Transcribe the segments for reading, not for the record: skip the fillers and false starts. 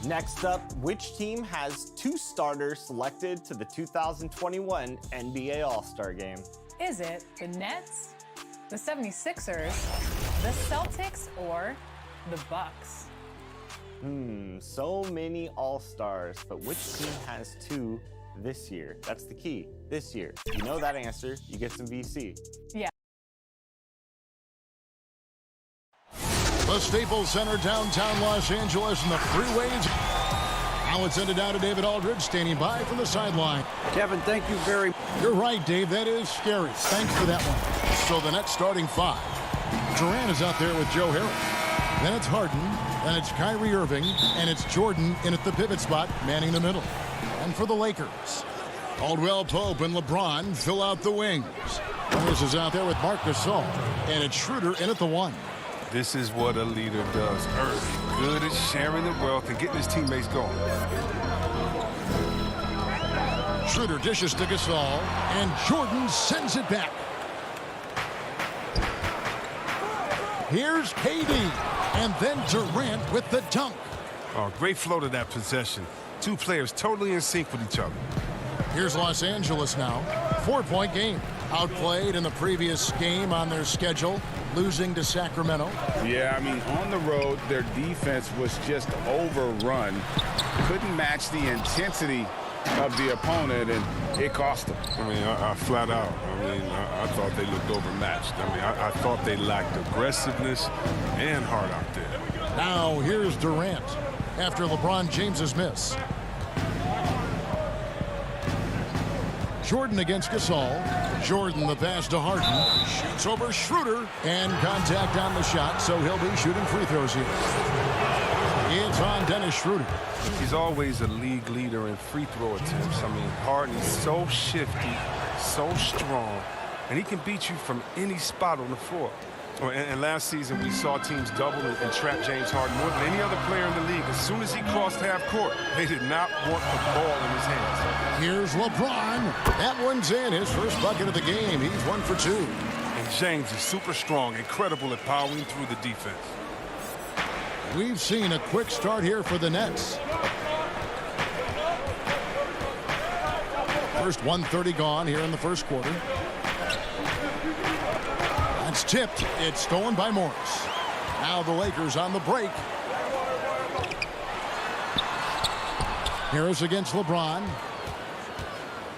Next up, which team has 2 starters selected to the 2021 NBA All-Star Game? Is it the Nets, the 76ers, the Celtics, or the Bucks? So many All-Stars, but which team has 2 this year? That's the key, this year. If you know that answer, you get some VC. Yeah. The Staples Center, downtown Los Angeles, and the freeways. Now it's ended down to David Aldridge, standing by from the sideline. Kevin, thank you very much. You're right, Dave. That is scary. Thanks for that one. So the Nets starting 5. Durant is out there with Joe Harris. Then it's Harden. Then it's Kyrie Irving. And it's Jordan in at the pivot spot, manning the middle. And for the Lakers, Caldwell Pope and LeBron fill out the wings. Harris is out there with Marc Gasol. And it's Schroeder in at the 1. This is what a leader does early. Good at sharing the wealth and getting his teammates going. Schroeder dishes to Gasol, and Jordan sends it back. Here's KD, and then Durant with the dunk. Oh, great flow to that possession. 2 players totally in sync with each other. Here's Los Angeles now. 4-point game. Outplayed in the previous game on their schedule, losing to Sacramento. Yeah, I mean, on the road, their defense was just overrun. Couldn't match the intensity of the opponent, and it cost them. I mean, I flat out. I thought they looked overmatched. I thought they lacked aggressiveness and heart out there. Now here's Durant after LeBron James's miss. Jordan against Gasol. Jordan the pass to Harden. Shoots over Schroeder. And contact on the shot, so he'll be shooting free throws here. It's on Dennis Schroeder. He's always a league leader in free throw attempts. I mean, Harden's so shifty, so strong, and he can beat you from any spot on the floor. And last season, we saw teams double and trap James Harden more than any other player in the league. As soon as he crossed half court, they did not want the ball in his hands. Here's LeBron. That one's in. His first bucket of the game. He's 1 for 2. And James is super strong, incredible at powering through the defense. We've seen a quick start here for the Nets. First 1:30 gone here in the first quarter. That's tipped. It's stolen by Morris. Now the Lakers on the break. Harris against LeBron.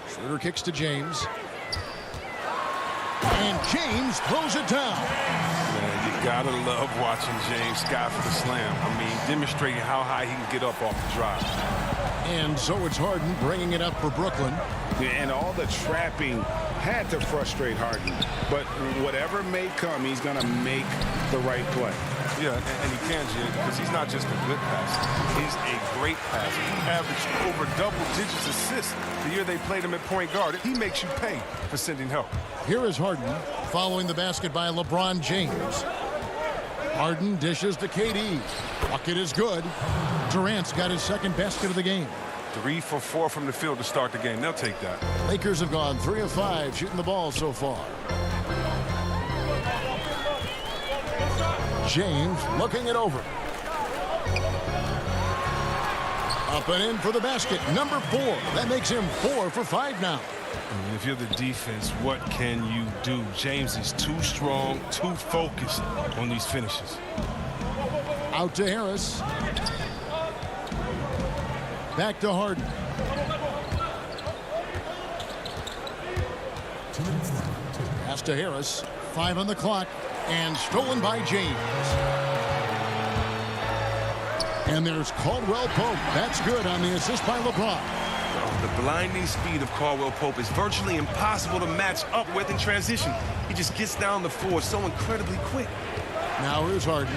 Schroeder kicks to James. And James throws it down. Man, you gotta love watching James sky for the slam. I mean, demonstrating how high he can get up off the drive. And so it's Harden bringing it up for Brooklyn. And all the trapping had to frustrate Harden. But whatever may come, he's going to make the right play. Yeah, and he can, Jim, because he's not just a good passer. He's a great passer. He averaged over double-digit assists the year they played him at point guard. He makes you pay for sending help. Here is Harden following the basket by LeBron James. Harden dishes to KD. Bucket is good. Durant's got his second basket of the game. 3 for 4 from the field to start the game. They'll take that. Lakers have gone 3 of 5 shooting the ball so far. James looking it over. Up and in for the basket. Number 4. That makes him 4 for 5 now. I mean, if you're the defense, what can you do? James is too strong, too focused on these finishes. Out to Harris. Back to Harden. Pass to Harris. 5 on the clock. And stolen by James. And there's Caldwell Pope. That's good on the assist by LeBron. The blinding speed of Caldwell Pope is virtually impossible to match up with in transition. He just gets down the floor so incredibly quick. Now here's Harden.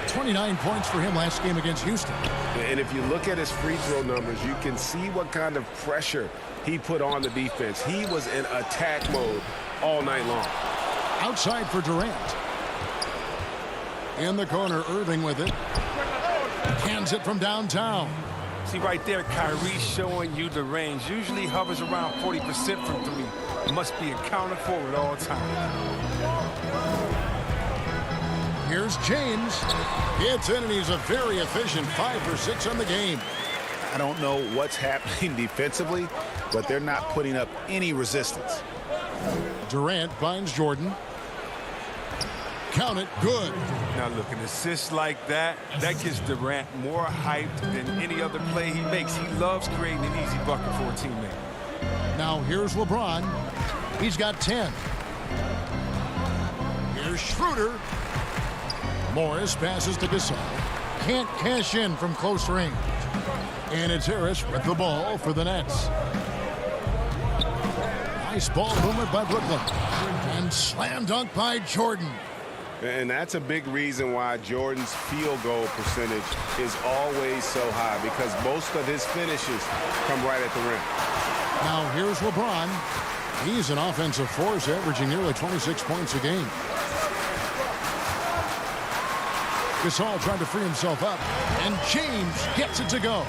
29 points for him last game against Houston. And if you look at his free throw numbers, you can see what kind of pressure he put on the defense. He was in attack mode all night long. Outside for Durant. In the corner, Irving with it. Hands it from downtown. See right there, Kyrie showing you the range. Usually hovers around 40% from 3. Must be accounted for at all times. Here's James. Hits in, and he's a very efficient 5 for 6 on the game. I don't know what's happening defensively, but they're not putting up any resistance. Durant finds Jordan. Count it, good. Now look, an assist like that gets Durant more hyped than any other play he makes. He loves creating an easy bucket for a teammate. Now here's LeBron. He's got 10. Here's Schroeder. Morris passes to Gasol. Can't cash in from close range. And it's Harris with the ball for the Nets. Nice ball movement by Brooklyn. And slam dunk by Jordan. And that's a big reason why Jordan's field goal percentage is always so high, because most of his finishes come right at the rim. Now here's LeBron. He's an offensive force, averaging nearly 26 points a game. Gasol trying to free himself up, and James gets it to go.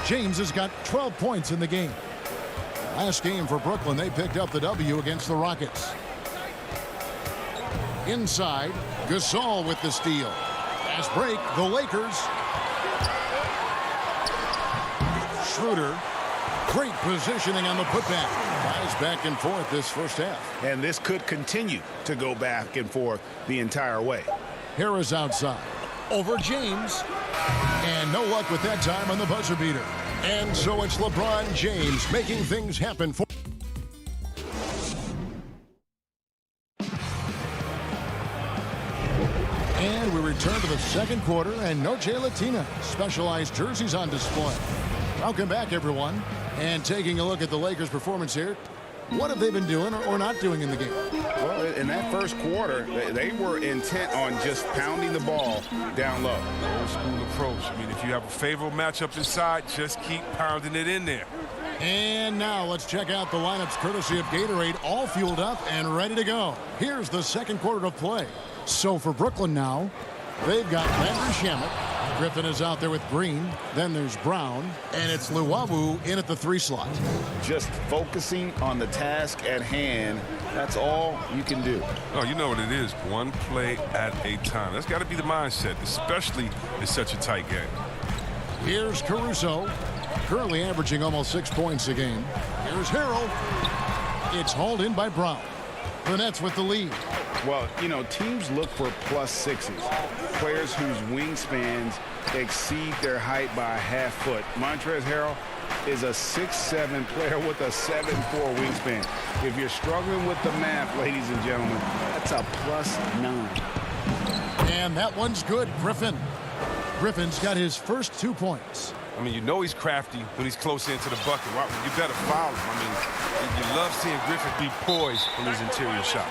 James has got 12 points in the game. Last game for Brooklyn, they picked up the W against the Rockets. Inside, Gasol with the steal. Fast break, the Lakers. Schroeder, great positioning on the putback. Guys back and forth this first half. And this could continue to go back and forth the entire way. Harris outside. Over James. And no luck with that time on the buzzer beater. And so it's LeBron James making things happen for... And we return to the second quarter, and Noche Latina specialized jerseys on display. Welcome back, everyone. And taking a look at the Lakers' performance here, what have they been doing or not doing in the game? Well, in that first quarter, they were intent on just pounding the ball down low. Old school approach. I mean, if you have a favorable matchup inside, just keep pounding it in there. And now let's check out the lineups courtesy of Gatorade, all fueled up and ready to go. Here's the second quarter of play. So for Brooklyn now, they've got Landry Shamet. Griffin is out there with Green. Then there's Brown. And it's Luwawu in at the 3 slot. Just focusing on the task at hand, that's all you can do. Oh, you know what it is. One play at a time. That's got to be the mindset, especially in such a tight game. Here's Caruso, currently averaging almost 6 points a game. Here's Harrell. It's hauled in by Brown. The Nets with the lead. Well, you know, teams look for +6s, players whose wingspans exceed their height by a half foot. Montrezl Harrell is a 6'7" player with a 7'4" wingspan. If you're struggling with the math, ladies and gentlemen, that's a +9. And that one's good, Griffin. Griffin's got his first 2 points. I mean, you know he's crafty when he's close into the bucket. You better foul him. I mean, you love seeing Griffin be poised on his interior shot.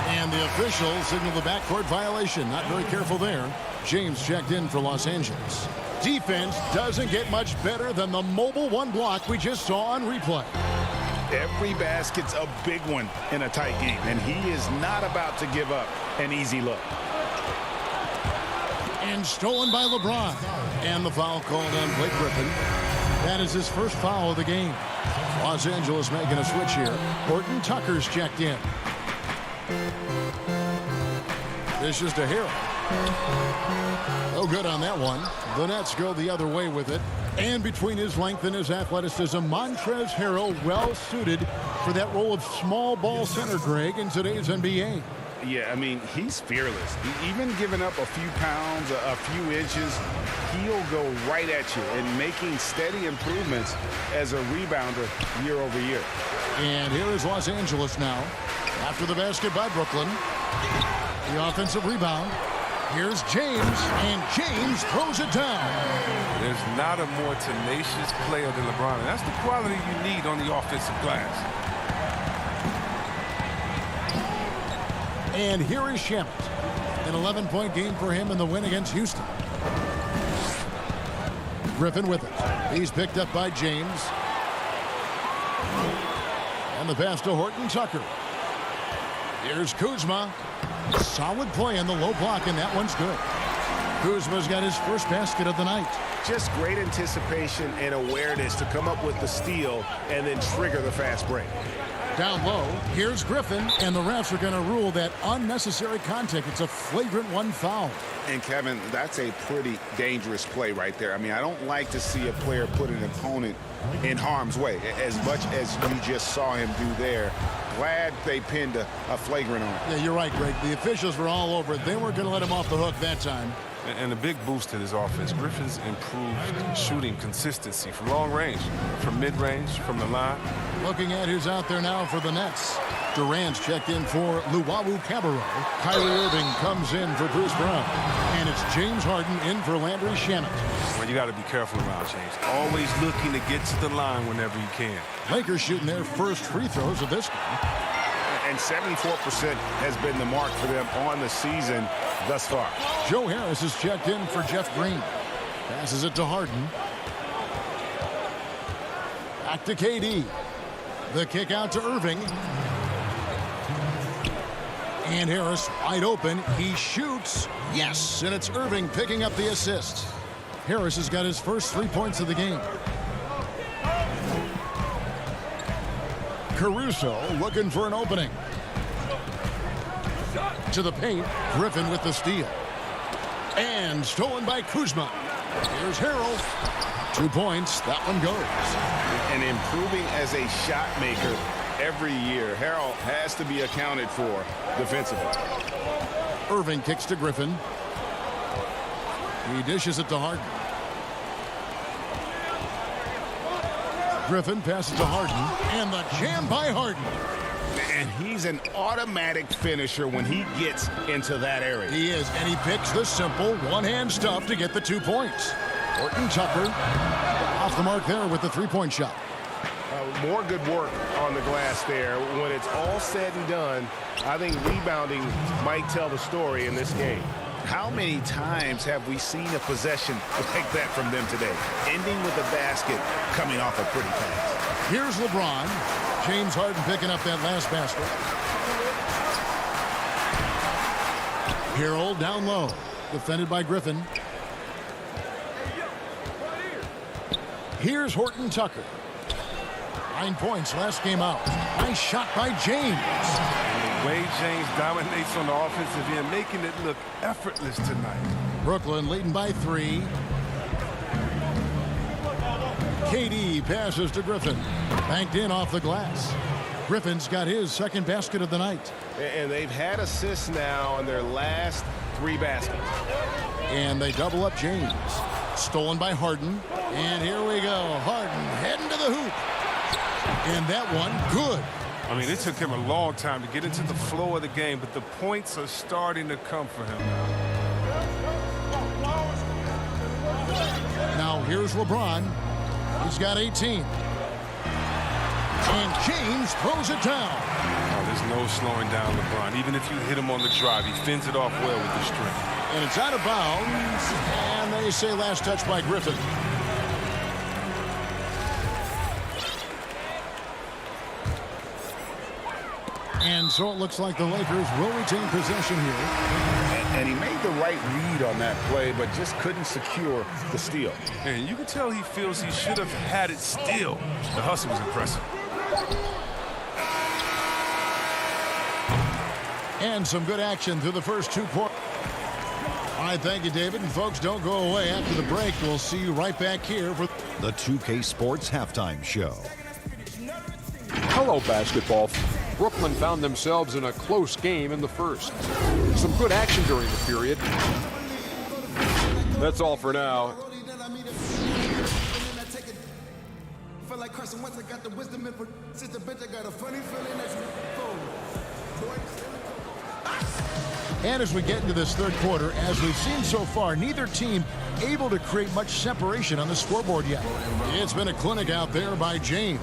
And the officials signal the backcourt violation. Not very careful there. James checked in for Los Angeles. Defense doesn't get much better than the mobile one block we just saw on replay. Every basket's a big one in a tight game, and he is not about to give up an easy look. And stolen by LeBron. And the foul called on Blake Griffin. That is his first foul of the game. Los Angeles making a switch here. Horton Tucker's checked in. This is to Harrell. No good on that one. The Nets go the other way with it. And between his length and his athleticism, Montrezl Harrell well suited for that role of small ball center, Greg, in today's NBA. Yeah, I mean, he's fearless. Even giving up a few pounds, a few inches, he'll go right at you and making steady improvements as a rebounder year over year. And here is Los Angeles now. After the basket by Brooklyn. The offensive rebound. Here's James, and James throws it down. There's not a more tenacious player than LeBron, and that's the quality you need on the offensive glass. And here is Shamet. An 11-point game for him in the win against Houston. Griffin with it. He's picked up by James. And the pass to Horton Tucker. Here's Kuzma. Solid play in the low block, and that one's good. Kuzma's got his first basket of the night. Just great anticipation and awareness to come up with the steal and then trigger the fast break. Down low, here's Griffin, and the refs are going to rule that unnecessary contact. It's a flagrant one foul. And, Kevin, that's a pretty dangerous play right there. I mean, I don't like to see a player put an opponent in harm's way, as much as you just saw him do there. Glad they pinned a flagrant on it. Yeah, you're right, Greg. The officials were all over it. They weren't going to let him off the hook that time. And a big boost to his offense. Griffin's improved shooting consistency from long range, from mid-range, from the line. Looking at who's out there now for the Nets. Durant's checked in for Luwawu Cabarrot. Kyrie Irving comes in for Bruce Brown. And it's James Harden in for Landry Shamet. Well, you got to be careful around James. Always looking to get to the line whenever you can. Lakers shooting their first free throws of this game. And 74% has been the mark for them on the season thus far. Joe Harris is checked in for Jeff Green. Passes it to Harden. Back to KD. The kick out to Irving. And Harris wide open. He shoots. Yes, and it's Irving picking up the assist. Harris has got his first 3 points of the game. Caruso looking for an opening. To the paint. Griffin with the steal. And stolen by Kuzma. Here's Harrell. 2 points. That one goes. And improving as a shot maker every year. Harrell has to be accounted for defensively. Irving kicks to Griffin. He dishes it to Harden. Griffin passes to Harden. And the jam by Harden. And he's an automatic finisher when he gets into that area. He is, and he picks the simple one-hand stuff to get the 2 points. Horton Tucker off the mark there with the 3-point shot. More good work on the glass there. When it's all said and done, I think rebounding might tell the story in this game. How many times have we seen a possession like that from them today? Ending with a basket coming off a pretty pass. Here's LeBron. James Harden picking up that last basket. Harrell down low. Defended by Griffin. Here's Horton Tucker. 9 points last game out. Nice shot by James. The way James dominates on the offensive end, making it look effortless tonight. Brooklyn leading by 3. KD passes to Griffin. Banked in off the glass. Griffin's got his second basket of the night. And they've had assists now in their last 3 baskets. And they double up James. Stolen by Harden. And here we go. Harden heading to the hoop. And that one, good. I mean, it took him a long time to get into the flow of the game, but the points are starting to come for him now. Now here's LeBron. He's got 18. And James throws it down. Oh, there's no slowing down LeBron. Even if you hit him on the drive, he fends it off well with the strength. And it's out of bounds. And they say last touch by Griffin. And so it looks like the Lakers will retain possession here. And he made the right read on that play, but just couldn't secure the steal. And you can tell he feels he should have had it still. The hustle was impressive. And some good action through the first 2 quarters. All right, thank you, David. And folks, don't go away. After the break, we'll see you right back here for the 2K Sports Halftime Show. Hello, basketball. Brooklyn found themselves in a close game in the first. Some good action during the period. That's all for now. And as we get into this third quarter, as we've seen so far, neither team able to create much separation on the scoreboard yet. It's been a clinic out there by James.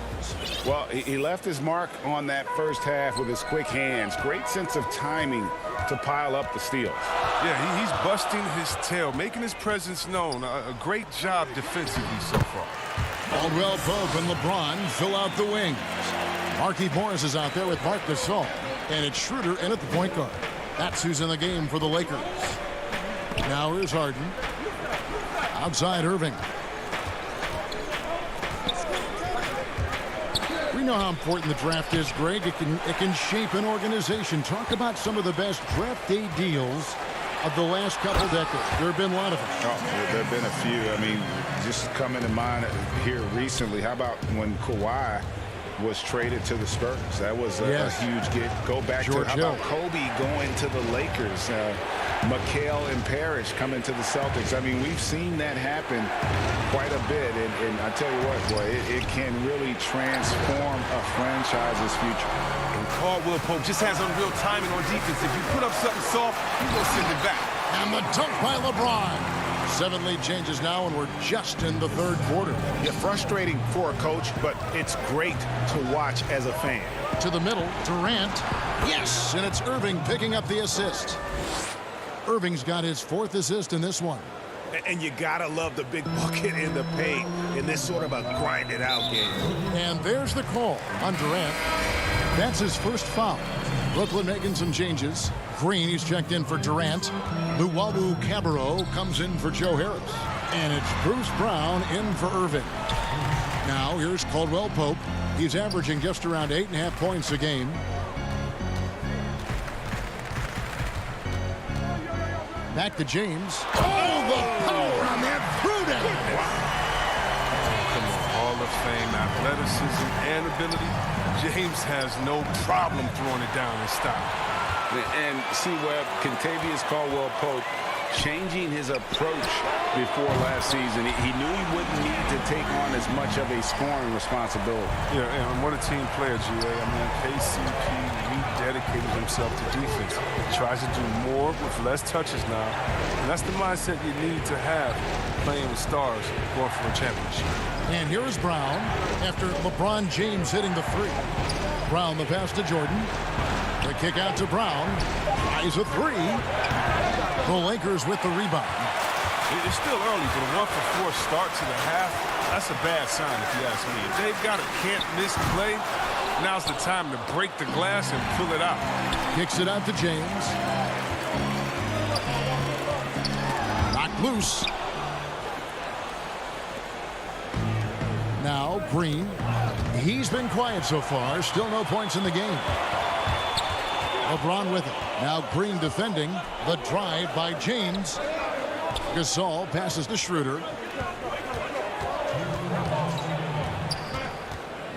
Well, he left his mark on that first half with his quick hands. Great sense of timing to pile up the steals. Yeah, he's busting his tail, making his presence known. A great job defensively so far. Caldwell Pope and LeBron fill out the wings. Markieff Morris is out there with Marc Gasol. And it's Schroeder in at the point guard. That's who's in the game for the Lakers. Now here's Harden. Outside Irving. We know how important the draft is, Greg. It can shape an organization. Talk about some of the best draft day deals of the last couple decades. There have been a lot of them. Oh, there have been a few. I mean, just coming to mind here recently, how about when Kawhi was traded to the Spurs? That was a huge get. Go back to how about Kobe going to the Lakers? McHale and Parrish coming to the Celtics. I mean, we've seen that happen quite a bit. And I tell you what, boy, it can really transform a franchise's future. And Caldwell Pope just has unreal timing on defense. If you put up something soft, he's going to send it back. And the dunk by LeBron. 7 lead changes now, and we're just in the third quarter. Yeah, frustrating for a coach, but it's great to watch as a fan. To the middle, Durant. Yes, and it's Irving picking up the assist. Irving's got his 4th assist in this one. And you gotta love the big bucket in the paint in this sort of a grind-it-out game. And there's the call on Durant. That's his first foul. Brooklyn making some changes. Green, he's checked in for Durant. Luwawu-Cabarrot comes in for Joe Harris. And it's Bruce Brown in for Irving. Now here's Caldwell Pope. He's averaging just around 8.5 points a game. Back to James. Oh, the power on that throwdown. Come on, Hall of Fame athleticism and ability. James has no problem throwing it down in style. And see, Webb, Kentavious Caldwell-Pope changing his approach before last season. He knew he wouldn't need to take on as much of a scoring responsibility. Yeah, and what a team player, GA. I mean, KCP rededicated himself to defense. He tries to do more with less touches now. And that's the mindset you need to have playing with stars going for a championship. And here is Brown after LeBron James hitting the 3. Brown the pass to Jordan. The kick out to Brown. Eyes a 3. The Lakers with the rebound. It's still early, but a 1-for-4 start to the half, that's a bad sign if you ask me. If they've got a can't-miss play, now's the time to break the glass and pull it out. Kicks it out to James. Knocked loose. Now Green. He's been quiet so far. Still no points in the game. LeBron with it. Now Green defending. The drive by James. Gasol passes to Schroeder.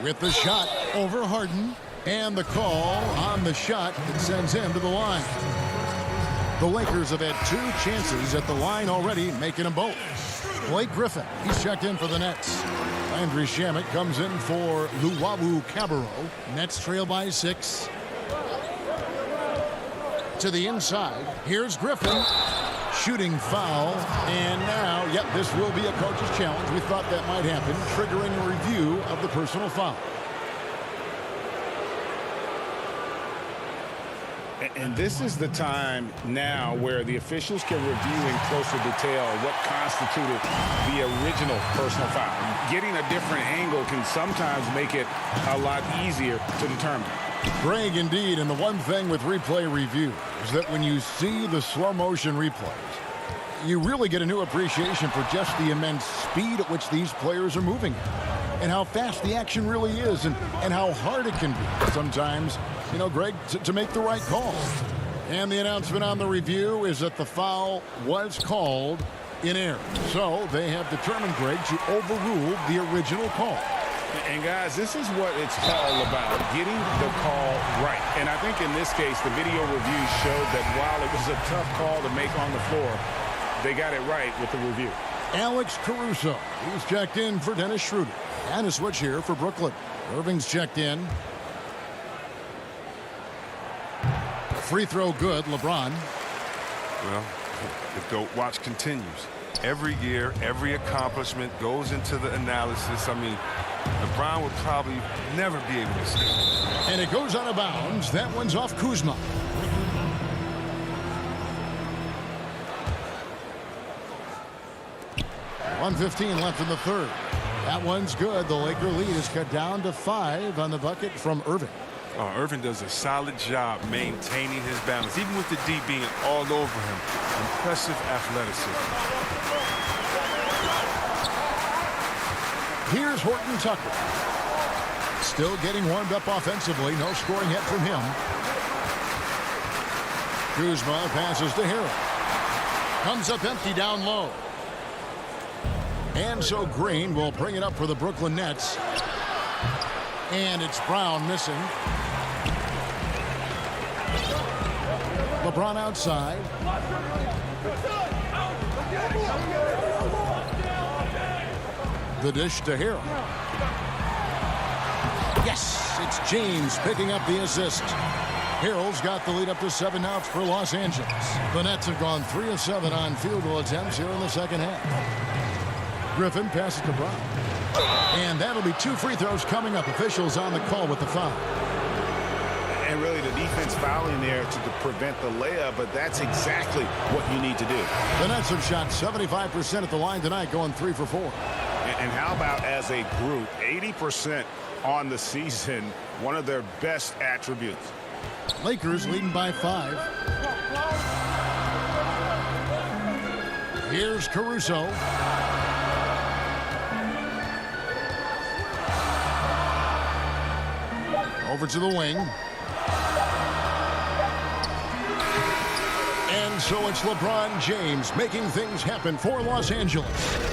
With the shot over Harden. And the call on the shot that sends him to the line. The Lakers have had 2 chances at the line already, making them both. Blake Griffin, he's checked in for the Nets. Landry Shamet comes in for Luwawu-Cabarrot. Nets trail by 6. To the inside. Here's Griffin. Shooting foul. And now, yep, this will be a coach's challenge. We thought that might happen, triggering a review of the personal foul. And this is the time now where the officials can review in closer detail what constituted the original personal foul. Getting a different angle can sometimes make it a lot easier to determine. Greg, indeed, and the one thing with replay review is that when you see the slow motion replays, you really get a new appreciation for just the immense speed at which these players are moving and how fast the action really is and how hard it can be sometimes, you know, Greg, to make the right call. And the announcement on the review is that the foul was called in error. So they have determined, Greg, to overrule the original call. And guys, this is what it's all about, getting the call right. And I think in this case, the video review showed that while it was a tough call to make on the floor, they got it right with the review. Alex Caruso, he's checked in for Dennis Schroeder. And a switch here for Brooklyn. Irving's checked in. Free throw good, LeBron. Well, the GOAT watch continues. Every year, every accomplishment goes into the analysis. I mean, LeBron would probably never be able to see. And it goes out of bounds. That one's off Kuzma. .115 left in the third. That one's good. The Laker lead is cut down to 5 on the bucket from Irving. Oh, Irving does a solid job maintaining his balance, even with the D being all over him. Impressive athleticism. Here's Horton Tucker. Still getting warmed up offensively. No scoring yet from him. Kuzma passes to Harrell. Comes up empty down low. And so Green will bring it up for the Brooklyn Nets. And it's Brown missing. LeBron outside. The dish to Harrell. Yes, it's James picking up the assist. Harrell's got the lead up to 7 now for Los Angeles. The Nets have gone 3 of 7 on field goal attempts here in the second half. Griffin passes to Brown. And that'll be 2 free throws coming up. Officials on the call with the foul. And really the defense fouling there to prevent the layup, but that's exactly what you need to do. The Nets have shot 75% at the line tonight, going 3 for 4. And how about as a group, 80% on the season, one of their best attributes. Lakers leading by 5. Here's Caruso. Over to the wing. And so it's LeBron James making things happen for Los Angeles.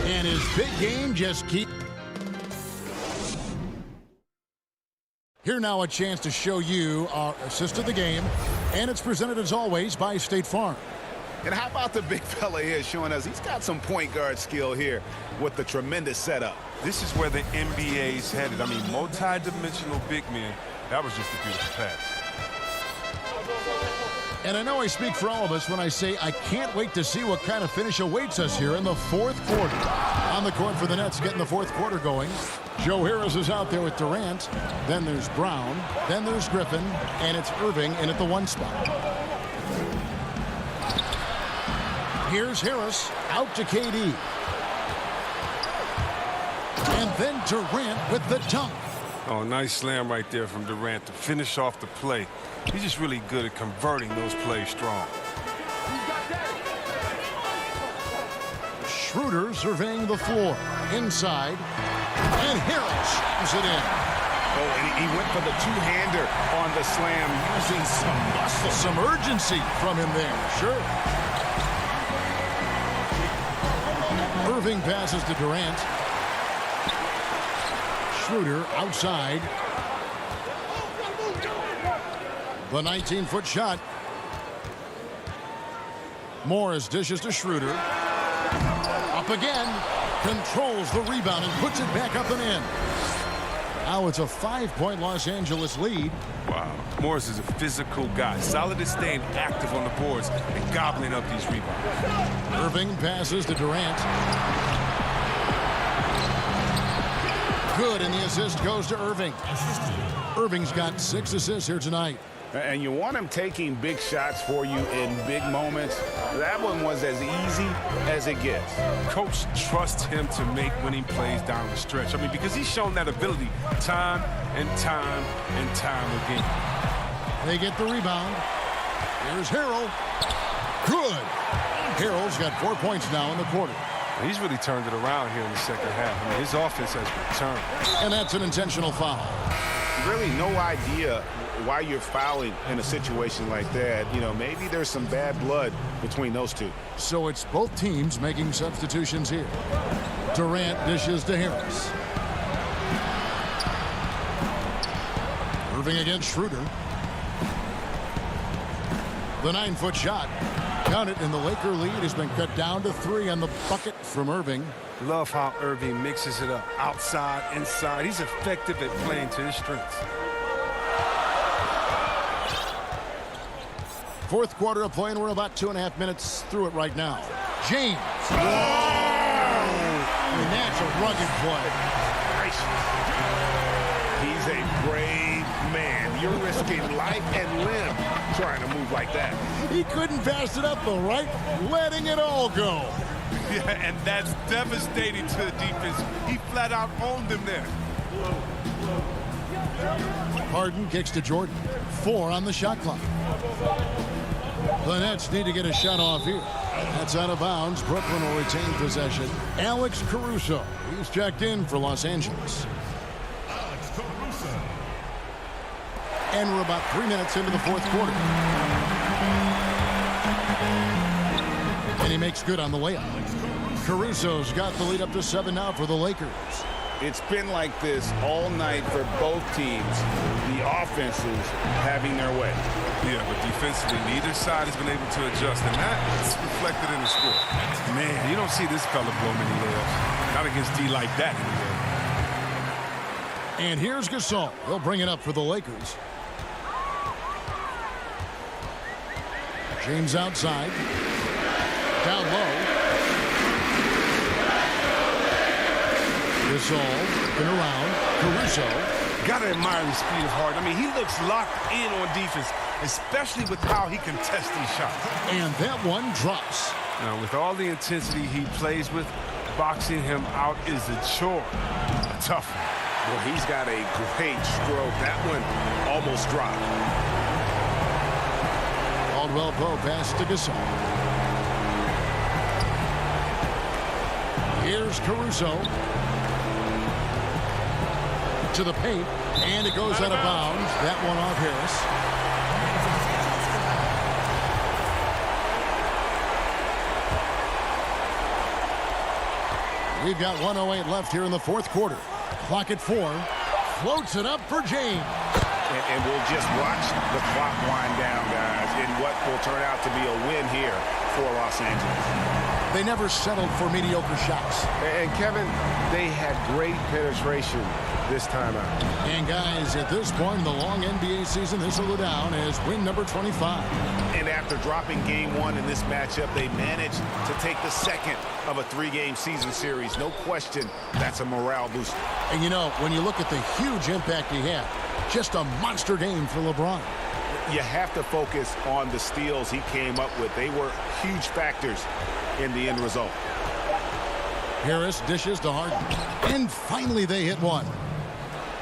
And his big game just keeps. Here now a chance to show you our assist of the game. And it's presented as always by State Farm. And how about the big fella here showing us he's got some point guard skill here with the tremendous setup. This is where the NBA is headed. I mean, multi-dimensional big men. That was just a beautiful pass. And I know I speak for all of us when I say I can't wait to see what kind of finish awaits us here in the fourth quarter. On the court for the Nets, getting the fourth quarter going. Joe Harris is out there with Durant. Then there's Brown. Then there's Griffin. And it's Irving in at the 1 spot. Here's Harris out to KD. And then Durant with the dunk. Oh, nice slam right there from Durant to finish off the play. He's just really good at converting those plays strong. Schroeder surveying the floor. Inside. And Harris shoots it in. Oh, and he went for the two-hander on the slam using some muscle. Some urgency from him there. Sure. Irving passes to Durant. Schroeder outside. The 19-foot shot. Morris dishes to Schroeder. Up again. Controls the rebound and puts it back up and in. Now it's a 5-point Los Angeles lead. Wow. Morris is a physical guy. Solid at staying active on the boards and gobbling up these rebounds. Irving passes to Durant. Good, and the assist goes to Irving. Irving's got 6 assists here tonight. And you want him taking big shots for you in big moments. That one was as easy as it gets. Coach trusts him to make winning plays down the stretch. I mean, because he's shown that ability time and time and time again. They get the rebound. Here's Harrell. Good. Harrell's got 4 points now in the quarter. He's really turned it around here in the second half. I mean, his offense has returned. And that's an intentional foul. Really no idea why you're fouling in a situation like that. You know, maybe there's some bad blood between those two. So it's both teams making substitutions here. Durant dishes to Harris. Irving against Schroeder. The 9-foot shot. Count it, and the Laker lead has been cut down to 3 on the bucket from Irving. Love how Irving mixes it up. Outside, inside. He's effective at playing to his strengths. Fourth quarter of play, and we're about 2.5 minutes through it right now. James. Whoa! And that's a rugged play. He's a brave man. You're risking life and limb trying to move like that. He couldn't pass it up, though, right? Letting it all go. Yeah, and that's devastating to the defense. He flat out owned them there. Harden kicks to Jordan. 4 on the shot clock. The Nets need to get a shot off here. That's out of bounds. Brooklyn will retain possession. Alex Caruso. He's checked in for Los Angeles. And we're about 3 minutes into the fourth quarter. And he makes good on the layup. Caruso's got the lead up to 7 now for the Lakers. It's been like this all night for both teams. The offenses having their way. Yeah, but defensively, neither side has been able to adjust, and that's reflected in the score. Man, you don't see this fella blow many layups. Not against D like that anyway. And here's Gasol. He'll bring it up for the Lakers. James outside. Down low. Gasol looking around. Caruso. Gotta admire the speed of Harden. I mean, he looks locked in on defense, especially with how he contests these shots. And that one drops. Now, with all the intensity he plays with, boxing him out is a chore. A tough one. Well, he's got a great stroke. That one almost dropped. Caldwell Pope pass to Gasol. Here's Caruso. To the paint, and it goes out of bounds. That one off Harris. We've got 1:08 left here in the fourth quarter. Clock at 4. Floats it up for James. And we'll just watch the clock wind down, guys, in what will turn out to be a win here for Los Angeles. They never settled for mediocre shots. And Kevin, they had great penetration this time out. And guys, at this point in the long NBA season, this will go down as win number 25. And after dropping game 1 in this matchup, they managed to take the second of a 3-game season series. No question, that's a morale booster. And you know, when you look at the huge impact he had, just a monster game for LeBron. You have to focus on the steals he came up with. They were huge factors in the end result. Harris dishes to Harden. And finally they hit one.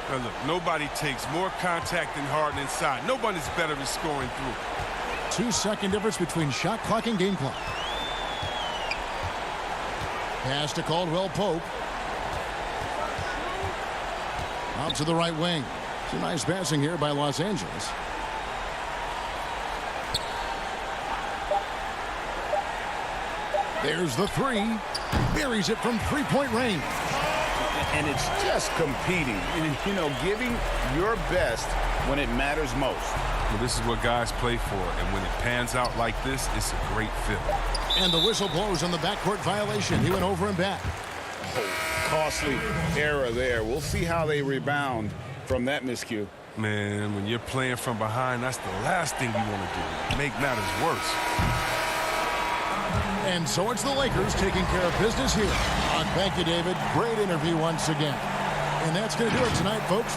Now look, nobody takes more contact than Harden inside. Nobody's better at scoring through. 2-second difference between shot clock and game clock. Pass to Caldwell Pope. Out to the right wing. Some nice passing here by Los Angeles. There's the 3. Buries it from 3-point range. And it's just competing. And, you know, giving your best when it matters most. Well, this is what guys play for. And when it pans out like this, it's a great feeling. And the whistle blows on the backcourt violation. He went over and back. Oh, costly error there. We'll see how they rebound from that miscue. Man, when you're playing from behind, that's the last thing you want to do. Make matters worse. And so it's the Lakers taking care of business here. Thank you, David. Great interview once again. And that's going to do it tonight, folks.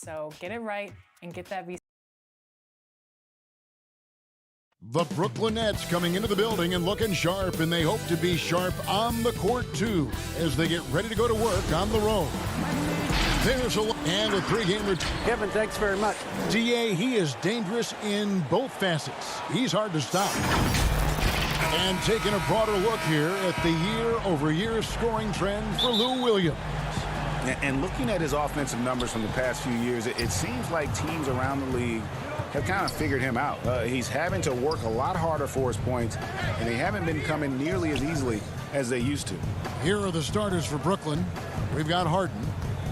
So get it right and get that VC. The Brooklyn Nets coming into the building and looking sharp, and they hope to be sharp on the court, too, as they get ready to go to work on the road. There's a and a 3-game routine. Kevin, thanks very much. DA, he is dangerous in both facets. He's hard to stop. And taking a broader look here at the year-over-year scoring trend for Lou Williams. And looking at his offensive numbers from the past few years, it seems like teams around the league have kind of figured him out. He's having to work a lot harder for his points, and they haven't been coming nearly as easily as they used to. Here are the starters for Brooklyn. We've got Harden.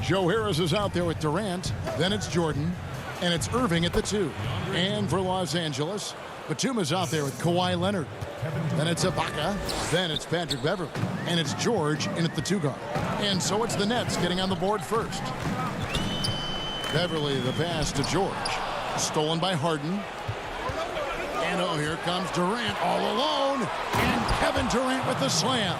Joe Harris is out there with Durant. Then it's Jordan. And it's Irving at the 2. And for Los Angeles, Batum is out there with Kawhi Leonard. Then it's Ibaka. Then it's Patrick Beverley. And it's George in at the 2 guard. And so it's the Nets getting on the board first. Beverley, the pass to George. Stolen by Harden. And oh, here comes Durant all alone. And Kevin Durant with the slam.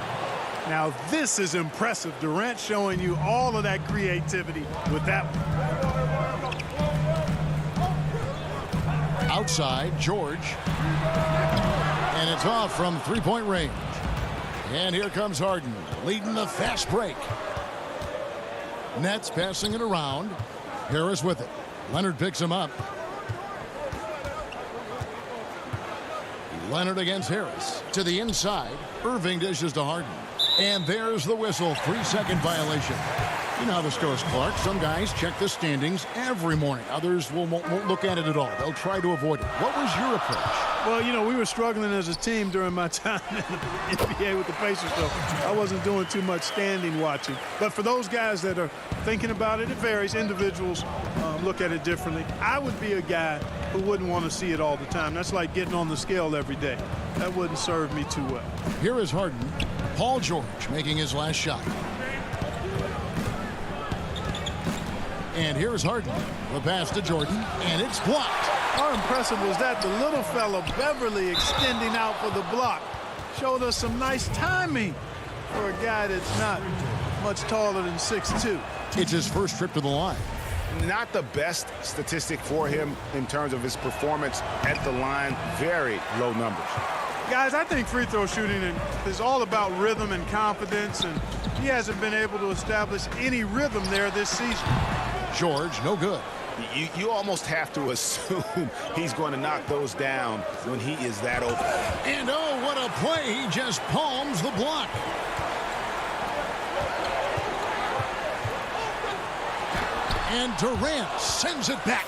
Now this is impressive. Durant showing you all of that creativity with that one. Outside, George. And it's off from 3-point range. And here comes Harden, leading the fast break. Nets passing it around. Harris with it. Leonard picks him up. Leonard against Harris. To the inside. Irving dishes to Harden. And there's the whistle. 3-second violation. You know how this goes, Clark. Some guys check the standings every morning. Others won't look at it at all. They'll try to avoid it. What was your approach? Well, you know, we were struggling as a team during my time in the NBA with the Pacers, so I wasn't doing too much standing watching. But for those guys that are thinking about it, it varies. Individuals look at it differently. I would be a guy who wouldn't want to see it all the time. That's like getting on the scale every day. That wouldn't serve me too well. Here is Harden. Paul George making his last shot. And here's Harden. The pass to Jordan, and it's blocked. How impressive was that? The little fella, Beverley, extending out for the block. Showed us some nice timing for a guy that's not much taller than 6'2". It's his first trip to the line. Not the best statistic for him in terms of his performance at the line. Very low numbers. Guys, I think free throw shooting is all about rhythm and confidence, and he hasn't been able to establish any rhythm there this season. George, no good. You almost have to assume he's going to knock those down when he is that open. And oh, what a play. He just palms the block. And Durant sends it back.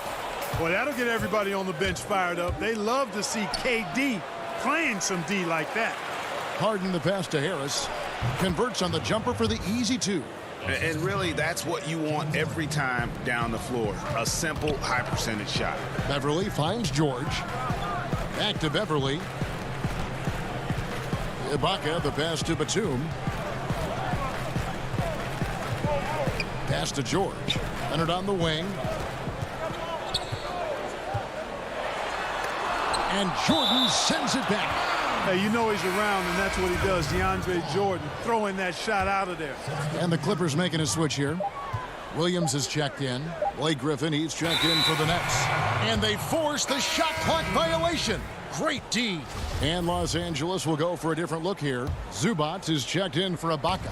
Well, that'll get everybody on the bench fired up. They love to see KD playing some D like that. Harden the pass to Harris. Converts on the jumper for the easy 2. And really, that's what you want every time down the floor. A simple, high-percentage shot. Beverley finds George. Back to Beverley. Ibaka, the pass to Batum. Pass to George. Leonard on the wing. And Jordan sends it back. Hey, you know he's around, and that's what he does. DeAndre Jordan throwing that shot out of there. And the Clippers making a switch here. Williams has checked in. Blake Griffin, he's checked in for the Nets. And they force the shot clock violation. Great D. And Los Angeles will go for a different look here. Zubac is checked in for Ibaka.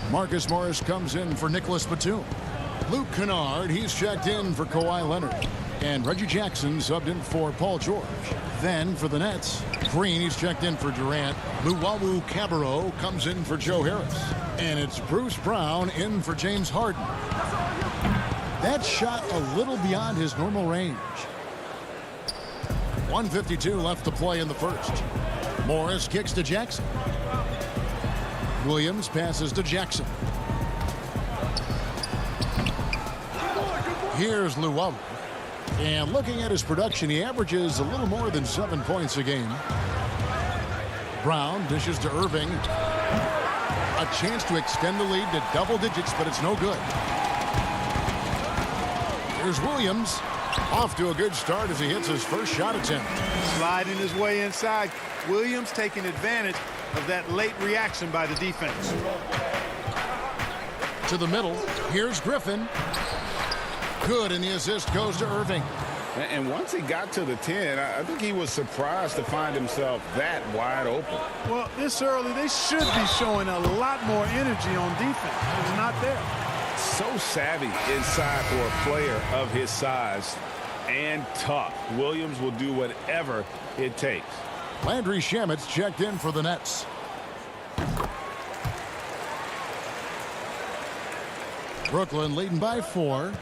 Marcus Morris comes in for Nicholas Batum. Luke Kennard, he's checked in for Kawhi Leonard. And Reggie Jackson subbed in for Paul George. Then for the Nets, Green, he's checked in for Durant. Luwawu Cabarrot comes in for Joe Harris. And it's Bruce Brown in for James Harden. That shot a little beyond his normal range. 1:52 left to play in the first. Morris kicks to Jackson. Williams passes to Jackson. Here's Luwawu. And looking at his production, he averages a little more than 7 points a game. Brown dishes to Irving. A chance to extend the lead to double digits, but it's no good. Here's Williams. Off to a good start as he hits his first shot attempt. Sliding his way inside. Williams taking advantage of that late reaction by the defense. To the middle. Here's Griffin. Good, and the assist goes to Irving. And once he got to the 10, I think he was surprised to find himself that wide open. Well, this early, they should be showing a lot more energy on defense. It's not there. So savvy inside for a player of his size and tough. Williams will do whatever it takes. Landry Shamit's checked in for the Nets. Brooklyn leading by 4.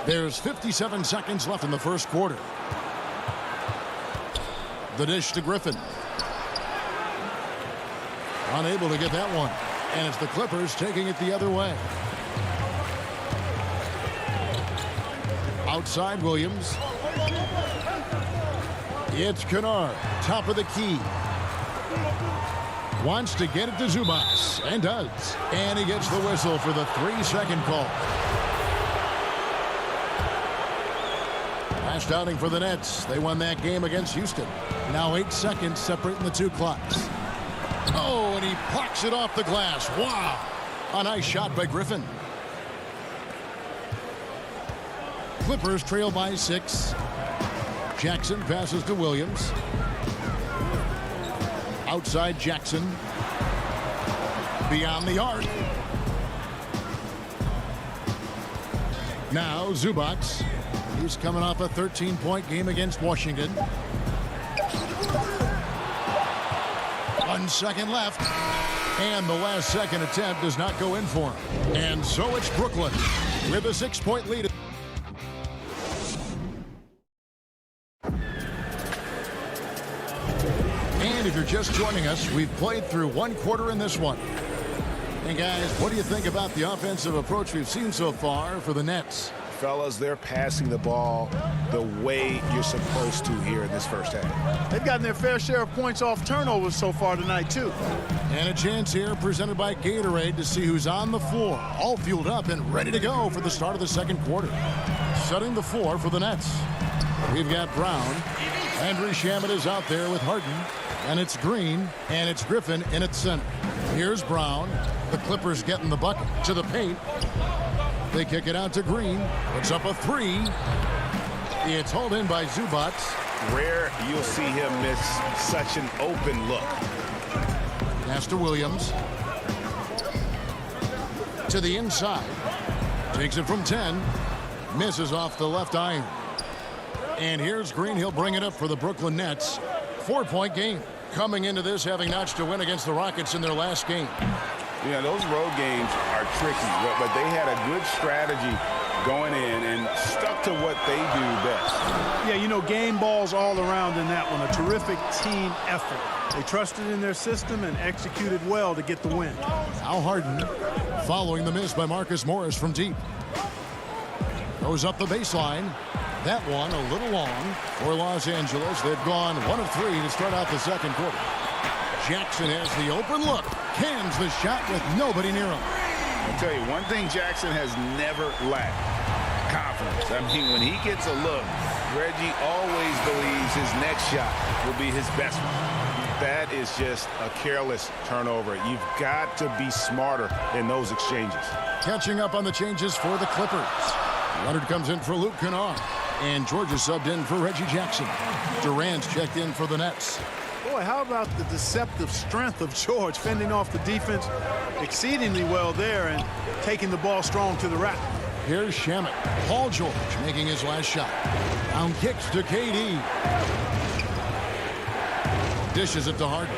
There's 57 seconds left in the first quarter. The dish to Griffin. Unable to get that one. And it's the Clippers taking it the other way. Outside Williams. It's Kennard, top of the key. Wants to get it to Zubac, and does. And he gets the whistle for the 3-second call. Last outing for the Nets. They won that game against Houston. Now 8 seconds separating the two clocks. Oh, and he plucks it off the glass. Wow. A nice shot by Griffin. Clippers trail by 6. Jackson passes to Williams. Outside Jackson. Beyond the arc. Now Zubac. He's coming off a 13-point game against Washington. 1 second left. And the last second attempt does not go in for him. And so it's Brooklyn with a 6-point lead. And if you're just joining us, we've played through 1 quarter in this one. And guys, what do you think about the offensive approach we've seen so far for the Nets? Fellas, they're passing the ball the way you're supposed to here in this first half. They've gotten their fair share of points off turnovers so far tonight, too. And a chance here presented by Gatorade to see who's on the floor, all fueled up and ready to go for the start of the second quarter. Setting the floor for the Nets. We've got Brown. Landry Shamet is out there with Harden. And it's Green, and it's Griffin in its center. Here's Brown. The Clippers getting the bucket to the paint. They kick it out to Green. Puts up a 3. It's hauled in by Zubac. Rare you'll see him miss such an open look. Pass to Williams. To the inside. Takes it from 10. Misses off the left iron. And here's Green. He'll bring it up for the Brooklyn Nets. 4-point game. Coming into this having notched a win against the Rockets in their last game. Yeah, those road games are tricky, but they had a good strategy going in and stuck to what they do best. Yeah, you know, game balls all around in that one. A terrific team effort. They trusted in their system and executed well to get the win. Now Harden following the miss by Marcus Morris from deep. Goes up the baseline. That one a little long for Los Angeles. They've gone 1 of 3 to start out the second quarter. Jackson has the open look. Cans the shot with nobody near him. I'll tell you, one thing Jackson has never lacked, confidence. I mean, when he gets a look, Reggie always believes his next shot will be his best one. That is just a careless turnover. You've got to be smarter in those exchanges. Catching up on the changes for the Clippers. Leonard comes in for Luke Kennard. And George is subbed in for Reggie Jackson. Durant's checked in for the Nets. Boy, how about the deceptive strength of George fending off the defense exceedingly well there and taking the ball strong to the rack. Here's Shamet. Paul George making his last shot. Down kicks to KD. Dishes it to Harden.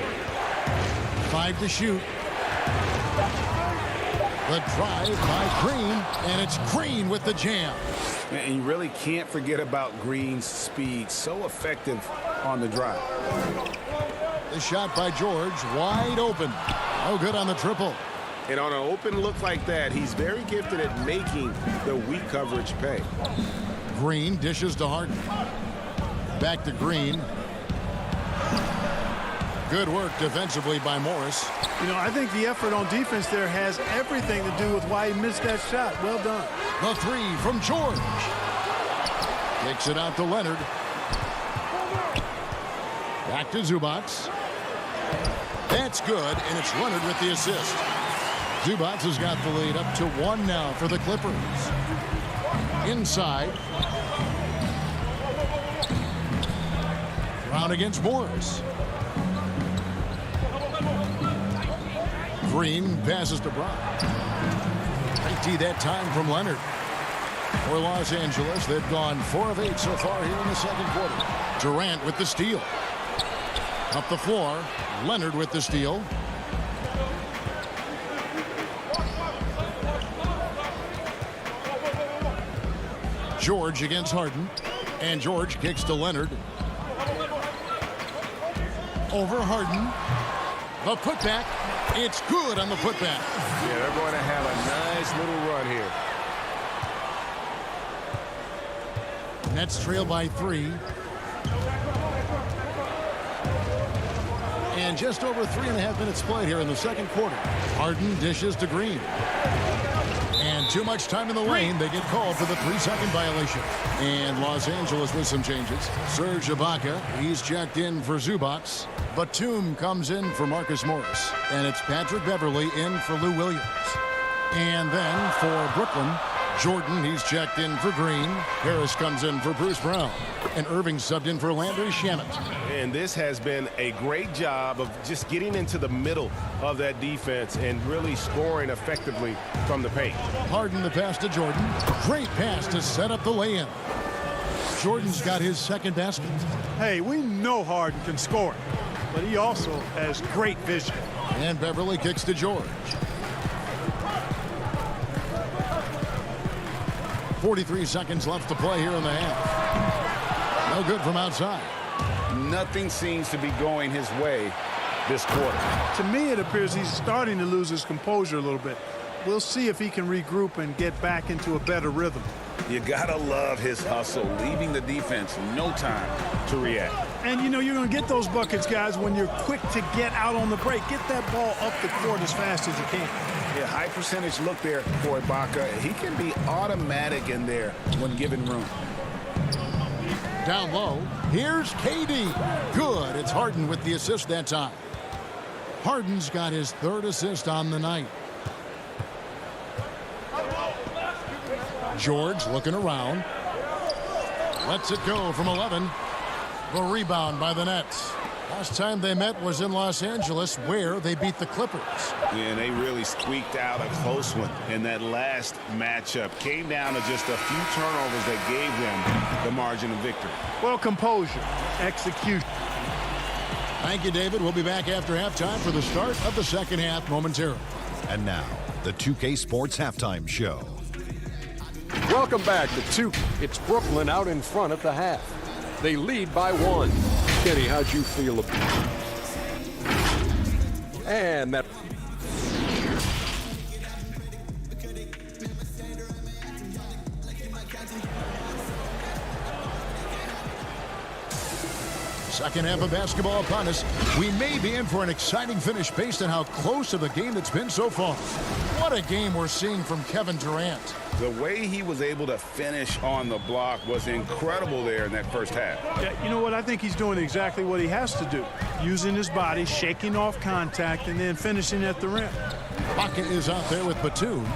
5 to shoot. The drive by Green, and it's Green with the jam. And you really can't forget about Green's speed. So effective on the drive. The shot by George, wide open. No good on the triple. And on an open look like that, he's very gifted at making the weak coverage pay. Green dishes to Harden. Back to Green. Good work defensively by Morris. You know, I think the effort on defense there has everything to do with why he missed that shot. Well done. The 3 from George. Takes it out to Leonard. Back to Zubac. That's good, and it's Leonard with the assist. Zubac has got the lead up to 1 now for the Clippers. Inside. Brown against Morris. Green passes to Brown. Great D that time from Leonard. For Los Angeles, they've gone 4 of 8 so far here in the second quarter. Durant with the steal. Up the floor, Leonard with the steal. George against Harden. And George kicks to Leonard. Over Harden. The putback. It's good on the putback. Yeah, they're going to have a nice little run here. Nets trail by 3. And just over 3.5 minutes played here in the second quarter. Harden dishes to Green. And too much time in the lane. They get called for the 3-second violation. And Los Angeles with some changes. Serge Ibaka, he's checked in for Zubac. Batum comes in for Marcus Morris. And it's Patrick Beverley in for Lou Williams. And then for Brooklyn, Jordan, he's checked in for Green. Harris comes in for Bruce Brown. And Irving subbed in for Landry Shamet. And this has been a great job of just getting into the middle of that defense and really scoring effectively from the paint. Harden the pass to Jordan. Great pass to set up the lay-in. Jordan's got his second basket. Hey, we know Harden can score, but he also has great vision. And Beverly kicks to George. 43 seconds left to play here in the half. No good from outside. Nothing seems to be going his way this quarter. To me, it appears he's starting to lose his composure a little bit. We'll see if he can regroup and get back into a better rhythm. You gotta love his hustle, leaving the defense no time to react. And you know you're going to get those buckets, guys, when you're quick to get out on the break. Get that ball up the court as fast as you can. Yeah, high percentage look there for Ibaka. He can be automatic in there when given room. Down low, here's KD. Good, it's Harden with the assist that time. Harden's got his 3rd assist on the night. George looking around. Lets it go from 11. The rebound by the Nets. Last time they met was in Los Angeles, where they beat the Clippers. And they really squeaked out a close one in that last matchup. Came down to just a few turnovers that gave them the margin of victory. Well, composure, execution. Thank you, David. We'll be back after halftime for the start of the second half momentarily. And now, the 2K Sports Halftime Show. Welcome back to 2. It's Brooklyn out in front at the half. They lead by 1. Kenny, how'd you feel about it? And that. Second half of basketball upon us. We may be in for an exciting finish based on how close of a game it's been so far. What a game we're seeing from Kevin Durant. The way he was able to finish on the block was incredible there in that first half. Yeah, you know what? I think he's doing exactly what he has to do. Using his body, shaking off contact, and then finishing at the rim. Baca is out there with Batum.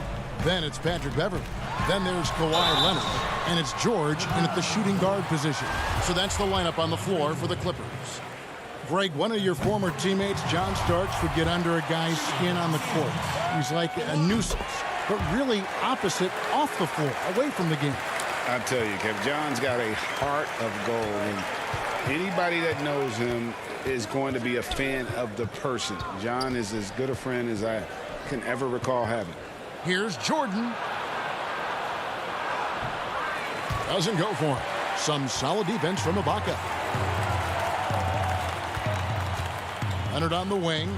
Then it's Patrick Beverley. Then there's Kawhi Leonard. And it's George in at the shooting guard position. So that's the lineup on the floor for the Clippers. Greg, one of your former teammates, John Starks, would get under a guy's skin on the court. He's like a nuisance, but really opposite off the floor, away from the game. I tell you, Kev, John's got a heart of gold. And anybody that knows him is going to be a fan of the person. John is as good a friend as I can ever recall having. Here's Jordan. Doesn't go for him. Some solid defense from Ibaka. Leonard on the wing.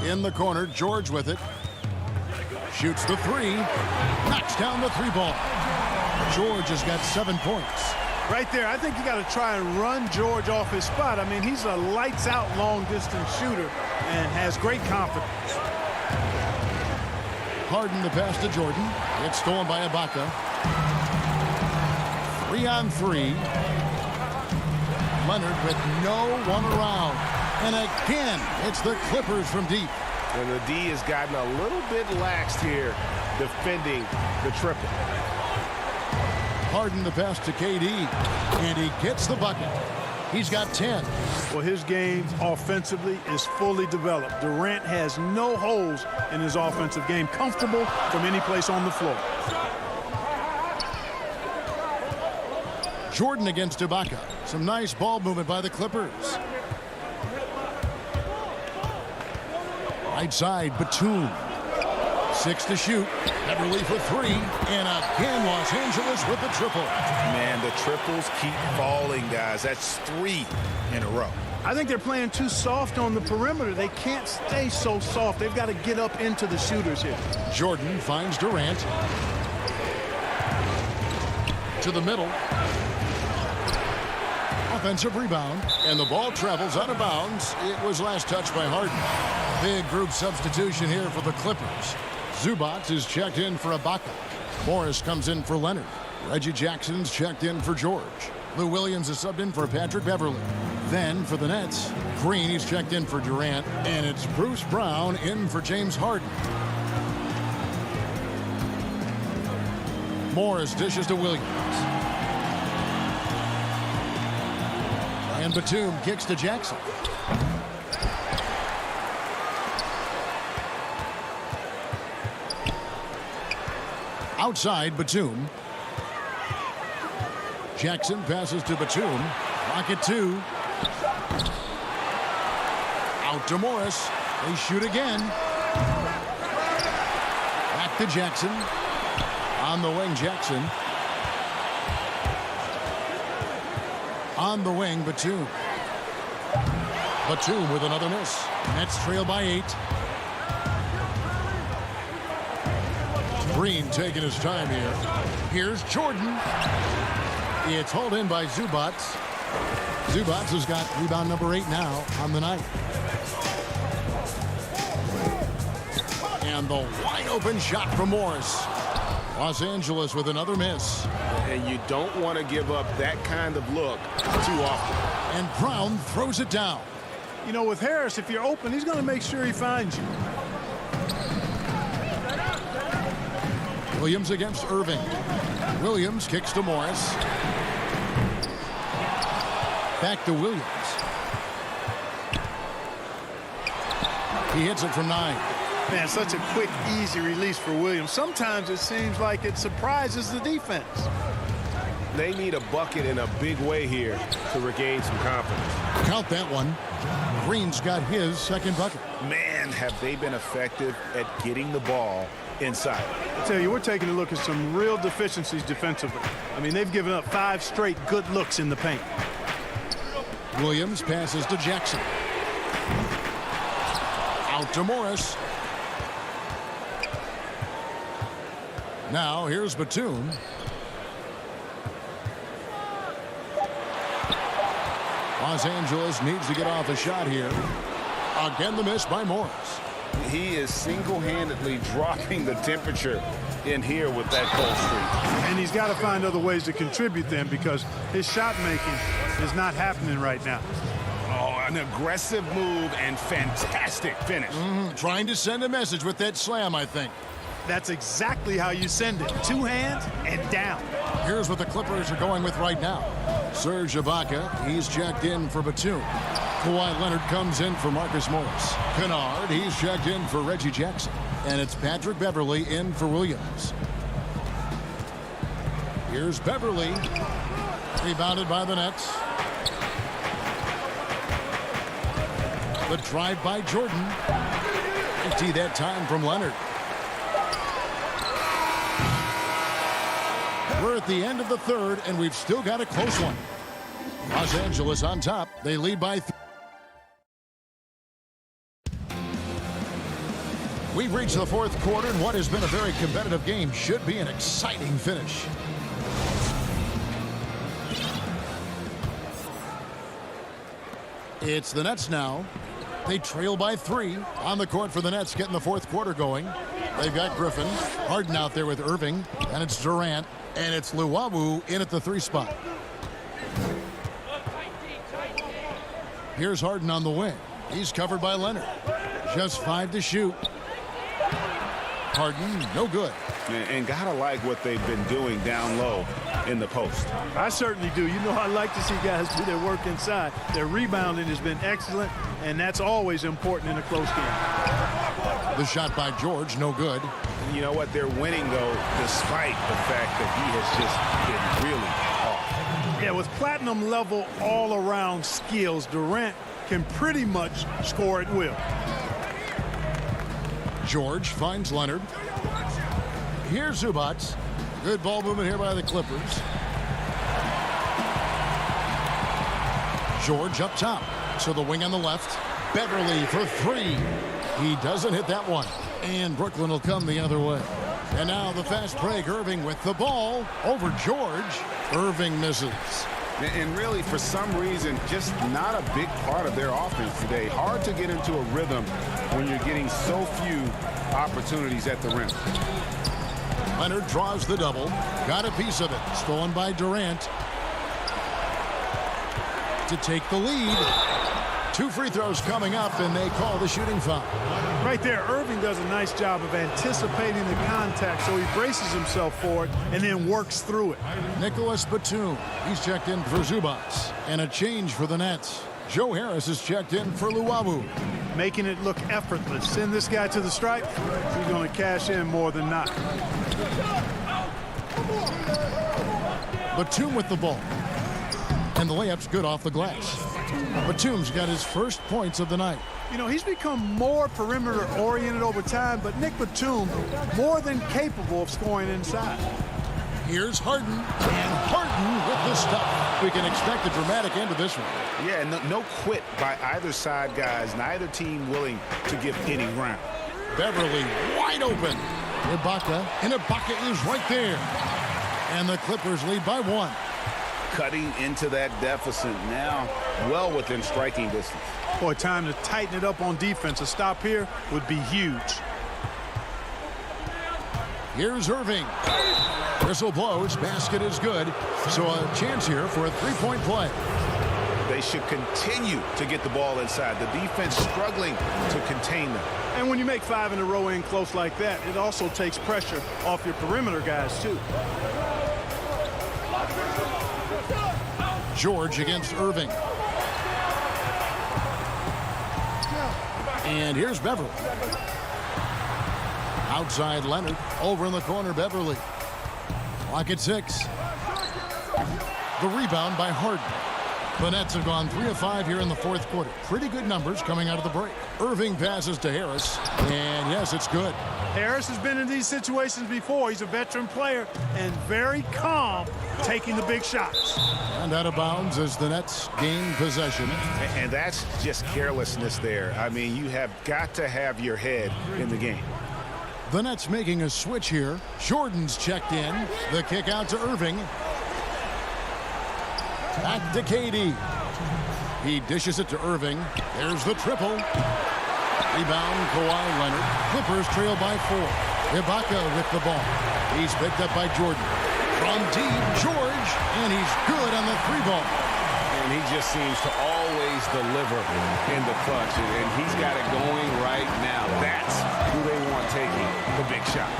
In the corner, George with it. Shoots the 3. Knocks down the 3 ball. George has got 7 points. Right there, I think you got to try and run George off his spot. I mean, he's a lights-out long-distance shooter and has great confidence. Harden the pass to Jordan. It's stolen by Ibaka. 3-on-3. Leonard with no one around. And again, it's the Clippers from deep. And the D has gotten a little bit laxed here defending the triple. Harden the pass to KD, and he gets the bucket. He's got 10. Well, his game offensively is fully developed. Durant has no holes in his offensive game, comfortable from any place on the floor. Jordan against Ibaka. Some nice ball movement by the Clippers. Right side, Batum. 6 to shoot. Beverly for 3. And again, Los Angeles with the triple. Man, the triples keep falling, guys. That's 3 in a row. I think they're playing too soft on the perimeter. They can't stay so soft. They've got to get up into the shooters here. Jordan finds Durant. To the middle. Offensive rebound. And the ball travels out of bounds. It was last touched by Harden. Big group substitution here for the Clippers. Zubac is checked in for Ibaka. Morris comes in for Leonard. Reggie Jackson's checked in for George. Lou Williams is subbed in for Patrick Beverly. Then for the Nets, Green is checked in for Durant. And it's Bruce Brown in for James Harden. Morris dishes to Williams. And Batum kicks to Jackson. Outside, Batum. Jackson passes to Batum. Rocket 2. Out to Morris. They shoot again. Back to Jackson. On the wing, Jackson. On the wing, Batum. Batum with another miss. Nets trail by 8. Green taking his time here. Here's Jordan. It's hauled in by Zubac. Zubac has got rebound number 8 now on the night. And the wide open shot from Morris. Los Angeles with another miss. And you don't want to give up that kind of look too often. And Brown throws it down. You know, with Harris, if you're open, he's going to make sure he finds you. Williams against Irving. Williams kicks to Morris. Back to Williams. He hits it from 9. Man, such a quick, easy release for Williams. Sometimes it seems like it surprises the defense. They need a bucket in a big way here to regain some confidence. Count that one. Green's got his second bucket. Man, have they been effective at getting the ball inside. I tell you, we're taking a look at some real deficiencies defensively. I mean, they've given up 5 straight good looks in the paint. Williams passes to Jackson. Out to Morris. Now here's Batum. Los Angeles needs to get off a shot here. Again, the miss by Morris. He is single-handedly dropping the temperature in here with that cold streak. And he's got to find other ways to contribute then, because his shot making is not happening right now. Oh, an aggressive move and fantastic finish. Trying to send a message with that slam, I think. That's exactly how you send it. 2 hands and down. Here's what the Clippers are going with right now. Serge Ibaka, he's checked in for Batum. Kawhi Leonard comes in for Marcus Morris. Kennard, he's checked in for Reggie Jackson. And it's Patrick Beverly in for Williams. Here's Beverly. Rebounded by the Nets. The drive by Jordan. Empty that time from Leonard. We're at the end of the third, and we've still got a close one. Los Angeles on top. They lead by 3. We've reached the fourth quarter, and what has been a very competitive game should be an exciting finish. It's the Nets now. They trail by 3. On the court for the Nets, getting the fourth quarter going. They've got Griffin. Harden out there with Irving. And it's Durant. And it's Luwawu in at the 3 spot. Here's Harden on the wing. He's covered by Leonard. Just 5 to shoot. Harden, no good. And gotta like what they've been doing down low in the post. I certainly do. You know, I like to see guys do their work inside. Their rebounding has been excellent, and that's always important in a close game. The shot by George, no good. You know what? They're winning, though, despite the fact that he has just been really off. Yeah, with platinum level all-around skills, Durant can pretty much score at will. George finds Leonard. Here's Zubac. Good ball movement here by the Clippers. George up top. So the wing on the left. Beverly for 3. He doesn't hit that one. And Brooklyn will come the other way. And now the fast break. Irving with the ball over George. Irving misses. And really, for some reason, just not a big part of their offense today. Hard to get into a rhythm when you're getting so few opportunities at the rim. Leonard draws the double. Got a piece of it. Stolen by Durant. To take the lead. 2 free throws coming up, and they call the shooting foul. Right there, Irving does a nice job of anticipating the contact, so he braces himself for it and then works through it. Nicholas Batum, he's checked in for Zubac. And a change for the Nets. Joe Harris is checked in for Luwawu. Making it look effortless. Send this guy to the stripe. He's going to cash in more than not. Batum with the ball. And the layup's good off the glass. Batum's got his first points of the night. You know, he's become more perimeter-oriented over time, but Nick Batum more than capable of scoring inside. Here's Harden, and Harden with the stuff. We can expect a dramatic end to this one. Yeah, no quit by either side, guys. Neither team willing to give any ground. Beverly wide open. Ibaka, and Ibaka is right there. And the Clippers lead by 1. Cutting into that deficit now, well within striking distance. Boy, time to tighten it up on defense. A stop here would be huge. Here's Irving. Whistle blows. Basket is good. So a chance here for a 3-point play. They should continue to get the ball inside. The defense struggling to contain them. And when you make 5 in a row in close like that, it also takes pressure off your perimeter guys, too. George against Irving. And here's Beverly. Outside Leonard. Over in the corner, Beverly. Clock at 6. The rebound by Harden. The Nets have gone 3 of 5 here in the 4th quarter. Pretty good numbers coming out of the break. Irving passes to Harris. And yes, it's good. Harris has been in these situations before. He's a veteran player and very calm taking the big shots. And out of bounds as the Nets gain possession. And that's just carelessness there. I mean, you have got to have your head in the game. The Nets making a switch here. Jordan's checked in. The kick out to Irving. Back to KD. He dishes it to Irving. There's the triple. Rebound, Kawhi Leonard. Clippers trail by 4. Ibaka with the ball. He's picked up by Jordan. From deep, George, and he's good on the 3-ball. And he just seems to always deliver in the clutch, and he's got it going right now. That's who they want taking the big shot.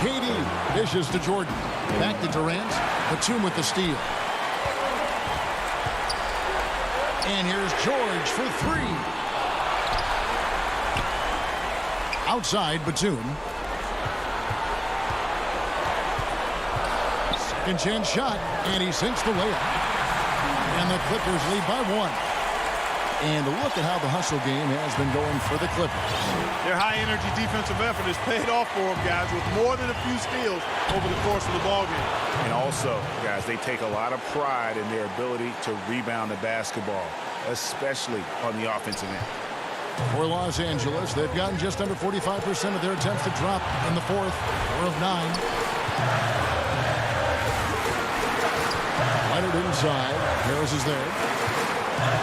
KD dishes to Jordan. Back to Durant. Batum with the steal. And here's George for 3. Outside Batum. Second chance shot, and he sinks the layup. And the Clippers lead by 1. And look at how the hustle game has been going for the Clippers. Their high-energy defensive effort has paid off for them, guys, with more than a few steals over the course of the ballgame. And also, guys, they take a lot of pride in their ability to rebound the basketball, especially on the offensive end. For Los Angeles, they've gotten just under 45% of their attempts to drop in the 4th, 4 of 9. Leonard inside. Harris is there.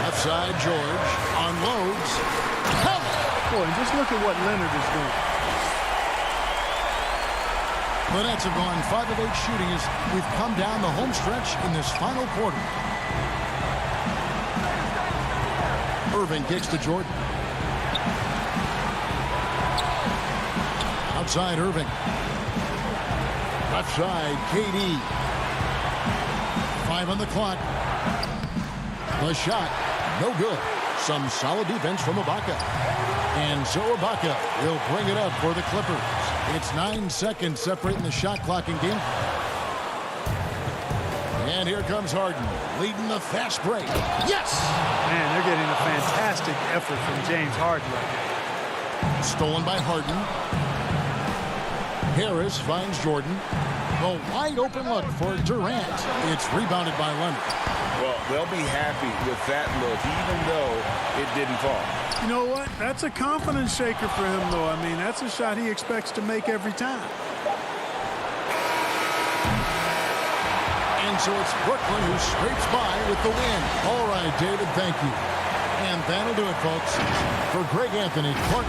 Left side, George unloads. Boy, just look at what Leonard is doing. The Nets have gone 5 of 8 shooting as we've come down the home stretch in this final quarter. Irving kicks to Jordan. Outside Irving. Left side, KD. 5 on the clock. The shot, no good. Some solid defense from Ibaka. And so Ibaka will bring it up for the Clippers. It's 9 seconds separating the shot clock and game. And here comes Harden, leading the fast break. Yes! Man, they're getting a fantastic effort from James Harden right now. Stolen by Harden. Harris finds Jordan. A wide open look for Durant. It's rebounded by Leonard. Well, they'll be happy with that look, even though it didn't fall. You know what? That's a confidence shaker for him, though. I mean, that's a shot he expects to make every time. And so it's Brooklyn who scrapes by with the win. All right, David, thank you. And that'll do it, folks. For Greg Anthony, Clark.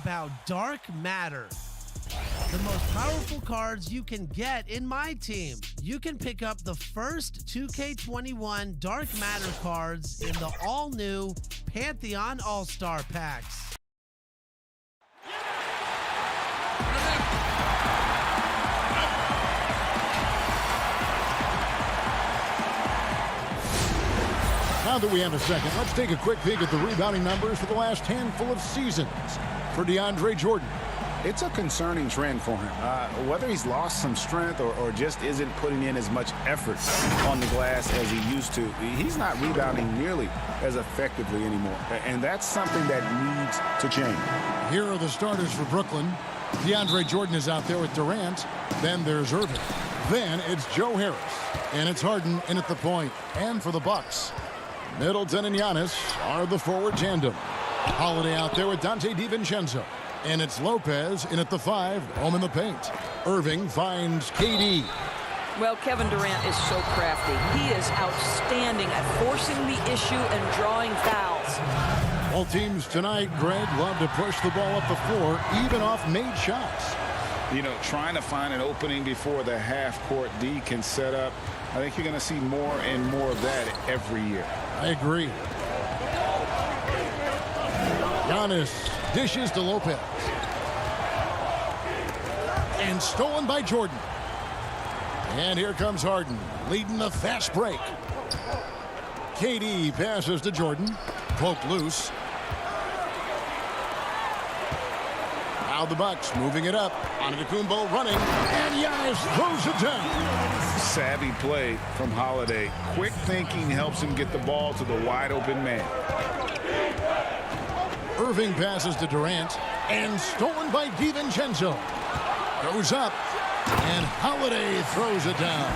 about dark matter. The most powerful cards you can get in my team. You can pick up the first 2K21 Dark Matter cards in the all-new Pantheon All-Star Packs. Now that we have a second, let's take a quick peek at the rebounding numbers for the last handful of seasons for DeAndre Jordan. It's a concerning trend for him. Whether he's lost some strength or just isn't putting in as much effort on the glass as he used to, he's not rebounding nearly as effectively anymore. And that's something that needs to change. Here are the starters for Brooklyn. DeAndre Jordan is out there with Durant. Then there's Irving. Then it's Joe Harris. And it's Harden in at the point. And for the Bucks, Middleton and Giannis are the forward tandem. Holiday out there with Dante DiVincenzo. And it's Lopez in at the 5, home in the paint. Irving finds KD. Well, Kevin Durant is so crafty. He is outstanding at forcing the issue and drawing fouls. All teams tonight, Greg, love to push the ball up the floor, even off made shots. You know, trying to find an opening before the half-court D can set up. I think you're going to see more and more of that every year. I agree. Giannis dishes to Lopez. And stolen by Jordan. And here comes Harden, leading the fast break. KD passes to Jordan. Poked loose. Now the Bucks moving it up. Antetokounmpo running. And Giannis throws it down. Savvy play from Holiday. Quick thinking helps him get the ball to the wide open man. Irving passes to Durant. And stolen by DiVincenzo. Goes up. And Holiday throws it down.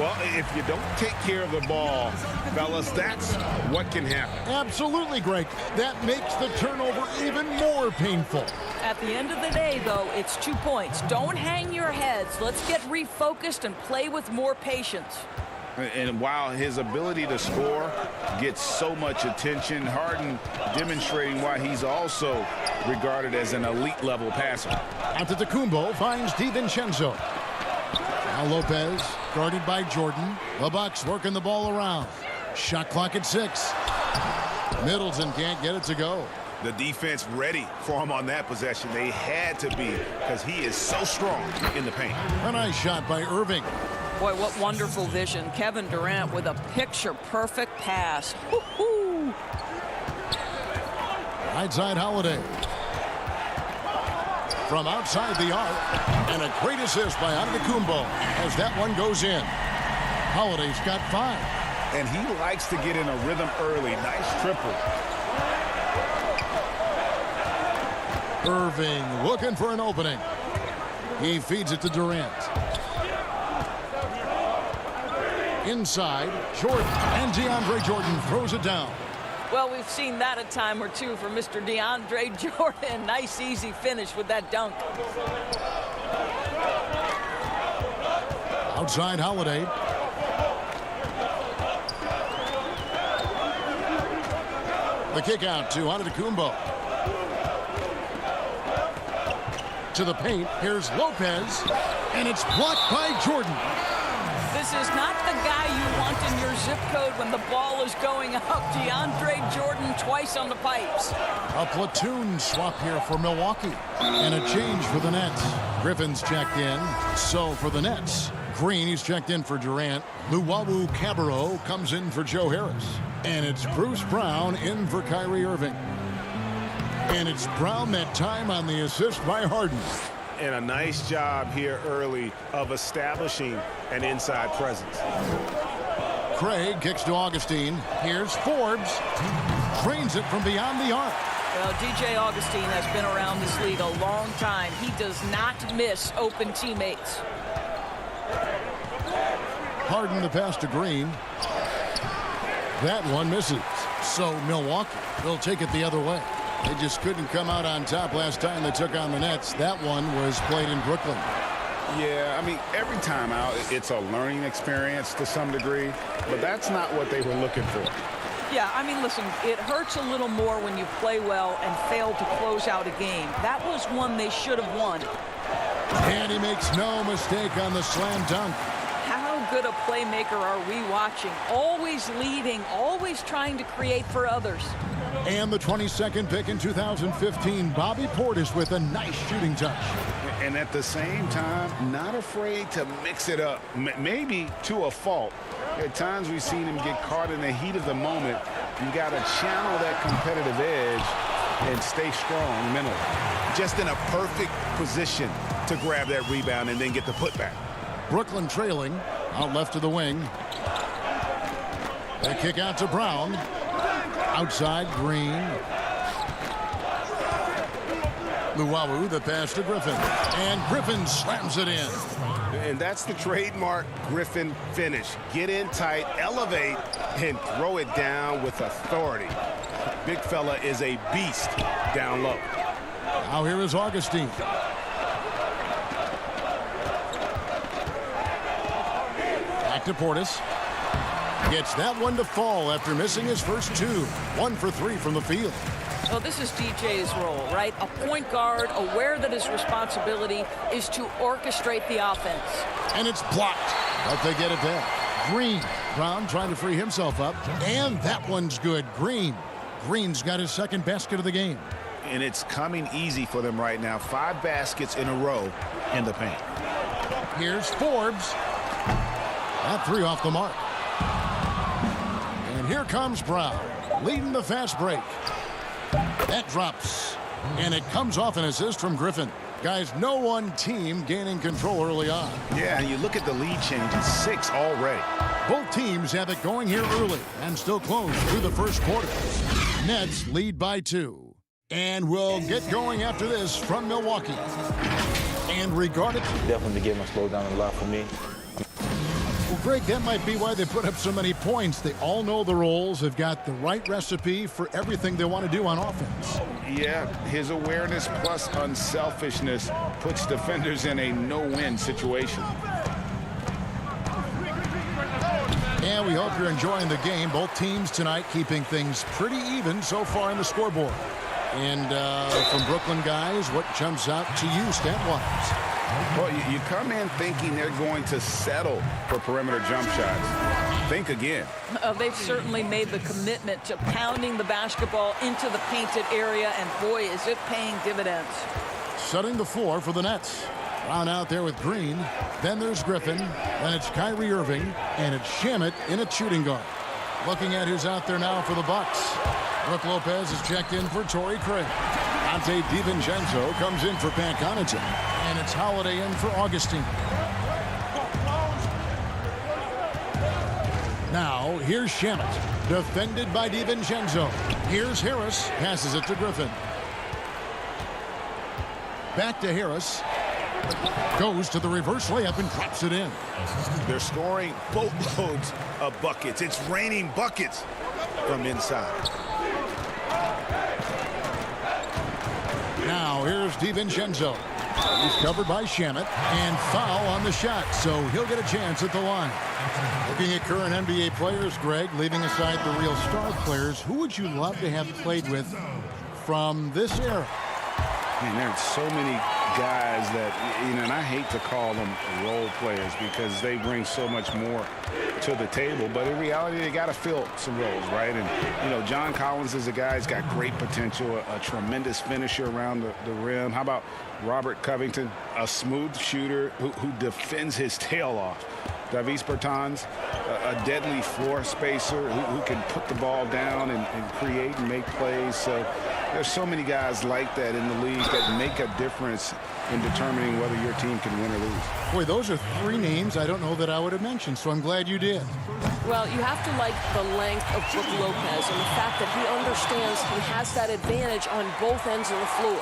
Well, if you don't take care of the ball, fellas, that's what can happen. Absolutely, Greg. That makes the turnover even more painful. At the end of the day, though, it's 2 points. Don't hang your heads. Let's get refocused and play with more patience. And while his ability to score gets so much attention, Harden demonstrating why he's also regarded as an elite-level passer. Antetokounmpo finds DiVincenzo. Now Lopez, guarded by Jordan. The Bucks working the ball around. Shot clock at 6. Middleton can't get it to go. The defense ready for him on that possession. They had to be, because he is so strong in the paint. A nice shot by Irving. Boy, what wonderful vision. Kevin Durant with a picture-perfect pass. Woo-hoo. Right side Holiday. From outside the arc. And a great assist by Antetokounmpo as that one goes in. Holiday's got 5. And he likes to get in a rhythm early. Nice triple. Irving looking for an opening. He feeds it to Durant. Inside, Jordan, and DeAndre Jordan throws it down. Well, we've seen that a time or two for Mr. DeAndre Jordan. Nice, easy finish with that dunk. Outside Holiday. The kick out to Antetokounmpo. To the paint, here's Lopez, and it's blocked by Jordan. This is not the guy you want in your zip code when the ball is going up. DeAndre Jordan twice on the pipes. A platoon swap here for Milwaukee. And a change for the Nets. Griffin's checked in. So for the Nets, Green, he's checked in for Durant. Luwawu Cabarro comes in for Joe Harris. And it's Bruce Brown in for Kyrie Irving. And it's Brown that time on the assist by Harden. And a nice job here early of establishing an inside presence. Craig kicks to Augustine. Here's Forbes. Drains it from beyond the arc. Well, DJ Augustine has been around this league a long time. He does not miss open teammates. Harden the pass to Green. That one misses. So Milwaukee will take it the other way. They just couldn't come out on top last time they took on the Nets. That one was played in Brooklyn. Yeah, I mean, every time out, it's a learning experience to some degree, but that's not what they were looking for. Yeah, I mean, listen, it hurts a little more when you play well and fail to close out a game. That was one they should have won. And he makes no mistake on the slam dunk. How good a playmaker are we watching? Always leading, always trying to create for others. And the 22nd pick in 2015, Bobby Portis with a nice shooting touch. And at the same time, not afraid to mix it up, maybe to a fault. At times we've seen him get caught in the heat of the moment. You got to channel that competitive edge and stay strong mentally. Just in a perfect position to grab that rebound and then get the putback. Brooklyn trailing, out left to the wing. They kick out to Brown. Outside, Green. Luwawu, the pass to Griffin. And Griffin slams it in. And that's the trademark Griffin finish. Get in tight, elevate, and throw it down with authority. Big fella is a beast down low. Now here is Augustine. Back to Portis. Gets that one to fall after missing his first two. 1 for 3 from the field. Well, this is DJ's role, right? A point guard aware that his responsibility is to orchestrate the offense. And it's blocked, but they get it back. Green. Brown trying to free himself up. And that one's good. Green's got his second basket of the game. And it's coming easy for them right now. 5 baskets in a row in the paint. Here's Forbes. That 3 off the mark. And here comes Brown, leading the fast break. That drops, and it comes off an assist from Griffin. Guys, no one team gaining control early on. Yeah, and you look at the lead change, it's 6 already. Both teams have it going here early and still close through the first quarter. Nets lead by 2. And we'll get going after this from Milwaukee. And regarded... Definitely the game will slow down a lot for me. Well, Greg, that might be why they put up so many points. They all know the roles. They've got the right recipe for everything they want to do on offense. Yeah, his awareness plus unselfishness puts defenders in a no-win situation. And we hope you're enjoying the game. Both teams tonight keeping things pretty even so far in the scoreboard. And from Brooklyn guys, what jumps out to you stat-wise? Well, you come in thinking they're going to settle for perimeter jump shots. Think again. They've certainly made the commitment to pounding the basketball into the painted area, and boy, is it paying dividends. Setting the floor for the Nets. Brown out there with Green. Then there's Griffin. Then it's Kyrie Irving. And it's Shamet in a shooting guard. Looking at who's out there now for the Bucks. Brook Lopez is checked in for Torrey Craig. Ante DiVincenzo comes in for Pat Connaughton. And it's Holiday in for Augustine. Now, here's Shamet. Defended by DiVincenzo. Here's Harris. Passes it to Griffin. Back to Harris. Goes to the reverse layup and drops it in. They're scoring boatloads of buckets. It's raining buckets from inside. Now here's DiVincenzo. He's covered by Shamet and foul on the shot, so he'll get a chance at the line. Looking at current NBA players, Greg, leaving aside the real star players, who would you love to have played with from this era? Man, there's so many guys that, and I hate to call them role players because they bring so much more to the table, but in reality, they got to fill some roles, right? And, John Collins is a guy who's got great potential, a tremendous finisher around the rim. How about Robert Covington, a smooth shooter who defends his tail off? Davis Bertans, a deadly floor spacer who can put the ball down and create and make plays. So there's so many guys like that in the league that make a difference in determining whether your team can win or lose. Boy, those are 3 names I don't know that I would have mentioned, so I'm glad you did. Well, you have to like the length of Brook Lopez and the fact that he understands he has that advantage on both ends of the floor.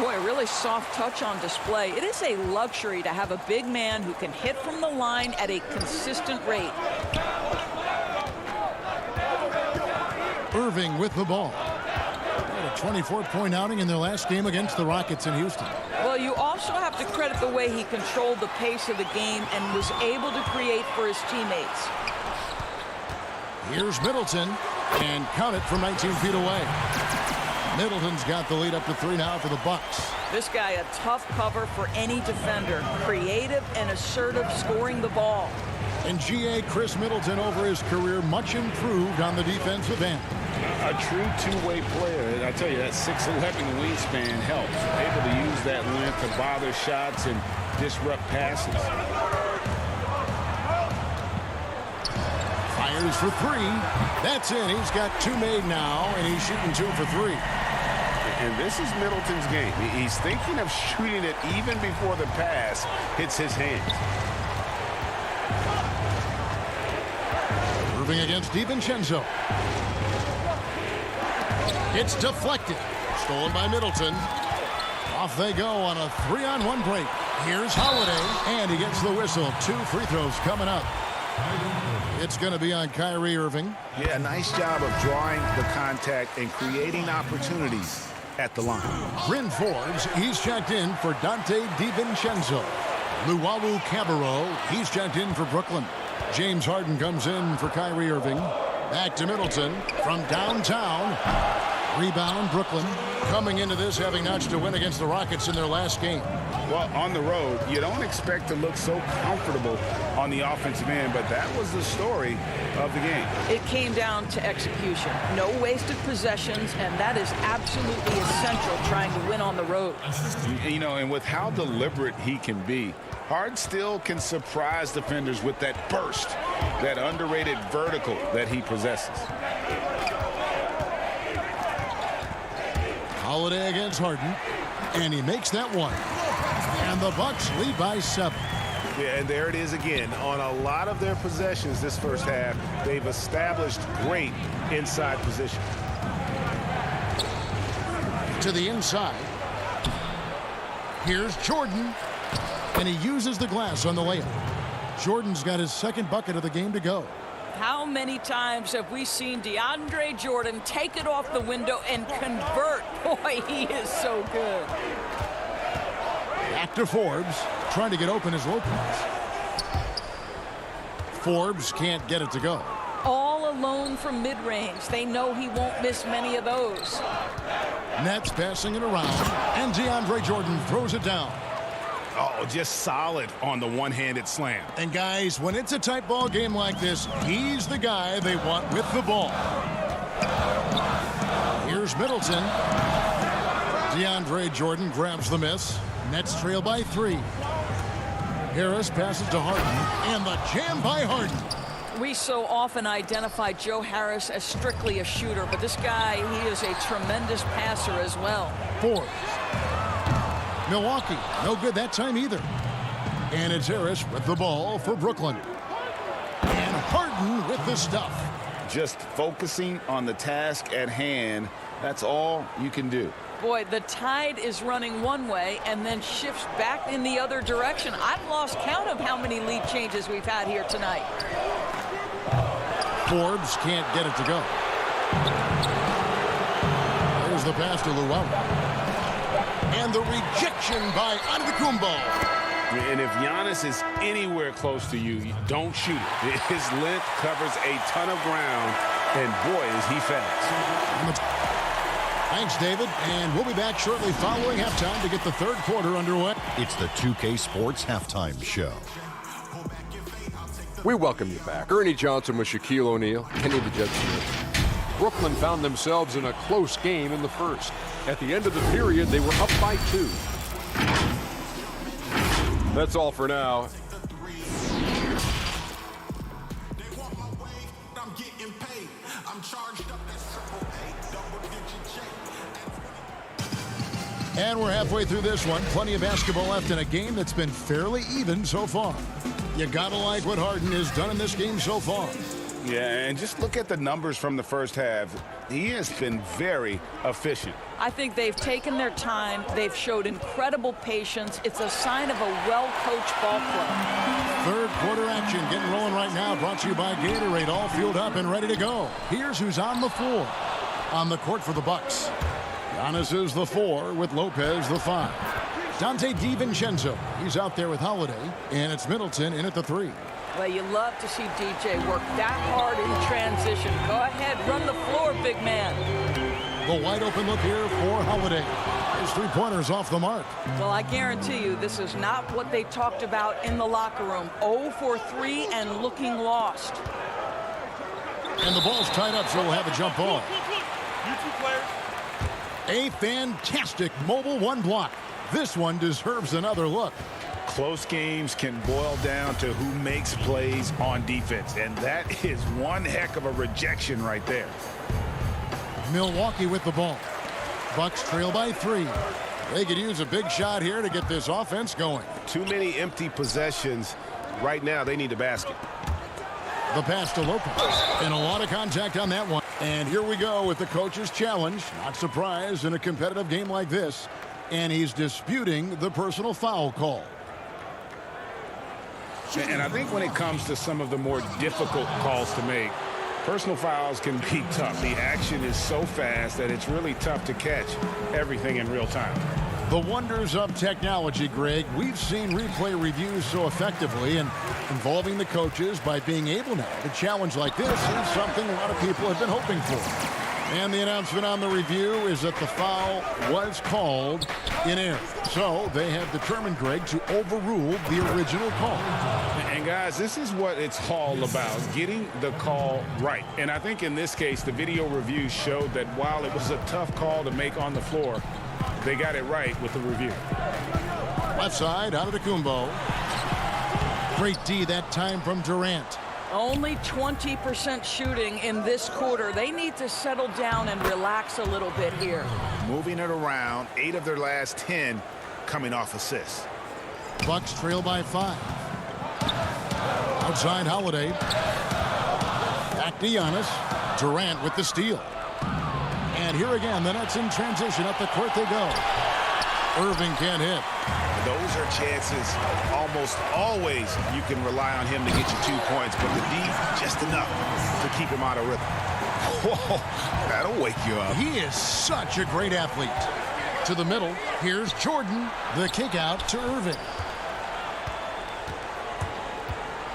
Boy, a really soft touch on display. It is a luxury to have a big man who can hit from the line at a consistent rate. Irving with the ball. A 24-point outing in their last game against the Rockets in Houston. Well, you also have to credit the way he controlled the pace of the game and was able to create for his teammates. Here's Middleton. And count it from 19 feet away. Middleton's got the lead up to 3 now for the Bucks. This guy, a tough cover for any defender. Creative and assertive scoring the ball. And GA Chris Middleton over his career much improved on the defensive end. A true two-way player. I tell you, that 6'11" wingspan helps. Able to use that length to bother shots and disrupt passes. Fires for 3. That's in. He's got 2 made now, and he's shooting 2 for 3. And this is Middleton's game. He's thinking of shooting it even before the pass hits his hands. Irving against DiVincenzo. It's deflected. Stolen by Middleton. Off they go on a 3-on-1 break. Here's Holiday, and he gets the whistle. 2 free throws coming up. It's going to be on Kyrie Irving. Yeah, nice job of drawing the contact and creating opportunities at the line. Bryn Forbes, he's checked in for Dante DiVincenzo. Luwawu Cabarro, he's checked in for Brooklyn. James Harden comes in for Kyrie Irving. Back to Middleton from downtown. Rebound, Brooklyn. Coming into this having notched a win against the Rockets in their last game. Well, on the road, you don't expect to look so comfortable on the offensive end, but that was the story of the game. It came down to execution. No wasted possessions, and that is absolutely essential trying to win on the road. You know, and with how deliberate he can be, Harden still can surprise defenders with that burst, that underrated vertical that he possesses. Holiday against Harden, and he makes that one. And the Bucks lead by 7. Yeah, and there it is again. On a lot of their possessions this first half, they've established great inside position. To the inside. Here's Jordan, and he uses the glass on the layup. Jordan's got his second bucket of the game to go. How many times have we seen DeAndre Jordan take it off the window and convert? Boy, he is so good. Back to Forbes, trying to get open as Lopez. Forbes can't get it to go. All alone from mid-range. They know he won't miss many of those. Nets passing it around, and DeAndre Jordan throws it down. Oh, just solid on the one-handed slam. And guys, when it's a tight ball game like this, he's the guy they want with the ball. Here's Middleton. DeAndre Jordan grabs the miss. Nets trail by 3. Harris passes to Harden, and the jam by Harden. We so often identify Joe Harris as strictly a shooter, but this guy, he is a tremendous passer as well. Forbes. Milwaukee, no good that time either. And it's Harris with the ball for Brooklyn. And Harden with the stuff. Just focusing on the task at hand, that's all you can do. Boy, the tide is running one way and then shifts back in the other direction. I've lost count of how many lead changes we've had here tonight. Forbes can't get it to go. There's the pass to Luwawu. And the rejection by Antetokounmpo. And if Giannis is anywhere close to you, don't shoot it. His length covers a ton of ground, and boy, is he fast. Thanks, David. And we'll be back shortly following halftime to get the third quarter underway. It's the 2K Sports Halftime Show. We welcome you back. Ernie Johnson with Shaquille O'Neal, Kenny the Jet Smith. Brooklyn found themselves in a close game in the first. At the end of the period, they were up by 2. That's all for now. And we're halfway through this one. Plenty of basketball left in a game that's been fairly even so far. You gotta like what Harden has done in this game so far. Yeah, and just look at the numbers from the first half. He has been very efficient. I think they've taken their time. They've showed incredible patience. It's a sign of a well-coached ball club. Third quarter action getting rolling right now. Brought to you by Gatorade. All fueled up and ready to go. Here's who's on the floor. On the court for the Bucks. Giannis is the 4 with Lopez the 5. Dante DiVincenzo. He's out there with Holiday, and it's Middleton in at the 3. Well, you love to see DJ work that hard in transition. Go ahead, run the floor, big man. The wide open look here for Holiday. His 3-pointers off the mark. Well, I guarantee you this is not what they talked about in the locker room. 0 for 3 and looking lost. And the ball's tied up, so we'll have a jump ball. A fantastic mobile 1 block. This one deserves another look. Close games can boil down to who makes plays on defense, and that is one heck of a rejection right there. Milwaukee with the ball. Bucks trail by 3. They could use a big shot here to get this offense going. Too many empty possessions. Right now, they need a basket. The pass to Lopez, and a lot of contact on that one. And here we go with the coach's challenge. Not surprised in a competitive game like this. And he's disputing the personal foul call. And I think when it comes to some of the more difficult calls to make, personal fouls can be tough. The action is so fast that it's really tough to catch everything in real time. The wonders of technology, Greg. We've seen replay reviews so effectively, and involving the coaches by being able now to challenge like this is something a lot of people have been hoping for. And the announcement on the review is that the foul was called in error. So they have determined, Greg, to overrule the original call. And guys, this is what it's all about, getting the call right. And I think in this case, the video review showed that while it was a tough call to make on the floor, they got it right with the review. Left side, out of the Kumbo. Great D that time from Durant. Only 20% shooting in this quarter. They need to settle down and relax a little bit here. Moving it around, 8 of their last 10 coming off assists. Bucks trail by 5. Outside Holiday. Back to Giannis. Durant with the steal. And here again, the Nets in transition. Up the court they go. Irving can't hit. Those are chances almost always you can rely on him to get you 2 points, but the D just enough to keep him out of rhythm. Whoa, that'll wake you up. He is such a great athlete. To the middle, here's Jordan. The kick out to Irving.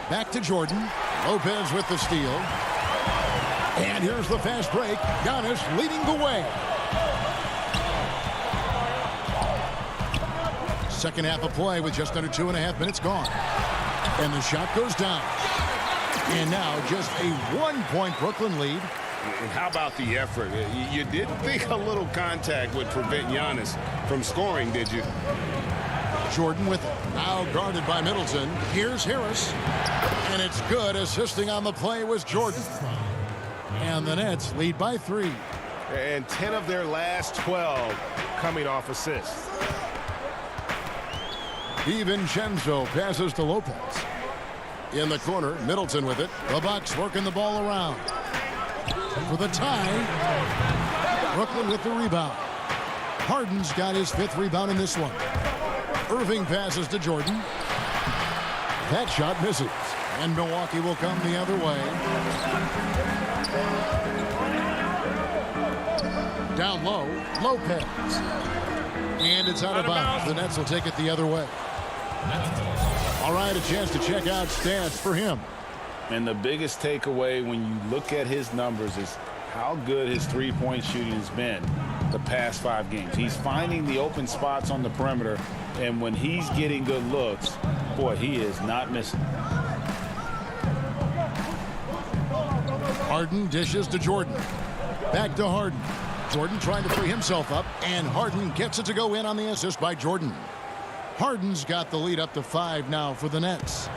Back to Jordan. Lopez with the steal. And here's the fast break. Giannis leading the way. Second half of play with just under 2.5 minutes gone. And the shot goes down. And now just a 1-point Brooklyn lead. And how about the effort? You didn't think a little contact would prevent Giannis from scoring, did you? Jordan with it. Now guarded by Middleton. Here's Harris. And it's good. Assisting on the play was Jordan. And the Nets lead by 3. And 10 of their last 12 coming off assists. DiVincenzo passes to Lopez. In the corner, Middleton with it. The Bucks working the ball around. For the tie. Brooklyn with the rebound. Harden's got his 5th rebound in this one. Irving passes to Jordan. That shot misses. And Milwaukee will come the other way. Down low, Lopez. And it's out of bounds. The Nets will take it the other way. All right, a chance to check out stats for him. And the biggest takeaway when you look at his numbers is how good his three-point shooting has been the past 5 games. He's finding the open spots on the perimeter, and when he's getting good looks, boy, he is not missing. Harden dishes to Jordan. Back to Harden. Jordan trying to free himself up, and Harden gets it to go in on the assist by Jordan. Harden's got the lead up to 5 now for the Nets.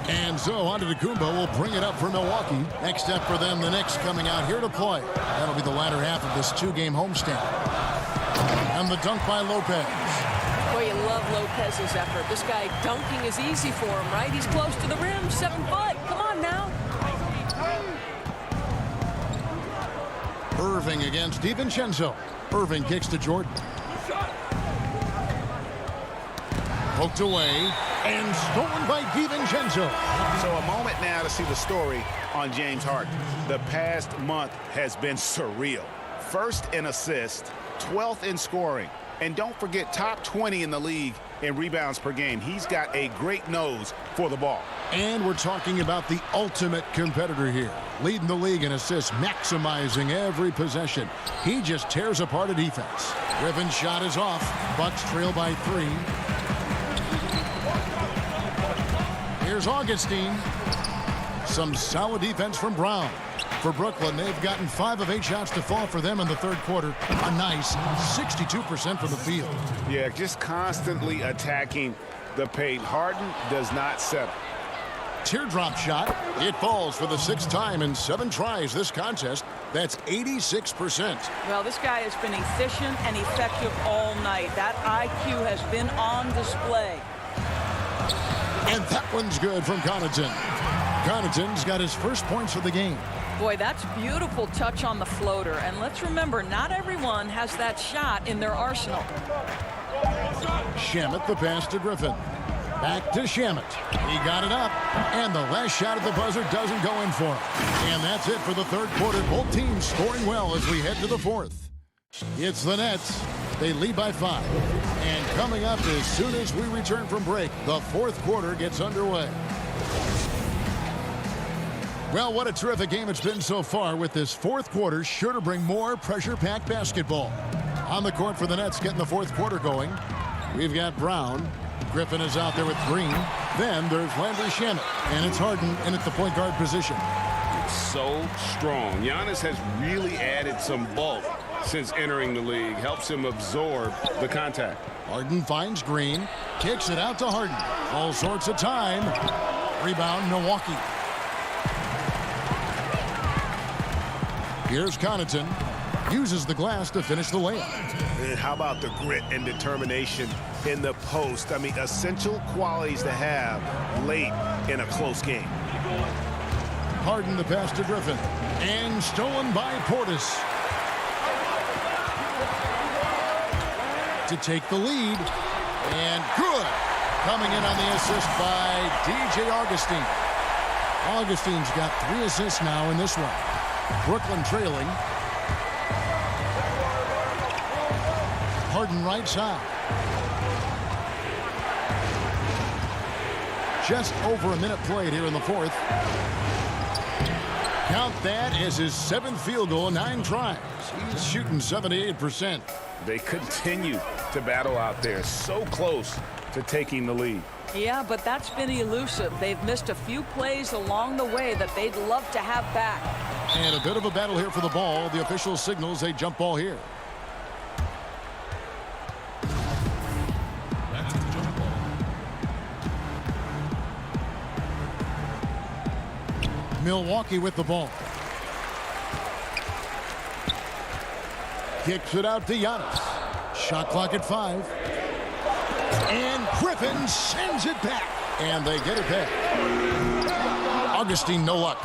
And so Antetokounmpo will bring it up for Milwaukee. Next step for them, the Knicks coming out here to play. That'll be the latter half of this 2-game homestand. And the dunk by Lopez. Boy, you love Lopez's effort. This guy dunking is easy for him, right? He's close to the rim, 7 foot. Come on now. Irving against DiVincenzo. Irving kicks to Jordan. Poked away and stolen by DiVincenzo. So a moment now to see the story on James Harden. The past month has been surreal. 1st in assists, 12th in scoring. And don't forget, top 20 in the league in rebounds per game. He's got a great nose for the ball. And we're talking about the ultimate competitor here. Leading the league in assists, maximizing every possession. He just tears apart a defense. Griffin's shot is off. Bucks trail by 3. Here's Augustine. Some solid defense from Brown. For Brooklyn, they've gotten 5 of 8 shots to fall for them in the third quarter. A nice 62% from the field. Yeah, just constantly attacking the paint. Harden does not settle. Teardrop shot. It falls for the 6th time in 7 tries this contest. That's 86%. Well, this guy has been efficient and effective all night. That IQ has been on display. And that one's good from Connaughton. Connaughton's got his first points of the game. Boy, that's beautiful touch on the floater. And let's remember, not everyone has that shot in their arsenal. Shamet the pass to Griffin. Back to Shamet. He got it up. And the last shot at the buzzer doesn't go in for him. And that's it for the third quarter. Both teams scoring well as we head to the fourth. It's the Nets. They lead by 5. And coming up as soon as we return from break, the fourth quarter gets underway. Well, what a terrific game it's been so far, with this fourth quarter sure to bring more pressure-packed basketball. On the court for the Nets getting the fourth quarter going, we've got Brown. Griffin is out there with Green. Then there's Landry Shamet, and it's Harden in at the point guard position. So strong. Giannis has really added some bulk since entering the league. Helps him absorb the contact. Harden finds Green, kicks it out to Harden. All sorts of time. Rebound, Milwaukee. Here's Connaughton. Uses the glass to finish the layup. And how about the grit and determination in the post? I mean, essential qualities to have late in a close game. Harden the pass to Griffin. And stolen by Portis. To take the lead. And good. Coming in on the assist by DJ Augustine. Augustine's got 3 assists now in this one. Brooklyn trailing. Harden right side. Just over a minute played here in the fourth. Count that as his 7th field goal in 9 tries. He's shooting 78%. They continue to battle out there, so close to taking the lead. Yeah, but that's been elusive. They've missed a few plays along the way that they'd love to have back. And a bit of a battle here for the ball. The official signals a jump ball here. Milwaukee with the ball. Kicks it out to Giannis. Shot clock at 5. And Griffin sends it back. And they get it back. Augustine, no luck.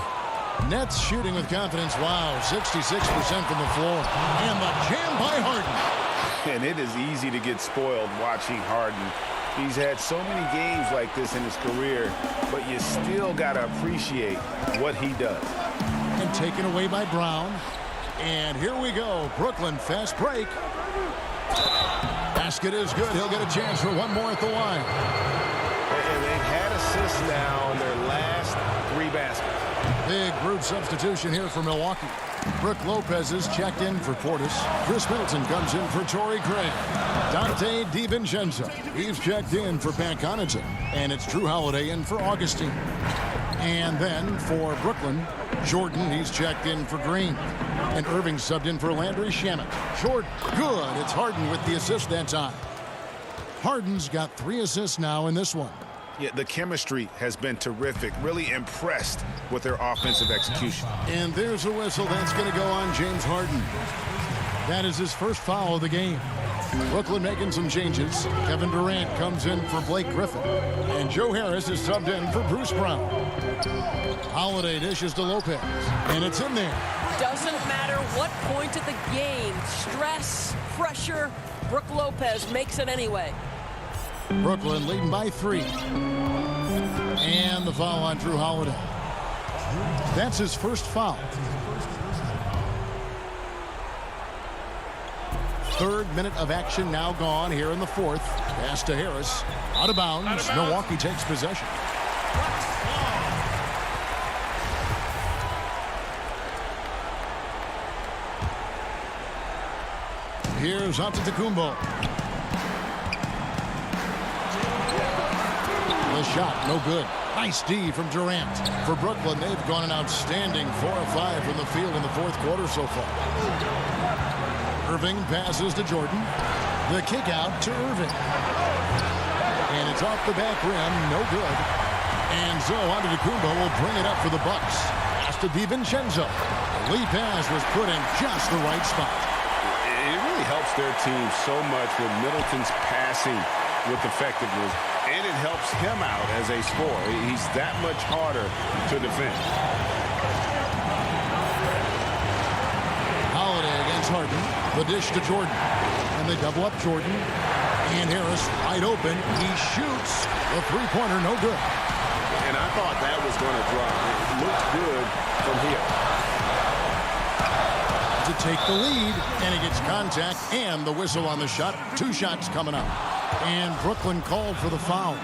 Nets shooting with confidence. Wow, 66% from the floor. And the jam by Harden. And it is easy to get spoiled watching Harden. He's had so many games like this in his career, but you still got to appreciate what he does. And taken away by Brown. And here we go. Brooklyn, fast break. Basket is good. He'll get a chance for one more at the line. And they've had assists now in their last 3 baskets. Big group substitution here for Milwaukee. Brook Lopez is checked in for Portis. Chris Middleton comes in for Torrey Craig. Dante DiVincenzo, he's checked in for Pat Connaughton. And it's Drew Holiday in for Augustine. And then for Brooklyn, Jordan, he's checked in for Green. And Irving subbed in for Landry Shamet. Jordan, good. It's Harden with the assist that time. Harden's got 3 assists now in this one. Yeah, the chemistry has been terrific. Really impressed with their offensive execution. And there's a whistle that's going to go on James Harden. That is his first foul of the game. Brooklyn making some changes. Kevin Durant comes in for Blake Griffin. And Joe Harris is subbed in for Bruce Brown. Holiday dishes to Lopez. And it's in there. Doesn't matter what point of the game, stress, pressure, Brook Lopez makes it anyway. Brooklyn leading by 3. And the foul on Drew Holiday. That's his first foul. Third minute of action now gone here in the fourth. Pass to Harris. Out of bounds. Milwaukee takes possession. Here's Antetokounmpo. The shot, no good. Nice D from Durant. For Brooklyn, they've gone an outstanding 4 of 5 from the field in the fourth quarter so far. Irving passes to Jordan. The kick out to Irving. And it's off the back rim, no good. And so Antetokounmpo will bring it up for the Bucks. Pass to DiVincenzo. The lead pass was put in just the right spot. It really helps their team so much with Middleton's passing with effectiveness, and it helps him out as a scorer. He's that much harder to defend. Holiday against Harden. The dish to Jordan. And they double up Jordan. And Harris wide open. He shoots. The three-pointer, no good. And I thought that was going to drop. It looked good from here. To take the lead, and he gets contact and the whistle on the shot. 2 shots coming up. And Brooklyn called for the foul.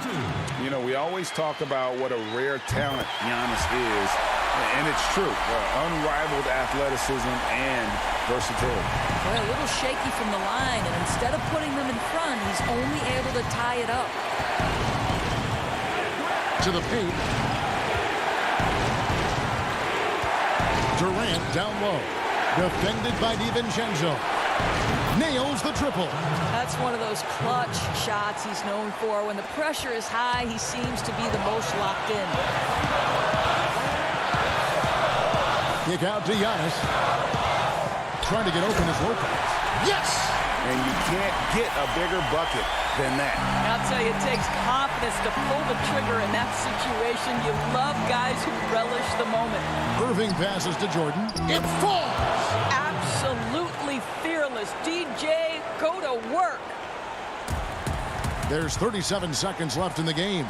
You know, we always talk about what a rare talent Giannis is, and it's true. Unrivaled athleticism and versatility. Well, a little shaky from the line, and instead of putting them in front, he's only able to tie it up. To the paint. Durant down low. Defended by DiVincenzo. Nails the triple. That's one of those clutch shots he's known for. When the pressure is high, he seems to be the most locked in. Kick out to Giannis. Trying to get open as Lopez. Yes! And you can't get a bigger bucket than that. I'll tell you, it takes confidence to pull the trigger in that situation. You love guys who relish the moment. Irving passes to Jordan. It falls! Absolutely fearless. DJ, go to work. There's 37 seconds left in the game.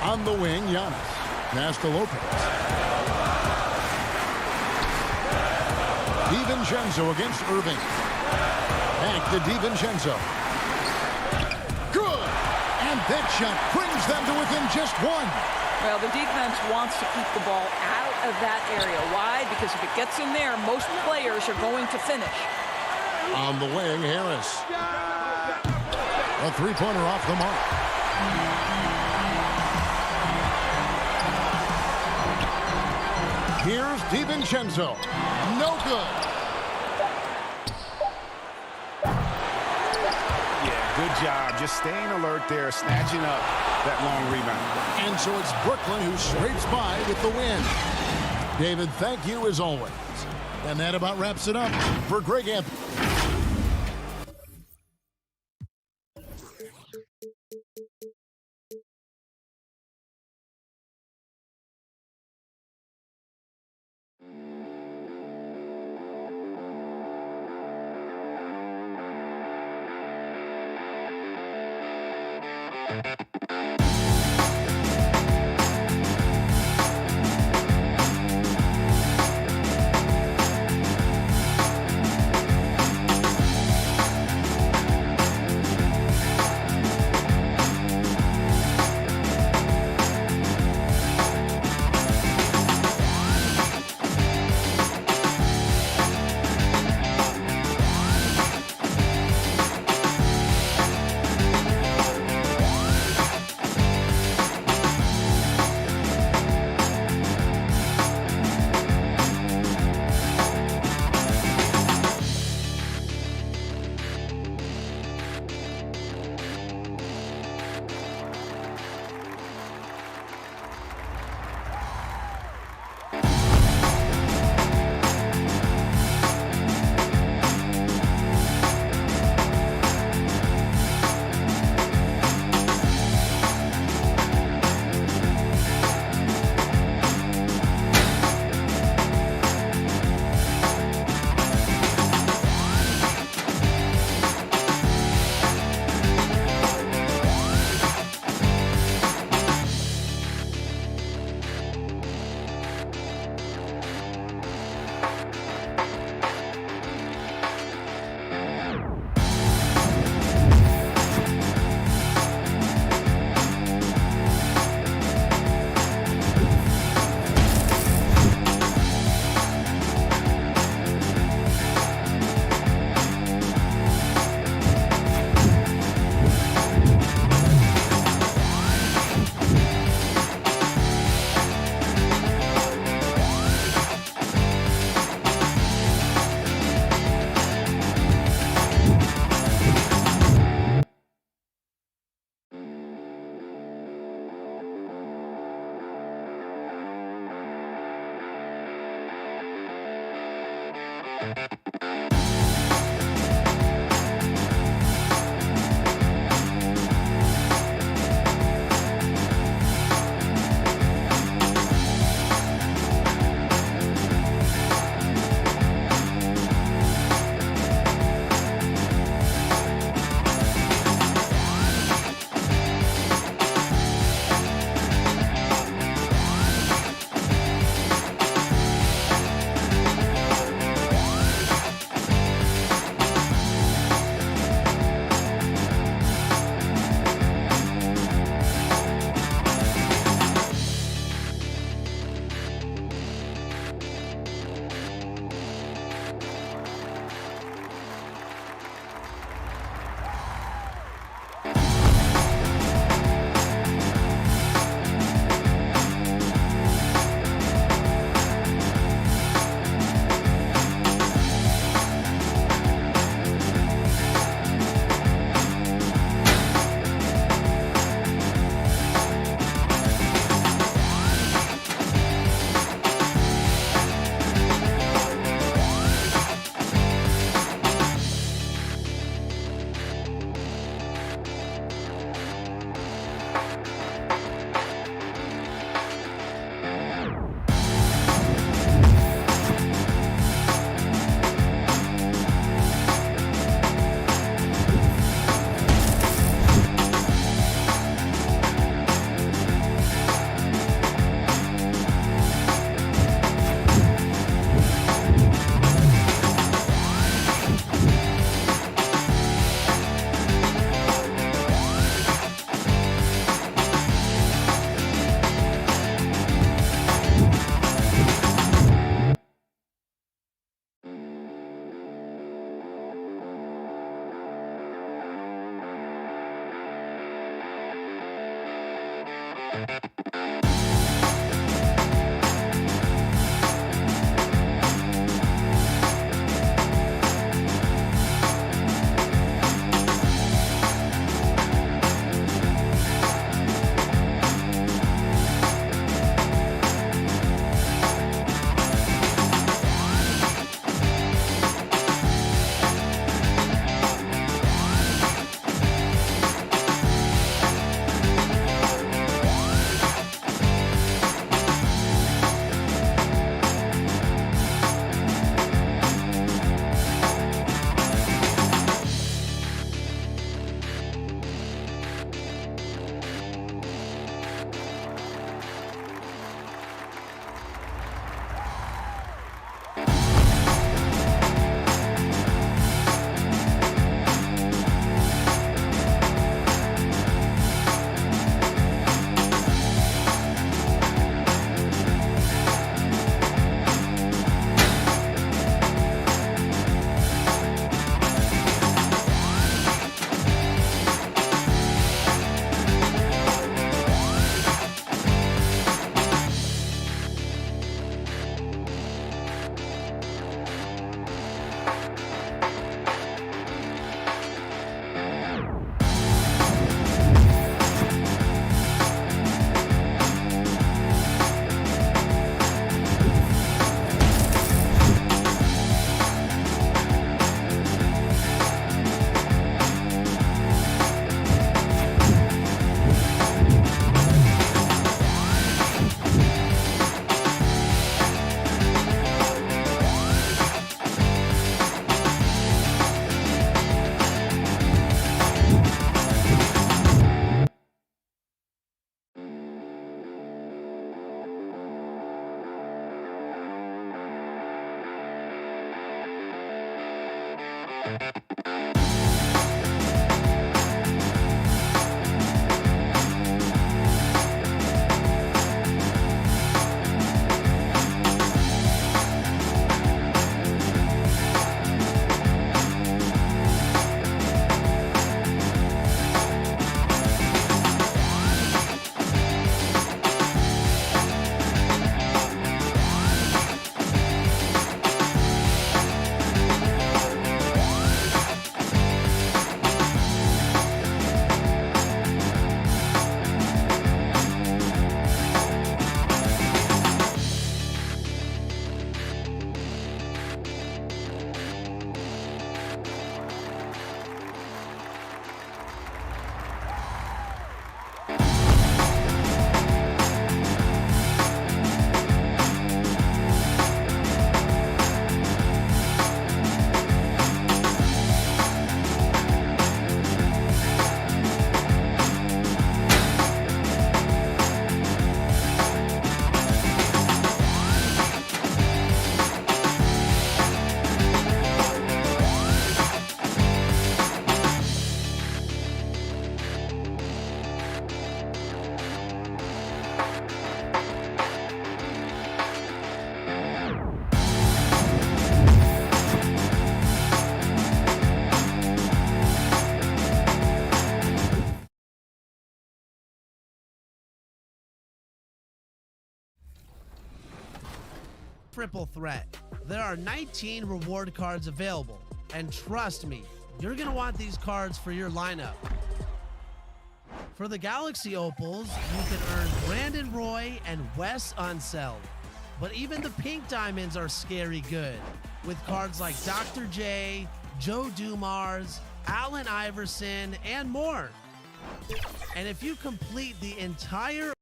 On the wing, Giannis. Pass to Lopez. DiVincenzo against Irving. Back to DiVincenzo. Good! And that shot brings them to within just 1. Well, the defense wants to keep the ball out of that area. Why? Because if it gets in there, most players are going to finish. On the wing, Harris. A three-pointer off the mark. Here's DiVincenzo. No good. Yeah, good job. Just staying alert there, snatching up that long rebound. And so it's Brooklyn who scrapes by with the win. David, thank you as always. And that about wraps it up for Greg Anthony. triple threat. There are 19 reward cards available, and trust me, you're going to want these cards for your lineup. For the Galaxy Opals, you can earn Brandon Roy and Wes Unseld. But even the pink diamonds are scary good, with cards like Dr. J, Joe Dumars, Allen Iverson, and more. And if you complete the entire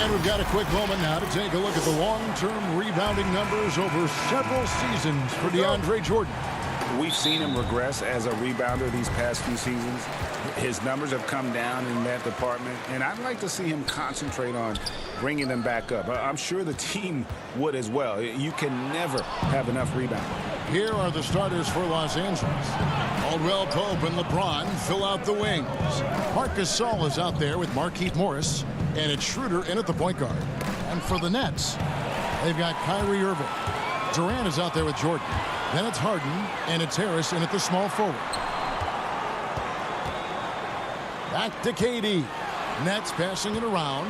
And we've got a quick moment now to take a look at the long-term rebounding numbers over several seasons for DeAndre Jordan. We've seen him regress as a rebounder these past few seasons. His numbers have come down in that department, and I'd like to see him concentrate on bringing them back up. I'm sure the team would as well. You can never have enough rebounding. Here are the starters for Los Angeles. Caldwell Pope and LeBron fill out the wings. Marcus Gasol is out there with Markieff Morris, and it's Schroeder in at the point guard. And for the Nets, they've got Kyrie Irving. Durant is out there with Jordan. Then it's Harden, and it's Harris in at the small forward. Back to KD. Nets passing it around.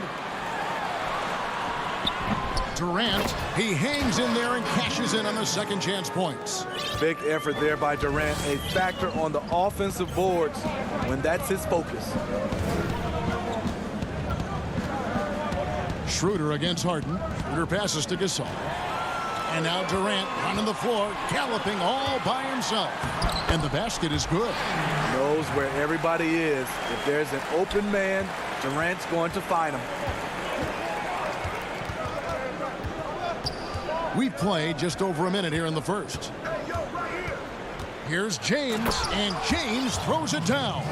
Durant, he hangs in there and cashes in on the second chance points. Big effort there by Durant, a factor on the offensive boards when that's his focus. Schroeder against Harden. Schroeder passes to Gasol. And now Durant running the floor, galloping all by himself. And the basket is good. Knows where everybody is. If there's an open man, Durant's going to find him. We've played just over a minute here in the first. Here's James, and James throws it down.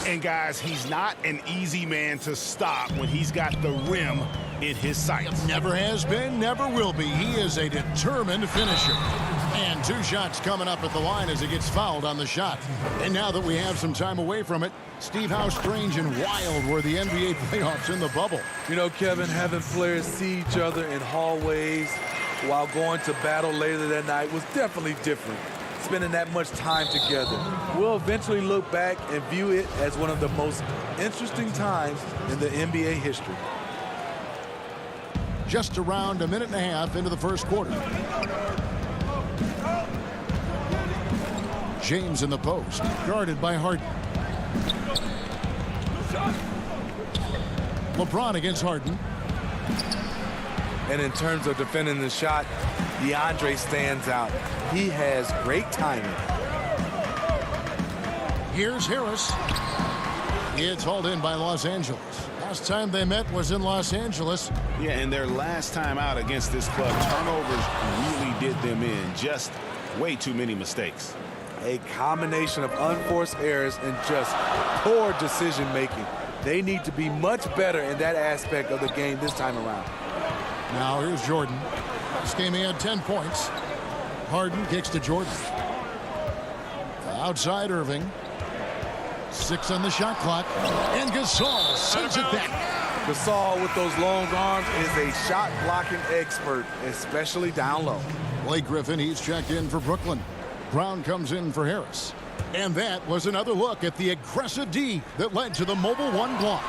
And guys, he's not an easy man to stop when he's got the rim in his sights. Never has been, never will be. He is a determined finisher. And two shots coming up at the line as he gets fouled on the shot. And now that we have some time away from it, Steve, how strange and wild were the NBA playoffs in the bubble? You know, Kevin, having players see each other in hallways while going to battle later that night was definitely different. Spending that much time together. We'll eventually look back and view it as one of the most interesting times in the NBA history. Just around a minute and a half into the first quarter. James in the post, guarded by Harden. LeBron against Harden. And in terms of defending the shot, DeAndre stands out. He has great timing. Here's Harris. It's hauled in by Los Angeles. Last time they met was in Los Angeles. Yeah, and their last time out against this club, turnovers really did them in. Just way too many mistakes. A combination of unforced errors and just poor decision-making. They need to be much better in that aspect of the game this time around. Now here's Jordan. This game he had 10 points. Harden kicks to Jordan. Outside Irving. 6 on the shot clock. And Gasol sends it back. Gasol with those long arms is a shot blocking expert, especially down low. Blake Griffin, he's checked in for Brooklyn. Brown comes in for Harris. And that was another look at the aggressive D that led to the mobile one block.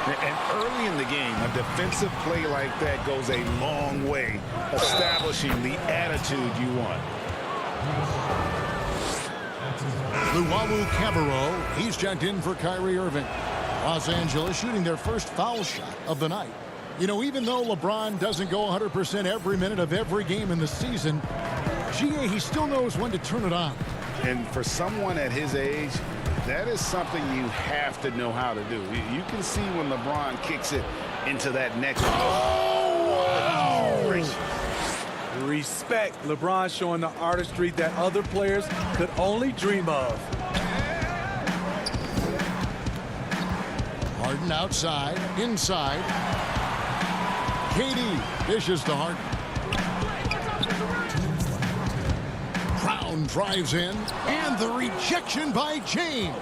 And early in the game, a defensive play like that goes a long way, establishing the attitude you want. Luwawu Cabarro, he's checked in for Kyrie Irving. Los Angeles shooting their first foul shot of the night. You know, even though LeBron doesn't go 100% every minute of every game in the season, GA, he still knows when to turn it on. And for someone at his age, that is something you have to know how to do. You can see when LeBron kicks it into that next. Oh! Respect. LeBron showing the artistry that other players could only dream of. Harden outside, inside. KD dishes to Harden. Brown drives in, and the rejection by James.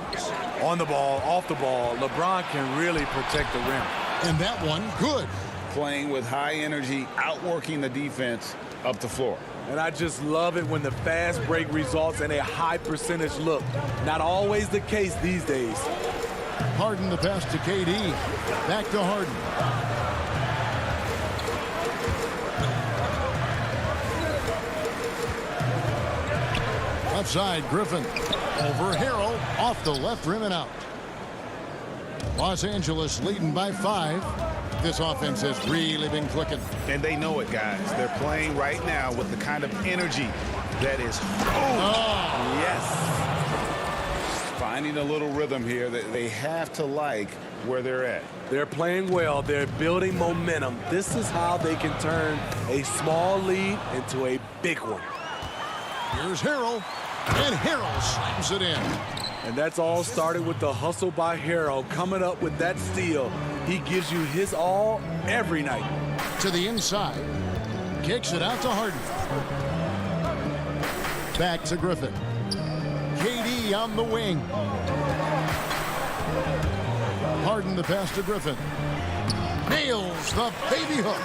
On the ball, off the ball, LeBron can really protect the rim. And that one, good. playing with high energy, outworking the defense up the floor. And I just love it when the fast break results in a high percentage look. Not always the case these days. Harden the pass to KD. Back to Harden. Left side, Griffin. Over Harrell. Off the left rim and out. Los Angeles leading by 5. This offense has really been clicking. And they know it, guys. They're playing right now with the kind of energy that is yes. Finding a little rhythm here that they have to like where they're at. They're playing well. They're building momentum. This is how they can turn a small lead into a big one. Here's Harrell. And Harrell slams it in. And that's all started with the hustle by Harrell coming up with that steal. He gives you his all every night. To the inside. Kicks it out to Harden. Back to Griffin. KD on the wing. Harden the pass to Griffin. Nails the baby hook.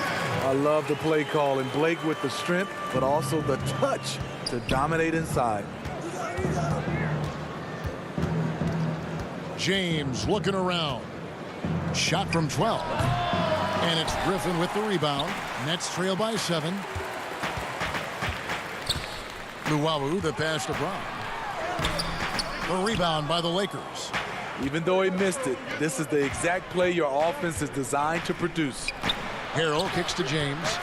I love the play call, and Blake with the strength, but also the touch to dominate inside. James looking around. Shot from 12. And it's Griffin with the rebound. Nets trail by 7. Luwawu the pass to Brown. The rebound by the Lakers. Even though he missed it, this is the exact play your offense is designed to produce. Harrell kicks to James.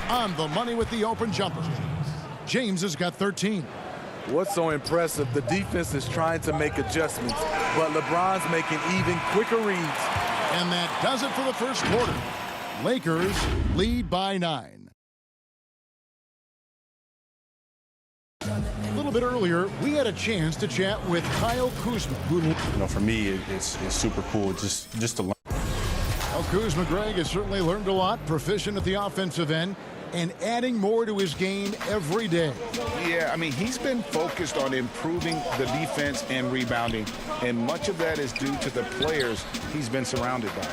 On the money with the open jumper. James has got 13. What's so impressive, the defense is trying to make adjustments, but LeBron's making even quicker reads. And that does it for the first quarter. Lakers lead by 9. A little bit earlier, we had a chance to chat with Kyle Kuzma. For me, it's super cool just to learn. Well, Kuzma, Greg, has certainly learned a lot, proficient at the offensive end, and adding more to his game every day. Yeah, I mean, he's been focused on improving the defense and rebounding, and much of that is due to the players he's been surrounded by.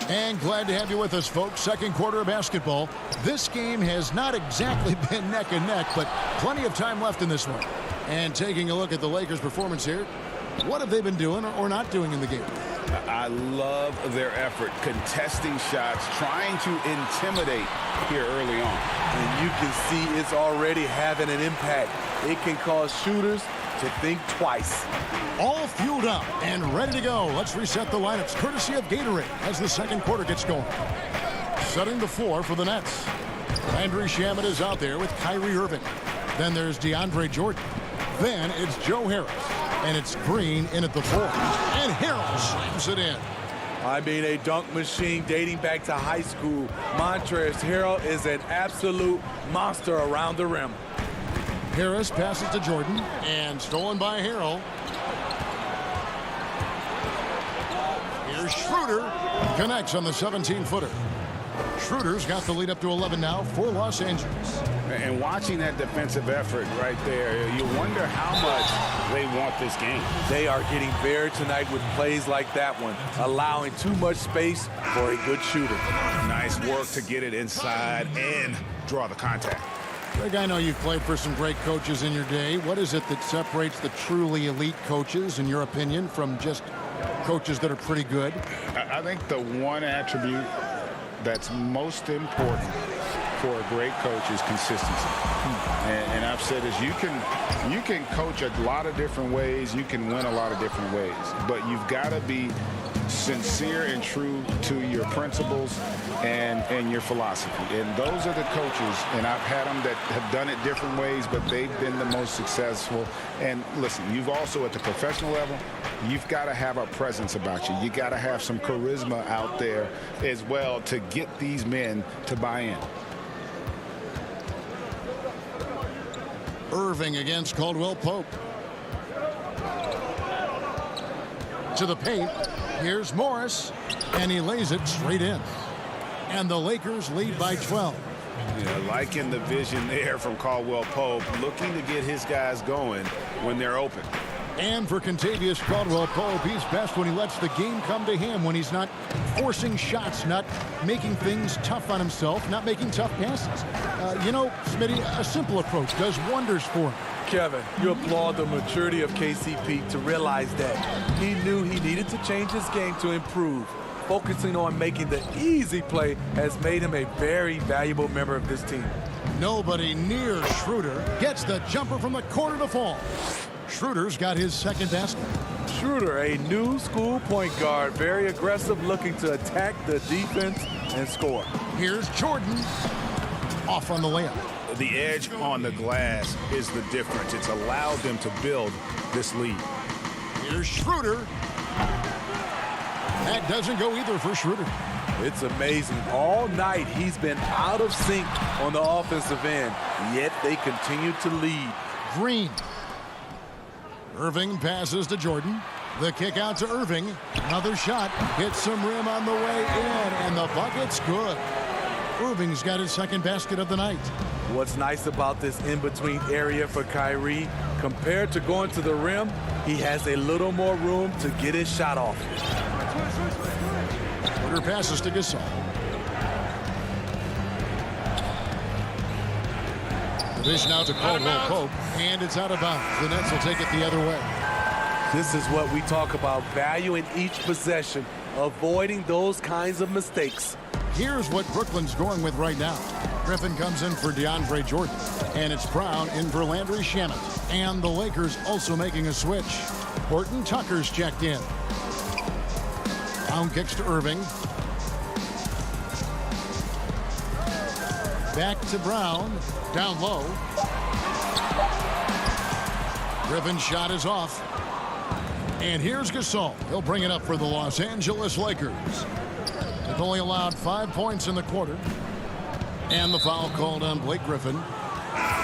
And glad to have you with us, folks. Second quarter of basketball. This game has not exactly been neck and neck, but plenty of time left in this one. And taking a look at the Lakers' performance here, what have they been doing or not doing in the game? I love their effort, contesting shots, trying to intimidate here early on. And you can see it's already having an impact. It can cause shooters to think twice. All fueled up and ready to go. Let's reset the lineups courtesy of Gatorade as the second quarter gets going. Setting the floor for the Nets. Landry Shamet is out there with Kyrie Irving. Then there's DeAndre Jordan. Then it's Joe Harris. And it's Green in at the 4. And Harrell slams it in. I mean, a dunk machine dating back to high school. Montrezl Harrell is an absolute monster around the rim. Harris passes to Jordan and stolen by Harrell. Here's Schroeder. Connects on the 17-footer. Schroeder's got the lead up to 11 now for Los Angeles. And watching that defensive effort right there, you wonder how much they want this game. They are getting buried tonight with plays like that one, allowing too much space for a good shooter. Nice work to get it inside and draw the contact. Greg, I know you've played for some great coaches in your day. What is it that separates the truly elite coaches, in your opinion, from just coaches that are pretty good? I think the one attribute that's most important for a great coach is consistency. And I've said this, you can coach a lot of different ways, you can win a lot of different ways, but you've got to be sincere and true to your principles and your philosophy. And those are the coaches, and I've had them that have done it different ways, but they've been the most successful. And listen, you've also at the professional level, you've got to have a presence about you. You got to have some charisma out there as well to get these men to buy in. Irving against Caldwell Pope. To the paint. Here's Morris. And he lays it straight in. And the Lakers lead by 12. Yeah, liking the vision there from Caldwell Pope, looking to get his guys going when they're open. And for Contavious Caldwell Pope, he's best when he lets the game come to him, when he's not forcing shots, not making things tough on himself, not making tough passes. You know, Smitty, a simple approach does wonders for him. Kevin, you applaud the maturity of KCP to realize that he knew he needed to change his game to improve. Focusing on making the easy play has made him a very valuable member of this team. Nobody near Schroeder gets the jumper from the corner to fall. Schroeder's got his second basket. Schroeder, a new school point guard, very aggressive, looking to attack the defense and score. Here's Jordan, off on the layup. The edge on the glass is the difference. It's allowed them to build this lead. Here's Schroeder. That doesn't go either for Schroeder. It's amazing. All night he's been out of sync on the offensive end, yet they continue to lead. Green. Irving passes to Jordan. The kick out to Irving. Another shot. Hits some rim on the way in, and the bucket's good. Irving's got his second basket of the night. What's nice about this in-between area for Kyrie, compared to going to the rim, he has a little more room to get his shot off. Porter passes to Gasol. The dish now to Caldwell Pope, and it's out of bounds. The Nets will take it the other way. This is what we talk about, valuing each possession, avoiding those kinds of mistakes. Here's what Brooklyn's going with right now. Griffin comes in for DeAndre Jordan, and it's Brown in for Landry Shamet. And the Lakers also making a switch. Horton Tucker's checked in. Brown kicks to Irving. Back to Brown. Down low. Griffin's shot is off. And here's Gasol. He'll bring it up for the Los Angeles Lakers. They've only allowed 5 points in the quarter. And the foul called on Blake Griffin.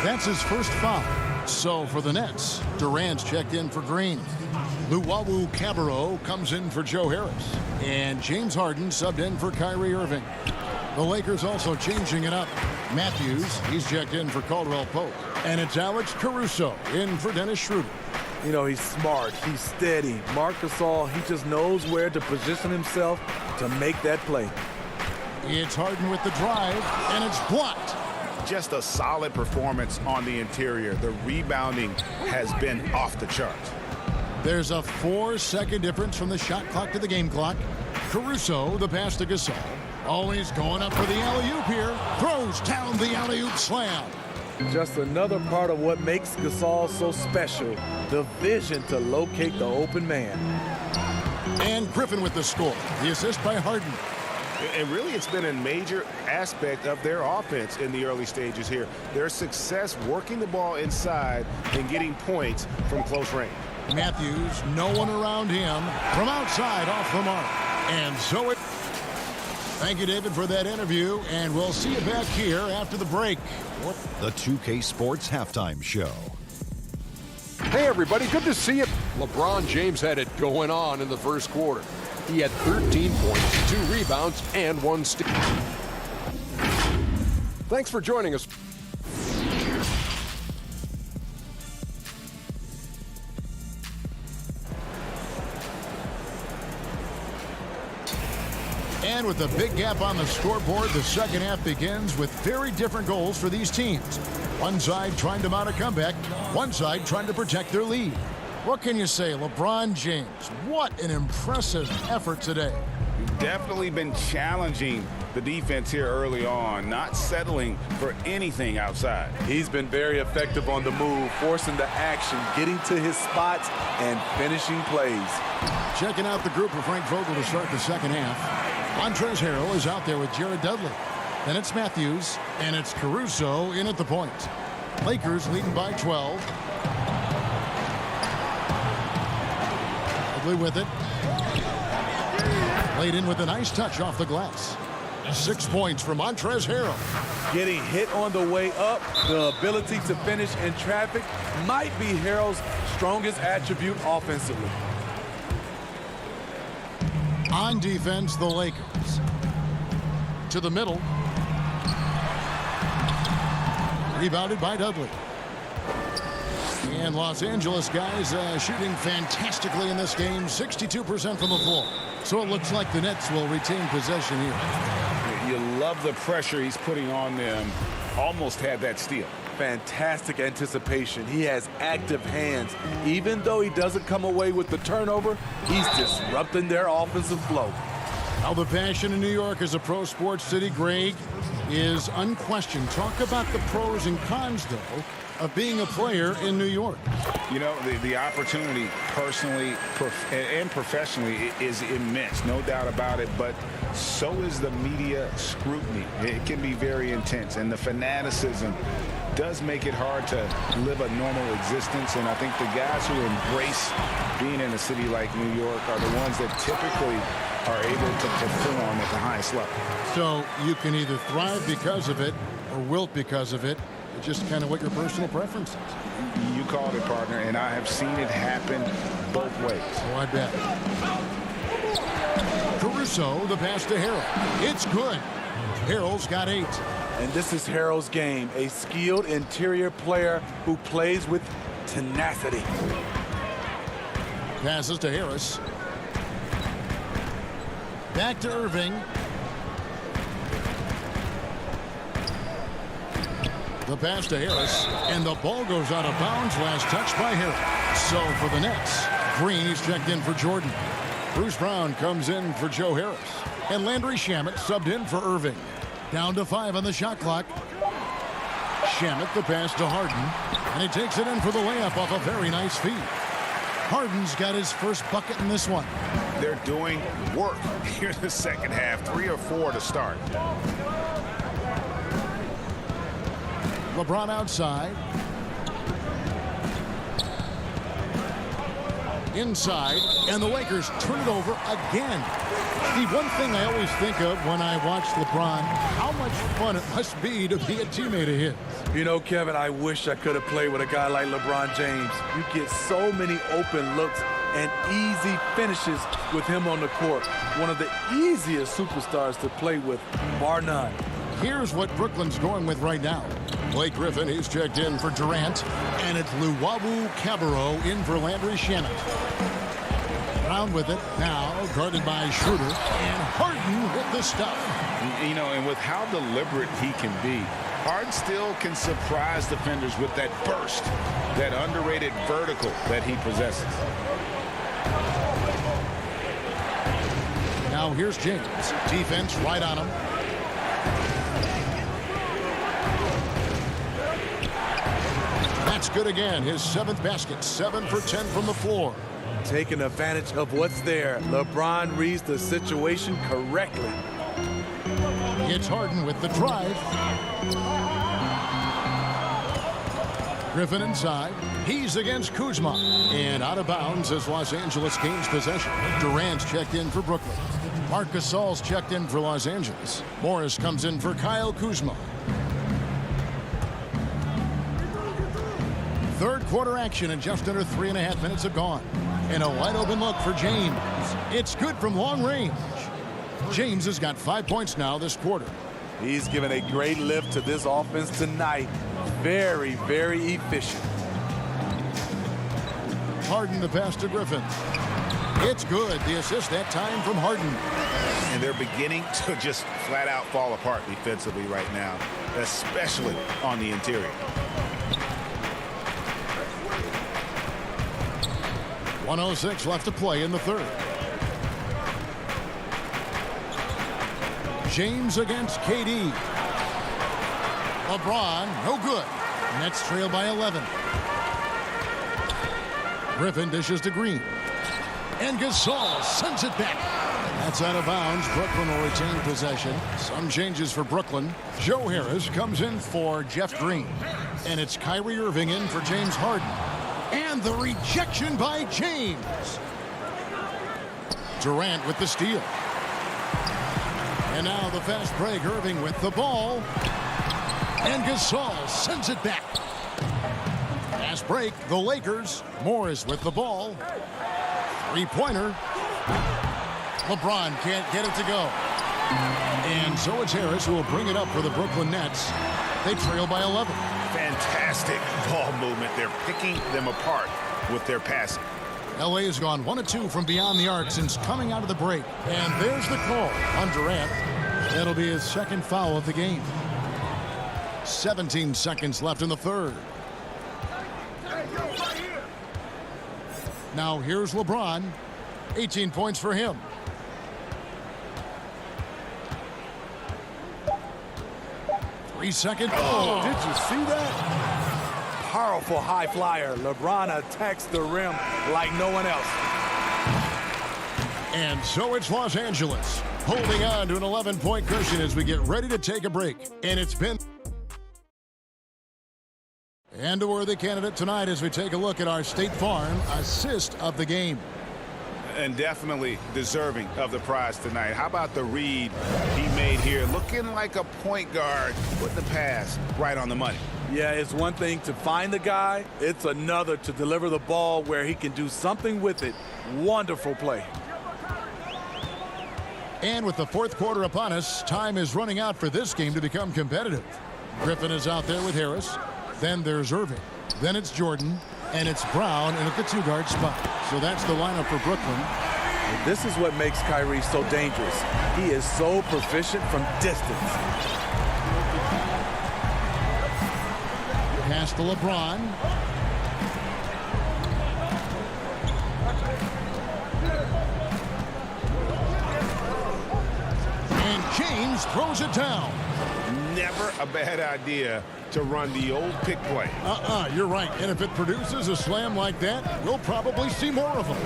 That's his first foul. So for the Nets, Durant's checked in for Green. Luwawu Cabarrot comes in for Joe Harris. And James Harden subbed in for Kyrie Irving. The Lakers also changing it up. Matthews, he's checked in for Caldwell Pope. And it's Alex Caruso in for Dennis Schroeder. You know, he's smart, he's steady. Marc Gasol, he just knows where to position himself to make that play. It's Harden with the drive, and it's blocked. Just a solid performance on the interior. The rebounding has been off the charts. There's a 4-second difference from the shot clock to the game clock. Caruso, the pass to Gasol. Always going up for the alley-oop here. Throws down the alley-oop slam. Just another part of what makes Gasol so special, the vision to locate the open man. And Griffin with the score. The assist by Harden. And really, it's been a major aspect of their offense in the early stages here. Their success working the ball inside and getting points from close range. Matthews, no one around him. From outside, off the mark. And so it... Thank you, David, for that interview, and we'll see you back here after the break. The 2K Sports Halftime Show. Hey, everybody, good to see you. LeBron James had it going on in the first quarter. He had 13 points, 2 rebounds, and 1 steal. Thanks for joining us. And with a big gap on the scoreboard, the second half begins with very different goals for these teams. One side trying to mount a comeback, one side trying to protect their lead. What can you say, LeBron James? What an impressive effort today. Definitely been challenging the defense here early on, not settling for anything outside. He's been very effective on the move, forcing the action, getting to his spots, and finishing plays. Checking out the group for Frank Vogel to start the second half. Montrezl Harrell is out there with Jared Dudley. Then it's Matthews, and it's Caruso in at the point. Lakers leading by 12. Dudley with it. Laid in with a nice touch off the glass. 6 points for Montrezl Harrell. Getting hit on the way up, the ability to finish in traffic might be Harrell's strongest attribute offensively. On defense, the Lakers. To the middle. Rebounded by Dudley. And Los Angeles guys shooting fantastically in this game, 62% from the floor. So it looks like the Nets will retain possession here. You love the pressure he's putting on them. Almost had that steal. Fantastic anticipation. He has active hands. Even though he doesn't come away with the turnover, he's disrupting their offensive flow. Now the passion in New York as a pro sports city, Greg, is unquestioned. Talk about the pros and cons, though, of being a player in New York. You know, the opportunity personally and professionally is immense, no doubt about it, but so is the media scrutiny. It can be very intense, and the fanaticism does make it hard to live a normal existence, and I think the guys who embrace being in a city like New York are the ones that typically are able to perform at the highest level. So you can either thrive because of it or wilt because of it. It's just kind of what your personal preference is. You called it, partner, and I have seen it happen both ways. Oh, I bet. Caruso, the pass to Harrell. It's good. Harrell's got 8. And this is Harrell's game, a skilled interior player who plays with tenacity. Passes to Harris. Back to Irving. The pass to Harris, and the ball goes out of bounds. Last touch by Harris. So for the Nets, Green is checked in for Jordan. Bruce Brown comes in for Joe Harris. And Landry Shamet subbed in for Irving. Down to 5 on the shot clock. Shamet the pass to Harden, and he takes it in for the layup off a very nice feed. Harden's got his first bucket in this one. They're doing work here in the second half, 3 or 4 to start. LeBron outside. Inside, and the Lakers turn it over again. Steve, one thing I always think of when I watch LeBron, how much fun it must be to be a teammate of his. You know, Kevin, I wish I could have played with a guy like LeBron James. You get so many open looks and easy finishes with him on the court. One of the easiest superstars to play with, bar none. Here's what Brooklyn's going with right now. Blake Griffin, he's checked in for Durant, and it's Luwawu Cabarrot in for Landry Shamet. Brown with it now, guarded by Schroeder, and Harden with the stuff. You know, and with how deliberate he can be, Harden still can surprise defenders with that burst, that underrated vertical that he possesses. Now here's James. Defense right on him. That's good again. His 7th basket. 7 for 10 from the floor. Taking advantage of what's there. LeBron reads the situation correctly. It's Harden with the drive. Griffin inside. He's against Kuzma. And out of bounds as Los Angeles gains possession. Durant's checked in for Brooklyn. Marc Gasol's checked in for Los Angeles. Morris comes in for Kyle Kuzma. Third quarter action, and just under 3.5 minutes have gone. And a wide open look for James. It's good from long range. James has got 5 points now this quarter. He's given a great lift to this offense tonight. Very, very efficient. Harden the pass to Griffin. It's good. The assist that time from Harden. And they're beginning to just flat out fall apart defensively right now, especially on the interior. 1:06 left to play in the third. James against KD. LeBron, no good. Nets trail by 11. Griffin dishes to Green. And Gasol sends it back. That's out of bounds. Brooklyn will retain possession. Some changes for Brooklyn. Joe Harris comes in for Jeff Green. And it's Kyrie Irving in for James Harden. And the rejection by James. Durant with the steal. And now the fast break. Irving with the ball. And Gasol sends it back. Fast break. The Lakers. Morris with the ball. Three-pointer. LeBron can't get it to go. And so it's Harris who will bring it up for the Brooklyn Nets. They trail by 11. Fantastic ball movement. They're picking them apart with their passing. LA has gone 1 of 2 from beyond the arc since coming out of the break. And there's the call on Durant. That'll be his second foul of the game. 17 seconds left in the third. Now here's LeBron. 18 points for him. Second. Oh, did you see that? Powerful high flyer. LeBron attacks the rim like no one else. And so it's Los Angeles holding on to an 11-point cushion as we get ready to take a break. And it's been and a worthy candidate tonight as we take a look at our State Farm assist of the game. And definitely deserving of the prize tonight. How about the read he made here? Looking like a point guard with the pass right on the money. Yeah, it's one thing to find the guy. It's another to deliver the ball where he can do something with it. Wonderful play. And with the fourth quarter upon us, time is running out for this game to become competitive. Griffin is out there with Harris. Then there's Irving. Then it's Jordan. And it's Brown in at the two-guard spot. So that's the lineup for Brooklyn. This is what makes Kyrie so dangerous. He is so proficient from distance. Pass to LeBron. And James throws it down. Never a bad idea to run the old pick play. You're right. And if it produces a slam like that, we'll probably see more of them.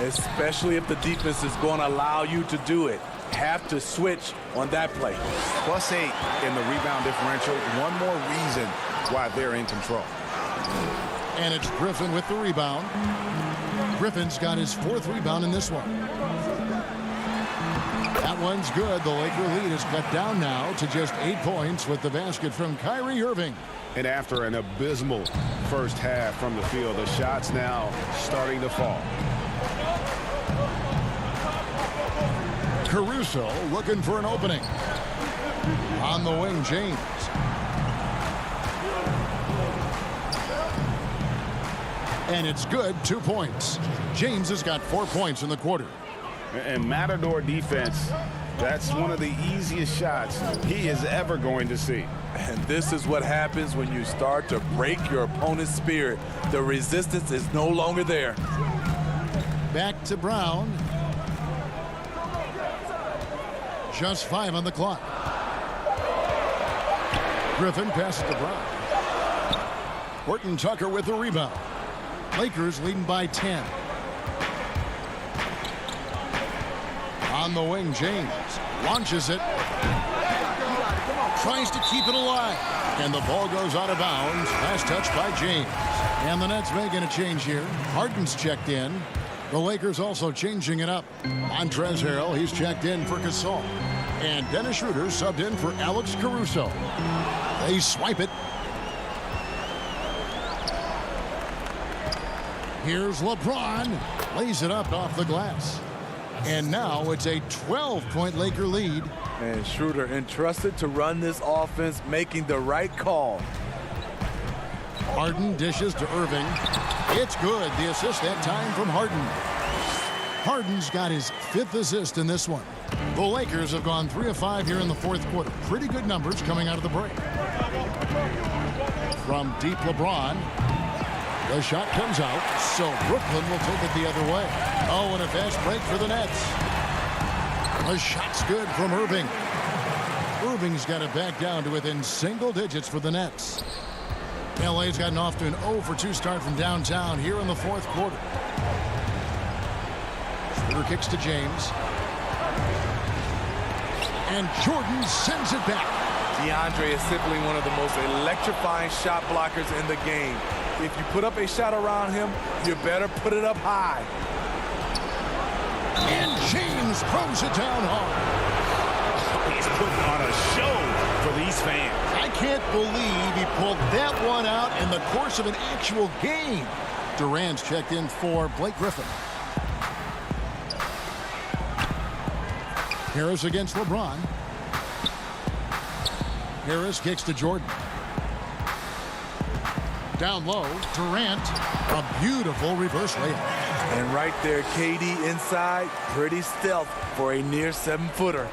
Especially if the defense is going to allow you to do it. Have to switch on that play. +8 in the rebound differential. One more reason why they're in control. And it's Griffin with the rebound. Griffin's got his 4th rebound in this one. That one's good. The Laker lead is cut down now to just 8 points with the basket from Kyrie Irving. And after an abysmal first half from the field, the shots now starting to fall. Caruso looking for an opening. On the wing, James. And it's good, 2 points. James has got 4 points in the quarter. And Matador defense, that's one of the easiest shots he is ever going to see. And this is what happens when you start to break your opponent's spirit. The resistance is no longer there. Back to Brown. Just 5 on the clock. Griffin passes to Brown. Horton Tucker with the rebound. Lakers leading by 10. On the wing, James launches it. Tries to keep it alive. And the ball goes out of bounds. Last touch by James. And the Nets making a change here. Harden's checked in. The Lakers also changing it up. Montrezl Harrell, he's checked in for Gasol. And Dennis Schroeder subbed in for Alex Caruso. They swipe it. Here's LeBron. Lays it up off the glass. And now it's a 12-point Laker lead. And Schroeder entrusted to run this offense, making the right call. Harden dishes to Irving. It's good. The assist that time from Harden. Harden's got his 5th assist in this one. The Lakers have gone 3 of 5 here in the 4th quarter. Pretty good numbers coming out of the break. From deep, LeBron. The shot comes out, so Brooklyn will take it the other way. Oh, and a fast break for the Nets. The shot's good from Irving. Irving's got it back down to within single digits for the Nets. LA's gotten off to an 0 for 2 start from downtown here in the 4th quarter. Schroeder kicks to James. And Jordan sends it back. DeAndre is simply one of the most electrifying shot blockers in the game. If you put up a shot around him, you better put it up high. And James throws it down hard. He's putting on a show for these fans. I can't believe he pulled that one out in the course of an actual game. Durant's checked in for Blake Griffin. Harris against LeBron. Harris kicks to Jordan. Down low, Durant, a beautiful reverse layup. And right there, KD inside, pretty stealth for a near 7-footer.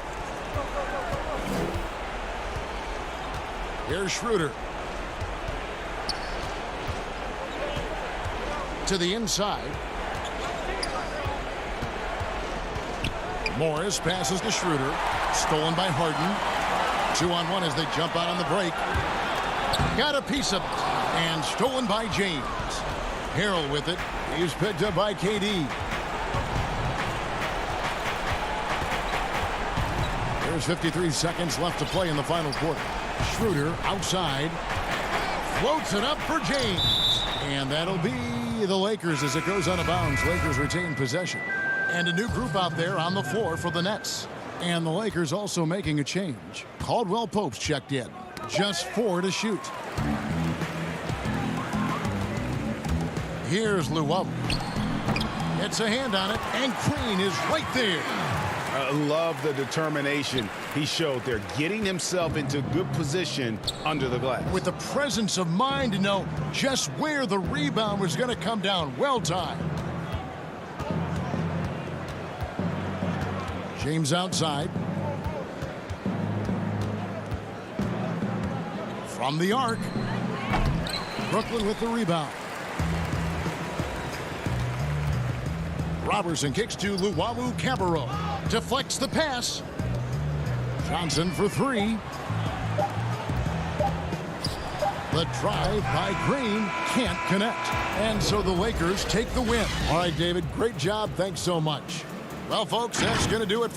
Here's Schroeder. To the inside. Morris passes to Schroeder. Stolen by Harden. 2-on-1 as they jump out on the break. Got a piece of it. And stolen by James. Harrell with it. He's picked up by KD. There's 53 seconds left to play in the final quarter. Schroeder outside. Floats it up for James. And that'll be the Lakers as it goes out of bounds. Lakers retain possession. And a new group out there on the floor for the Nets. And the Lakers also making a change. Caldwell Pope's checked in. Just 4 to shoot. Here's Luwawu. It's a hand on it, and Green is right there. I love the determination he showed there, getting himself into good position under the glass. With the presence of mind to know just where the rebound was going to come down. Well timed. James outside. From the arc. Brooklyn with the rebound. Robertson kicks to Luwawu-Cabarrot. Deflects the pass. Johnson for 3. The drive by Green can't connect. And so the Lakers take the win. All right, David, great job. Thanks so much. Well, folks, that's going to do it.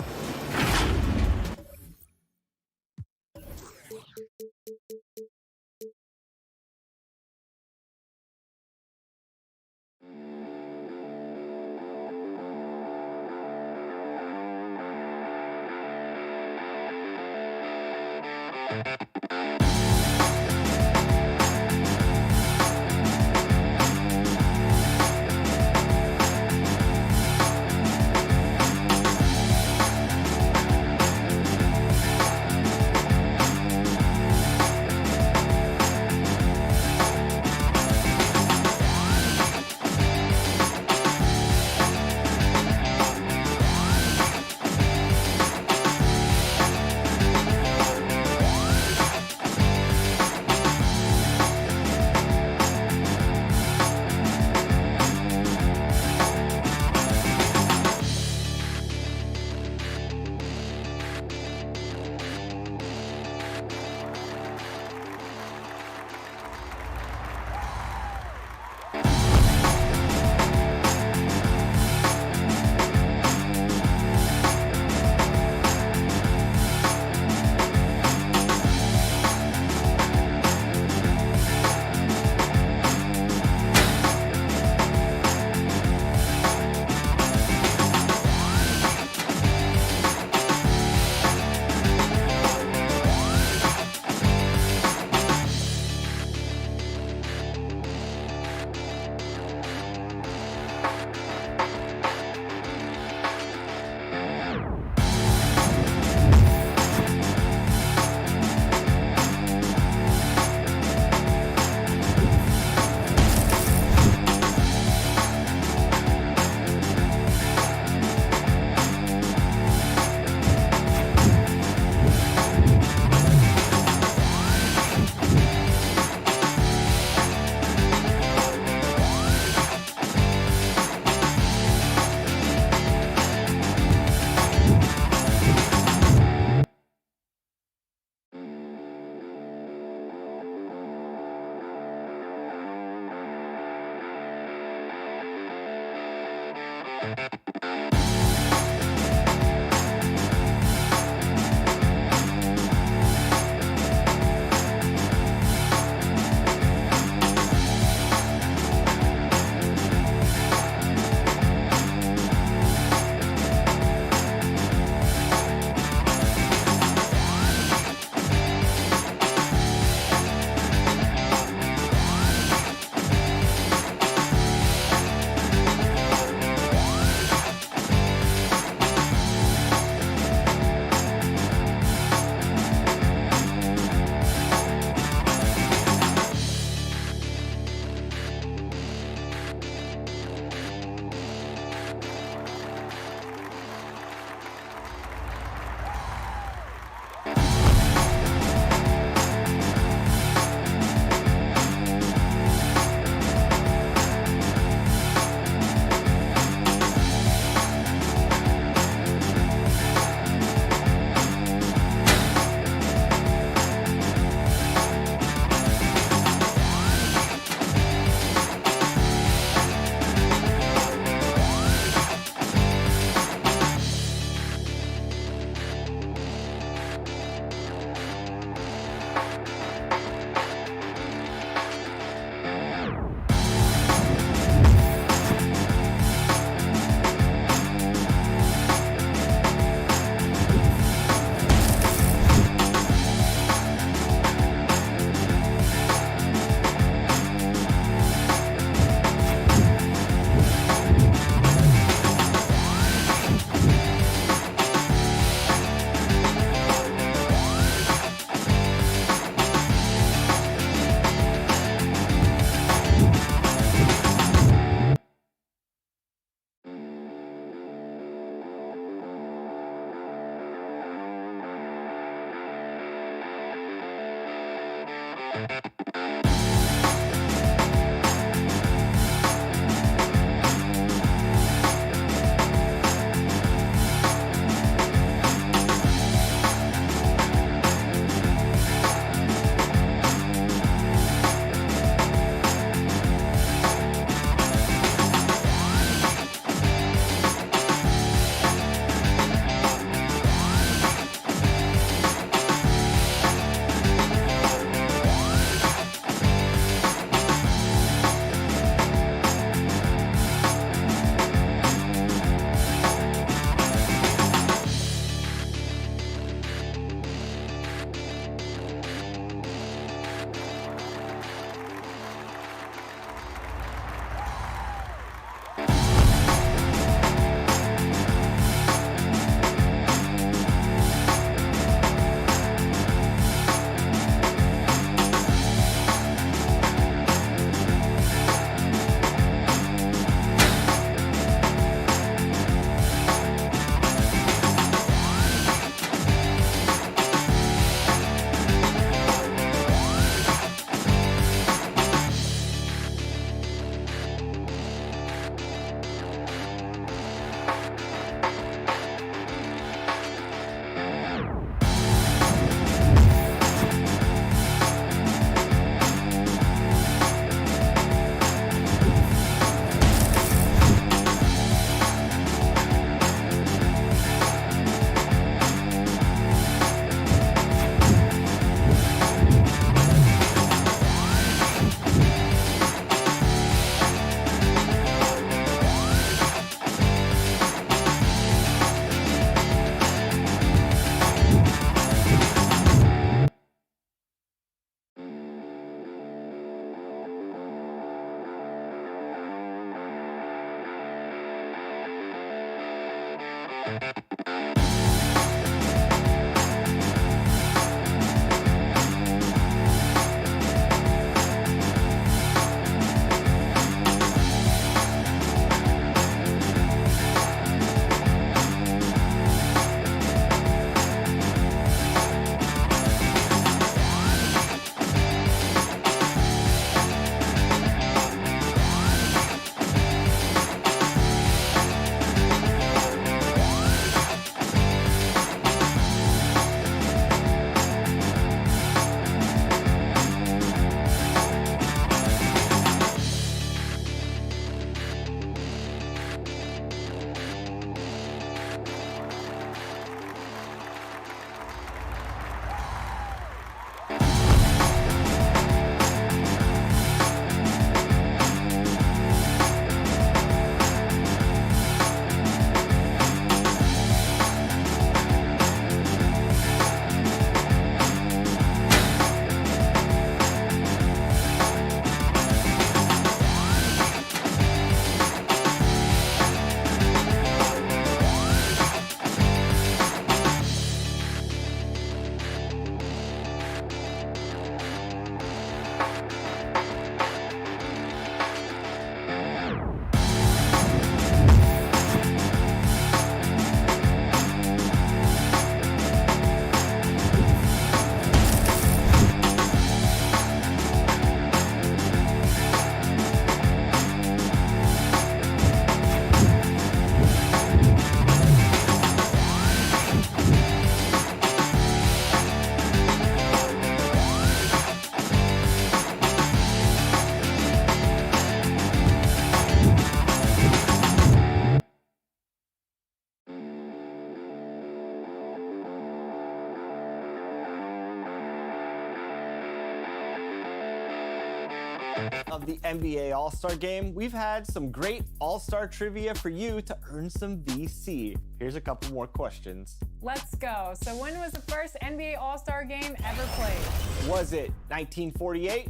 Of the NBA All-Star Game, we've had some great All-Star trivia for you to earn some VC. Here's a couple more questions. Let's go. So when was the first NBA All-Star Game ever played? Was it 1948,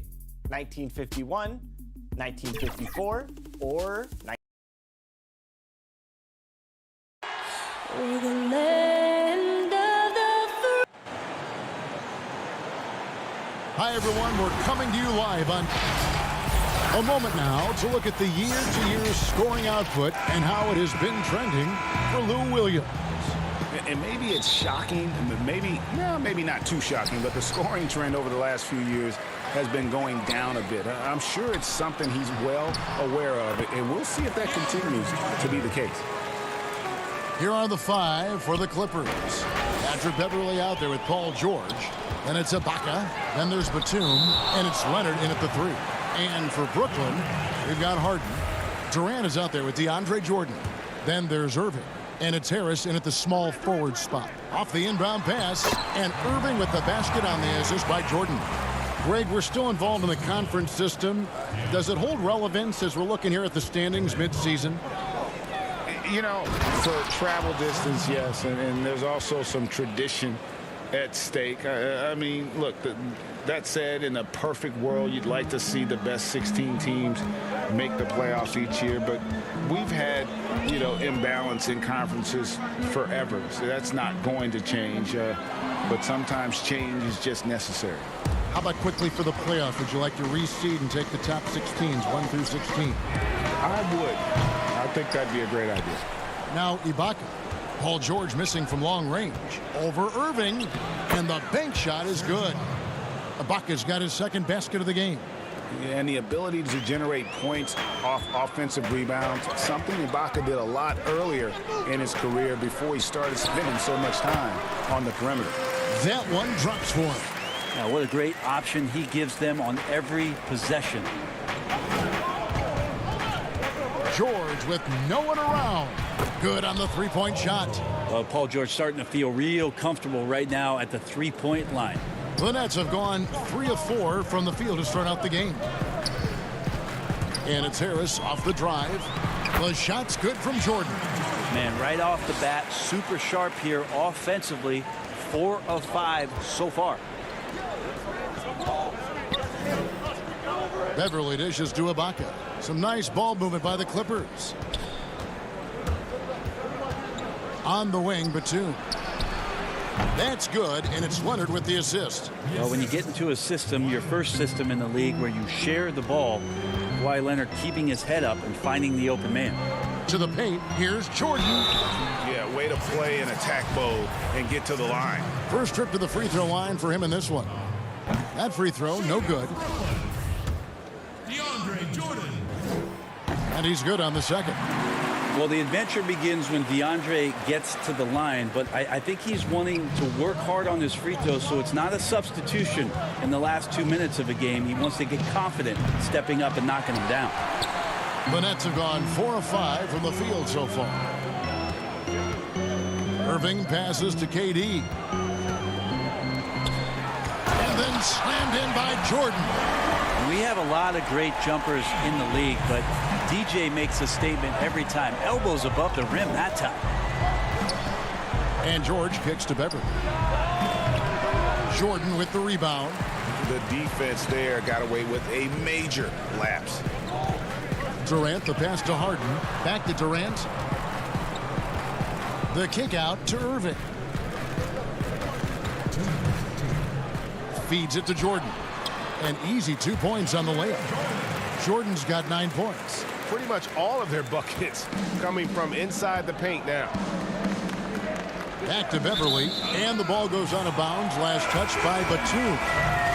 1951, 1954, or Hi, everyone. We're coming to you live on a moment now to look at the year-to-year scoring output and how it has been trending for Lou Williams. And maybe it's shocking, maybe not too shocking, but the scoring trend over the last few years has been going down a bit. I'm sure it's something he's well aware of, and we'll see if that continues to be the case. Here are the 5 for the Clippers. Patrick Beverly out there with Paul George. Then it's Ibaka. Then there's Batum. And it's Leonard in at the 3. And for Brooklyn, we've got Harden. Durant is out there with DeAndre Jordan. Then there's Irving. And it's Harris in at the small forward spot. Off the inbound pass. And Irving with the basket on the assist by Jordan. Greg, we're still involved in the conference system. Does it hold relevance as we're looking here at the standings midseason? You know, for travel distance, yes, and there's also some tradition at stake. I mean, look, that said, in a perfect world, you'd like to see the best 16 teams make the playoffs each year, but we've had, you know, imbalance in conferences forever, so that's not going to change, but sometimes change is just necessary. How about quickly for the playoffs? Would you like to reseed and take the top 16s, 1 through 16? I would. I think that'd be a great idea. Now Ibaka. Paul George missing from long range. Over Irving. And the bank shot is good. Ibaka's got his second basket of the game. And the ability to generate points off offensive rebounds, something Ibaka did a lot earlier in his career before he started spending so much time on the perimeter. That one drops for him. Now, what a great option he gives them on every possession. George with no one around. Good on the three-point shot. Well, Paul George starting to feel real comfortable right now at the three-point line. The Nets have gone 3 of 4 from the field to start out the game. And it's Harris off the drive. The shot's good from Jordan. Man, right off the bat, super sharp here offensively. 4 of 5 so far. Beverly dishes to Ibaka. Some nice ball movement by the Clippers. On the wing, Batum. That's good, and it's Leonard with the assist. Well, when you get into a system, your first system in the league where you share the ball, Kawhi Leonard keeping his head up and finding the open man. To the paint, here's Jordan. Yeah, way to play an attack mode and get to the line. First trip to the free throw line for him in this one. That free throw, no good. And he's good on the second. Well, the adventure begins when DeAndre gets to the line, but I think he's wanting to work hard on his free throws, so it's not a substitution in the last 2 minutes of a game. He wants to get confident, stepping up and knocking them down. The Nets have gone 4 of 5 from the field so far. Irving passes to KD. And then slammed in by Jordan. We have a lot of great jumpers in the league, but DJ makes a statement every time. Elbows above the rim that time. And George kicks to Beverly. Jordan with the rebound. The defense there got away with a major lapse. Durant, the pass to Harden. Back to Durant. The kick out to Irving. Feeds it to Jordan. An easy 2 points on the layup. Jordan's got 9 points. Pretty much all of their buckets coming from inside the paint now. Back to Beverly, and the ball goes out of bounds. Last touch by Batum.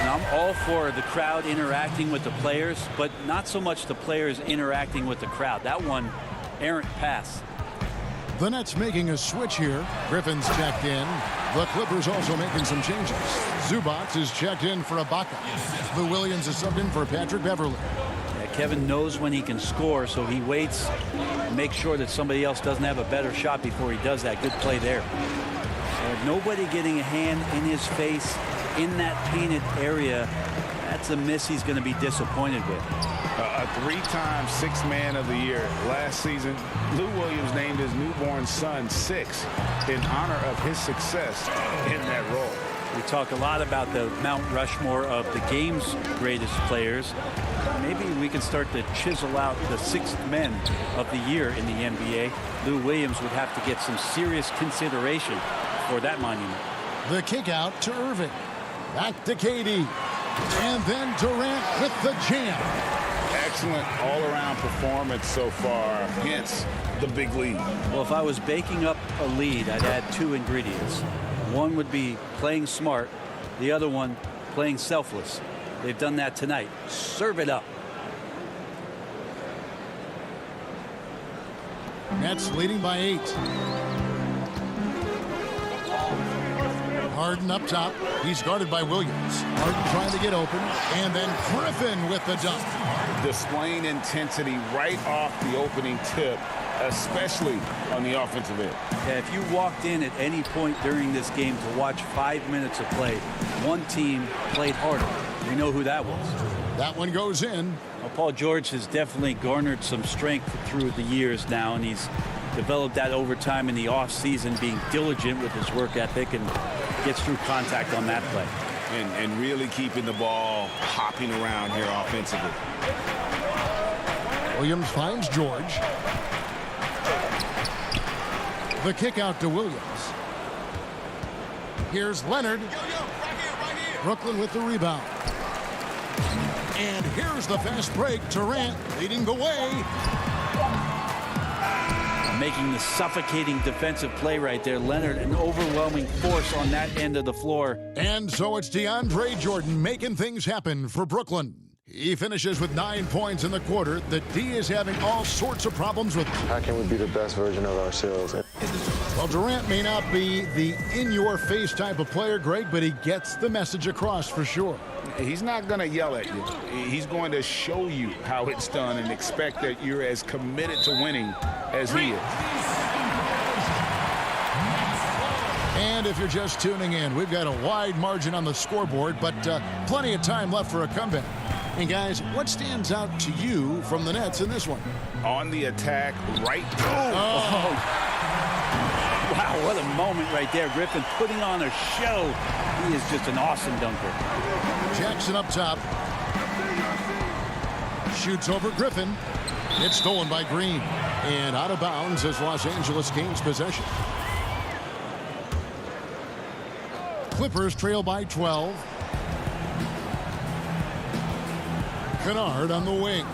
Now, I'm all for the crowd interacting with the players, but not so much the players interacting with the crowd. That one, errant pass. The Nets making a switch here. Griffin's checked in. The Clippers also making some changes. Zubac is checked in for Ibaka. Lou Williams is subbed in for Patrick Beverly. Yeah, Kevin knows when he can score, so he waits and makes sure that somebody else doesn't have a better shot before he does that. Good play there. Nobody getting a hand in his face in that painted area. That's a miss he's going to be disappointed with. A 3-time Sixth Man of the Year last season. Lou Williams named his newborn son 6 in honor of his success in that role. We talk a lot about the Mount Rushmore of the game's greatest players. Maybe we can start to chisel out the sixth men of the year in the NBA. Lou Williams would have to get some serious consideration for that monument. The kick out to Irving. Back to KD. And then Durant with the jam. Excellent all-around performance so far, hence the big lead. Well, if I was baking up a lead, I'd add 2 ingredients. One would be playing smart. The other one, playing selfless. They've done that tonight. Serve it up. Nets leading by 8. Harden up top. He's guarded by Williams. Harden trying to get open. And then Griffin with the dunk. Displaying intensity right off the opening tip, especially on the offensive end. Yeah, if you walked in at any point during this game to watch 5 minutes of play, one team played harder. You know who that was. That one goes in. Well, Paul George has definitely garnered some strength through the years now, and he's developed that over time in the offseason, being diligent with his work ethic and gets through contact on that play. And really keeping the ball hopping around here offensively. Williams finds George. The kick out to Williams. Here's Leonard. Brooklyn with the rebound. And here's the fast break. Durant leading the way. Making the suffocating defensive play right there. Leonard, an overwhelming force on that end of the floor. And so it's DeAndre Jordan making things happen for Brooklyn. He finishes with 9 points in the quarter. The D is having all sorts of problems with. How can we be the best version of ourselves? Well, Durant may not be the in-your-face type of player, Greg, but he gets the message across for sure. He's not going to yell at you. He's going to show you how it's done and expect that you're as committed to winning as he is. And if you're just tuning in, we've got a wide margin on the scoreboard, but plenty of time left for a comeback. And guys, what stands out to you from the Nets in this one? On the attack, right. Oh. Wow, what a moment right there. Griffin putting on a show. He is just an awesome dunker. Jackson up top. Shoots over Griffin. It's stolen by Green. And out of bounds as Los Angeles gains possession. Clippers trail by 12. Kennard on the wing.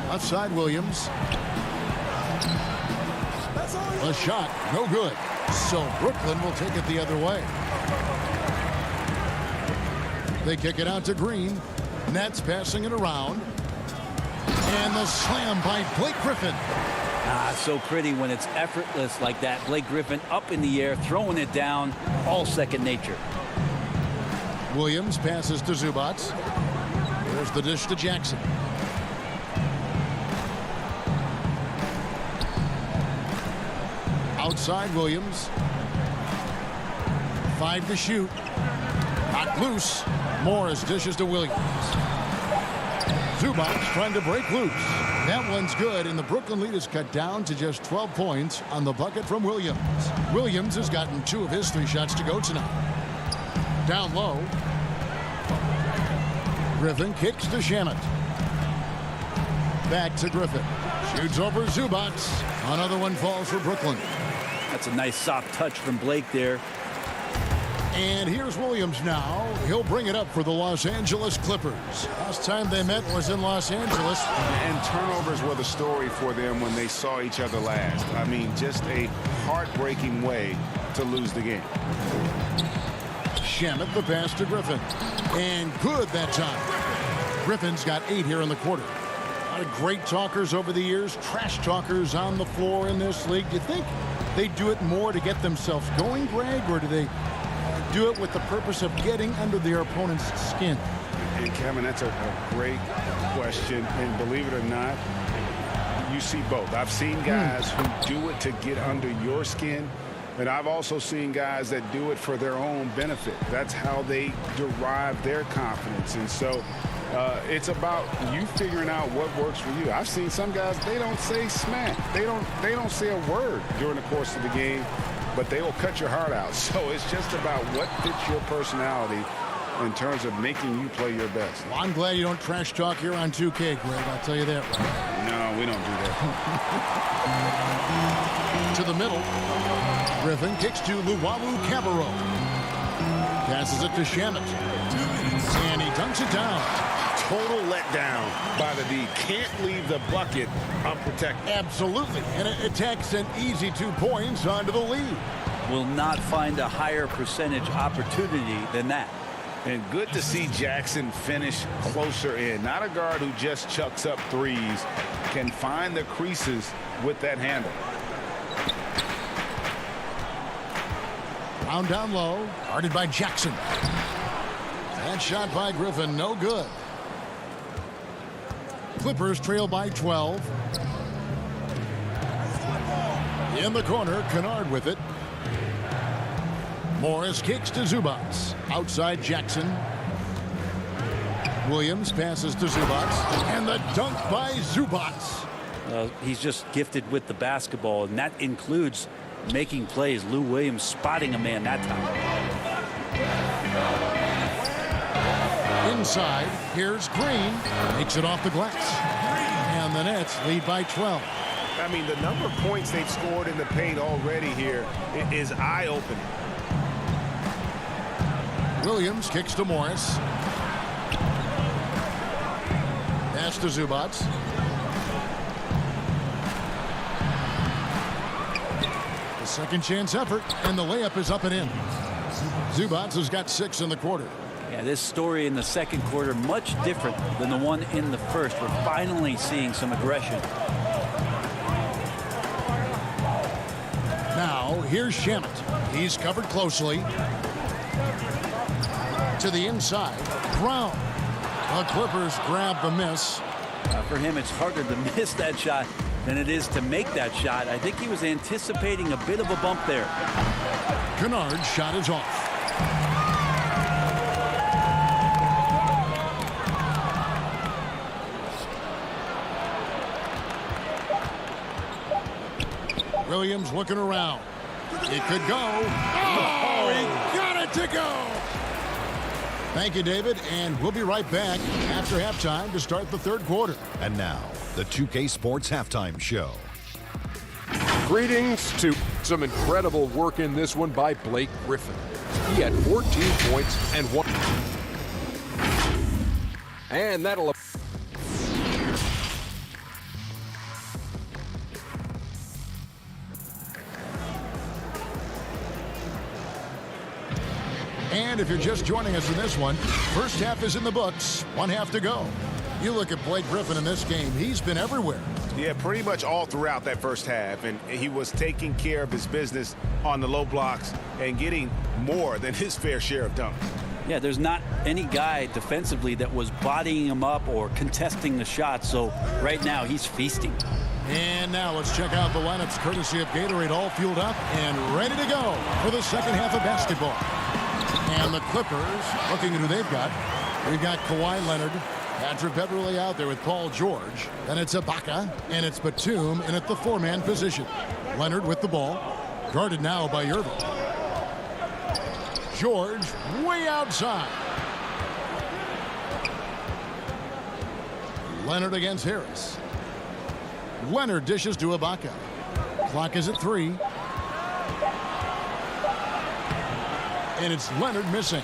Left side, Williams. A shot, no good. So Brooklyn will take it the other way. They kick it out to Green. Nets passing it around. And the slam by Blake Griffin. So pretty when it's effortless like that. Blake Griffin up in the air, throwing it down, all second nature. Williams passes to Zubac. There's the dish to Jackson. Outside Williams. 5 to shoot. Knocked loose. Morris dishes to Williams. Zubac trying to break loose. That one's good, and the Brooklyn lead is cut down to just 12 points on the bucket from Williams. Williams has gotten 2 of his 3 shots to go tonight. Down low. Griffin kicks to Shamet. Back to Griffin. Shoots over Zubac. Another one falls for Brooklyn. That's a nice soft touch from Blake there. And here's Williams now. He'll bring it up for the Los Angeles Clippers. Last time they met was in Los Angeles. And turnovers were the story for them when they saw each other last. I mean, just a heartbreaking way to lose the game. Shamet the pass to Griffin. And good that time. Griffin's got 8 here in the quarter. A lot of great talkers over the years. Trash talkers on the floor in this league. Do you think they do it more to get themselves going, Greg, or do they do it with the purpose of getting under their opponent's skin? And Kevin, that's a great question. And believe it or not, you see both. I've seen guys who do it to get under your skin, but I've also seen guys that do it for their own benefit. That's how they derive their confidence. And so it's about you figuring out what works for you. I've seen some guys, they don't say smack. They don't say a word during the course of the game, but they will cut your heart out. So it's just about what fits your personality in terms of making you play your best. Well, I'm glad you don't trash talk here on 2K, Greg. I'll tell you that. No, we don't do that. To the middle. Griffin kicks to Luwawu Cabarro. Passes it to Shamet. And he dunks it down. Total letdown by the D. Can't leave the bucket unprotected. Absolutely. And it takes an easy 2 points onto the lead. Will not find a higher percentage opportunity than that. And good to see Jackson finish closer in. Not a guard who just chucks up threes. Can find the creases with that handle. Round down low. Guarded by Jackson. That shot by Griffin, no good. Clippers trail by 12. In the corner, Kennard with it. Morris kicks to Zubats. Outside Jackson. Williams passes to Zubats. And the dunk by Zubats. He's just gifted with the basketball, and that includes making plays. Lou Williams spotting a man that time. Inside, here's Green. Makes it off the glass. And the Nets lead by 12. I mean, the number of points they've scored in the paint already here is eye-opening. Williams kicks to Morris. Pass to Zubats. The second chance effort, and the layup is up and in. Zubats has got 6 in the quarter. Yeah, this story in the second quarter much different than the one in the first. We're finally seeing some aggression. Now, here's Shamet. He's covered closely. To the inside. Brown. The Clippers grab the miss. For him, it's harder to miss that shot than it is to make that shot. I think he was anticipating a bit of a bump there. Kennard's shot is off. Williams looking around. It could go. Oh, he got it to go. Thank you, David, and we'll be right back after halftime to start the third quarter. And now, the 2K Sports Halftime Show. Greetings to some incredible work in this one by Blake Griffin. He had 14 points and 1. And that'll... And if you're just joining us in this one, first half is in the books, 1 half to go. You look at Blake Griffin in this game, he's been everywhere. Yeah, pretty much all throughout that first half, and he was taking care of his business on the low blocks and getting more than his fair share of dunks. Yeah, there's not any guy defensively that was bodying him up or contesting the shot, so right now he's feasting. And now let's check out the lineups courtesy of Gatorade, all fueled up and ready to go for the second half of basketball. And the Clippers, looking at who they've got. We've got Kawhi Leonard, Patrick Beverly out there with Paul George. Then it's Ibaka, and it's Batum in at the 4-man position. Leonard with the ball, guarded now by Irving. George way outside. Leonard against Harris. Leonard dishes to Ibaka. Clock is at 3. And it's Leonard missing.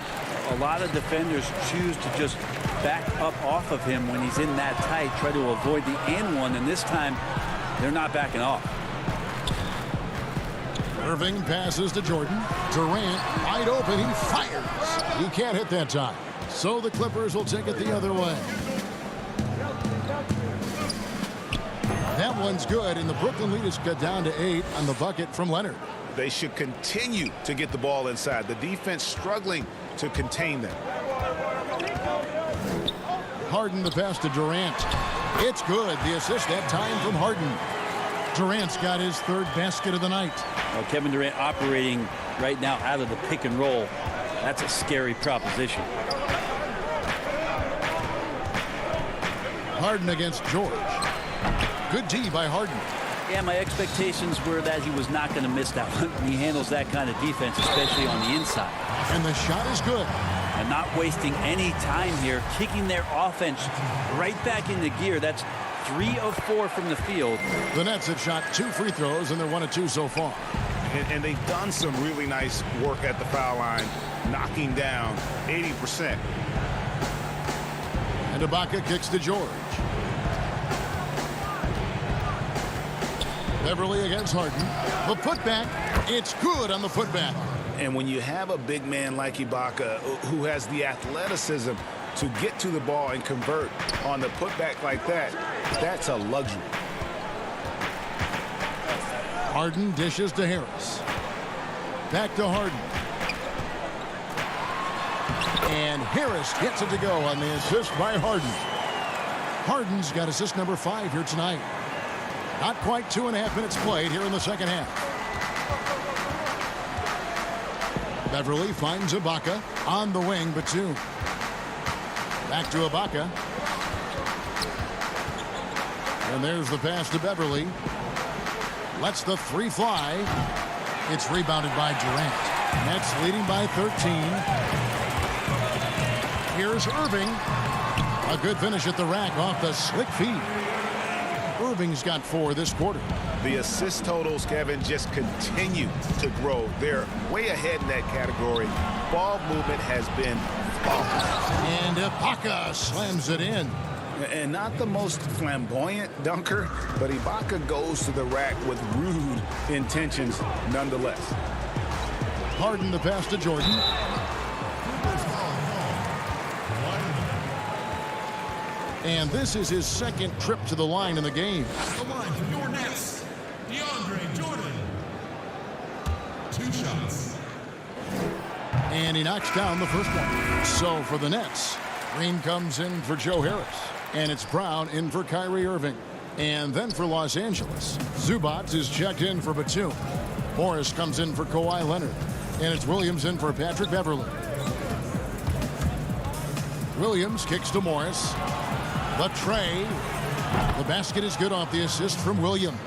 A lot of defenders choose to just back up off of him when he's in that tight, try to avoid the and one, and this time they're not backing off. Irving passes to Jordan. Durant wide open, he fires. He can't hit that time. So the Clippers will take it the other way. That one's good, and the Brooklyn lead is cut down to 8 on the bucket from Leonard. They should continue to get the ball inside. The defense struggling to contain them. Harden the pass to Durant. It's good. The assist that time from Harden. Durant's got his 3rd basket of the night. Well, Kevin Durant operating right now out of the pick and roll. That's a scary proposition. Harden against George. Good D by Harden. Yeah, my expectations were that he was not going to miss that one. He handles that kind of defense, especially on the inside. And the shot is good. And not wasting any time here, kicking their offense right back into gear. That's 3 of 4 from the field. The Nets have shot 2 free throws, and they're 1 of 2 so far. And they've done some really nice work at the foul line knocking down 80%. And Ibaka kicks to George. Beverly against Harden. The putback. It's good on the putback. And when you have a big man like Ibaka who has the athleticism to get to the ball and convert on the putback like that, that's a luxury. Harden dishes to Harris. Back to Harden. And Harris gets it to go on the assist by Harden. Harden's got assist number 5 here tonight. Not quite 2.5 minutes played here in the second half. Beverly finds Ibaka on the wing, Batum. Back to Ibaka. And there's the pass to Beverly. Lets the 3 fly. It's rebounded by Durant. Nets leading by 13. Here's Irving. A good finish at the rack off the slick feed. Irving's got 4 this quarter. The assist totals, Kevin, just continue to grow. They're way ahead in that category. Ball movement has been flawless. And Ibaka slams it in. And not the most flamboyant dunker, but Ibaka goes to the rack with rude intentions nonetheless. Harden the pass to Jordan. And this is his second trip to the line in the game. That's the line for your Nets, DeAndre Jordan. 2 shots. And he knocks down the first one. So for the Nets, Green comes in for Joe Harris. And it's Brown in for Kyrie Irving. And then for Los Angeles, Zubac is checked in for Batum. Morris comes in for Kawhi Leonard. And it's Williams in for Patrick Beverly. Williams kicks to Morris. The tray. The basket is good off the assist from Williams.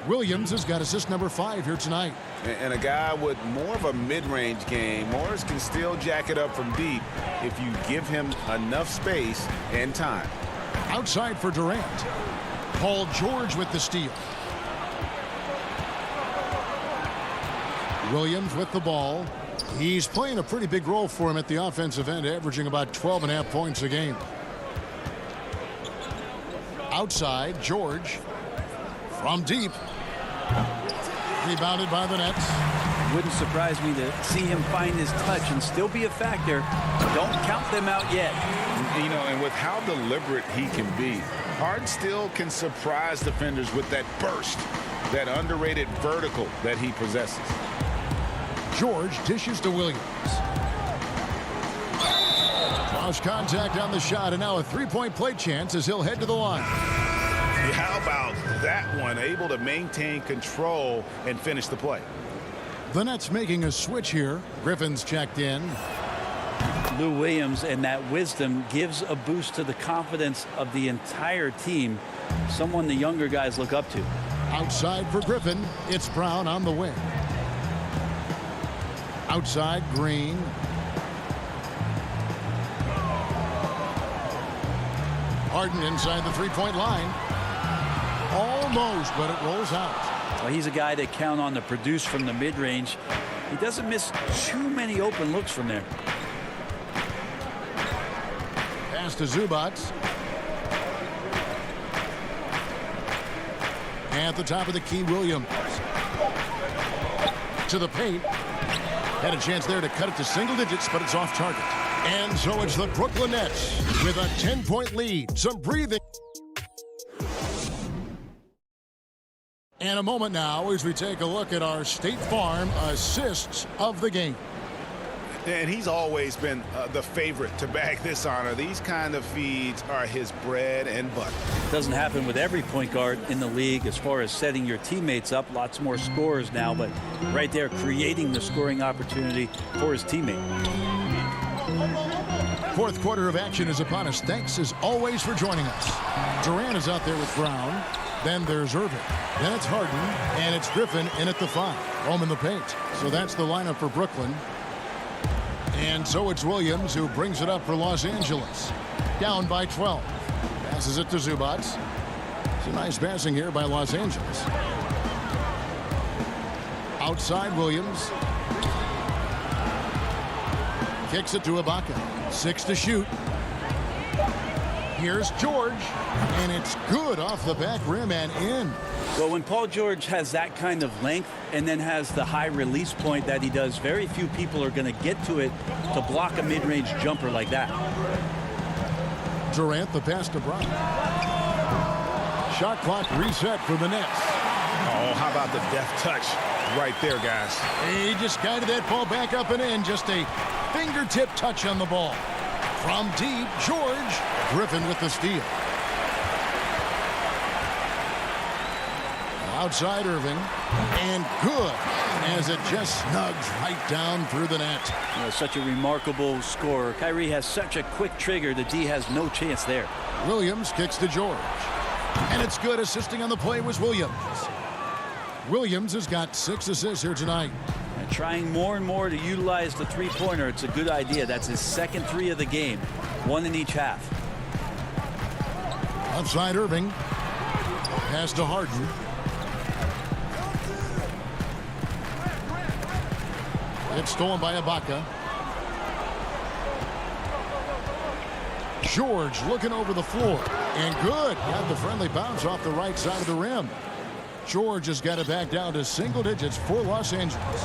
Williams has got assist number 5 here tonight. And a guy with more of a mid-range game. Morris can still jack it up from deep if you give him enough space and time. Outside for Durant. Paul George with the steal. Williams with the ball. He's playing a pretty big role for him at the offensive end, averaging about 12.5 points a game. Outside, George from deep. Rebounded by the Nets. Wouldn't surprise me to see him find his touch and still be a factor. Don't count them out yet. You know, and with how deliberate he can be, Harden still can surprise defenders with that burst, that underrated vertical that he possesses. George dishes to Williams. Lost contact on the shot, and now a 3-point play chance as he'll head to the line. How about that one? Able to maintain control and finish the play. The Nets making a switch here. Griffin's checked in. Lou Williams and that wisdom gives a boost to the confidence of the entire team. Someone the younger guys look up to. Outside for Griffin. It's Brown on the wing. Outside, Green. Harden inside the 3-point line. Almost, but it rolls out. Well, he's a guy that count on to produce from the mid-range. He doesn't miss too many open looks from there. Pass to Zubac. At the top of the key, Williams. To the paint. Had a chance there to cut it to single digits, but it's off target. And so it's the Brooklyn Nets with a 10-point lead. Some breathing. And a moment now as we take a look at our State Farm assists of the game. And he's always been the favorite to bag this honor. These kind of feeds are his bread and butter. Doesn't happen with every point guard in the league as far as setting your teammates up. Lots more scorers now, but right there creating the scoring opportunity for his teammate. Fourth quarter of action is upon us. Thanks as always for joining us. Durant is out there with Brown. Then there's Irving. Then it's Harden. And it's Griffin in at the 5. Home in the paint. So that's the lineup for Brooklyn. And so it's Williams who brings it up for Los Angeles. Down by 12. Passes it to Zubac. It's a nice passing here by Los Angeles. Outside Williams. kicks it to Ibaka. 6 to shoot. Here's George, and it's good off the back rim and in. Well, when Paul George has that kind of length and then has the high release point that he does, very few people are going to get to it to block a mid-range jumper like that. Durant, the pass to Brown. Shot clock reset for the Nets. Oh, how about the deft touch right there, guys? He just guided that ball back up and in. Just a fingertip touch on the ball. From deep, George. Griffin with the steal. Outside Irving. And good as it just snugs right down through the net. Such a remarkable scorer. Kyrie has such a quick trigger. The D has no chance there. Williams kicks to George. And it's good. Assisting on the play was Williams. Williams has got 6 assists here tonight. And trying more and more to utilize the three-pointer. It's a good idea. That's his second 3 of the game. 1 in each half. Outside Irving. Pass to Harden. It's stolen by Ibaka. George looking over the floor. And good. Got the friendly bounce off the right side of the rim. George has got it back down to single digits for Los Angeles.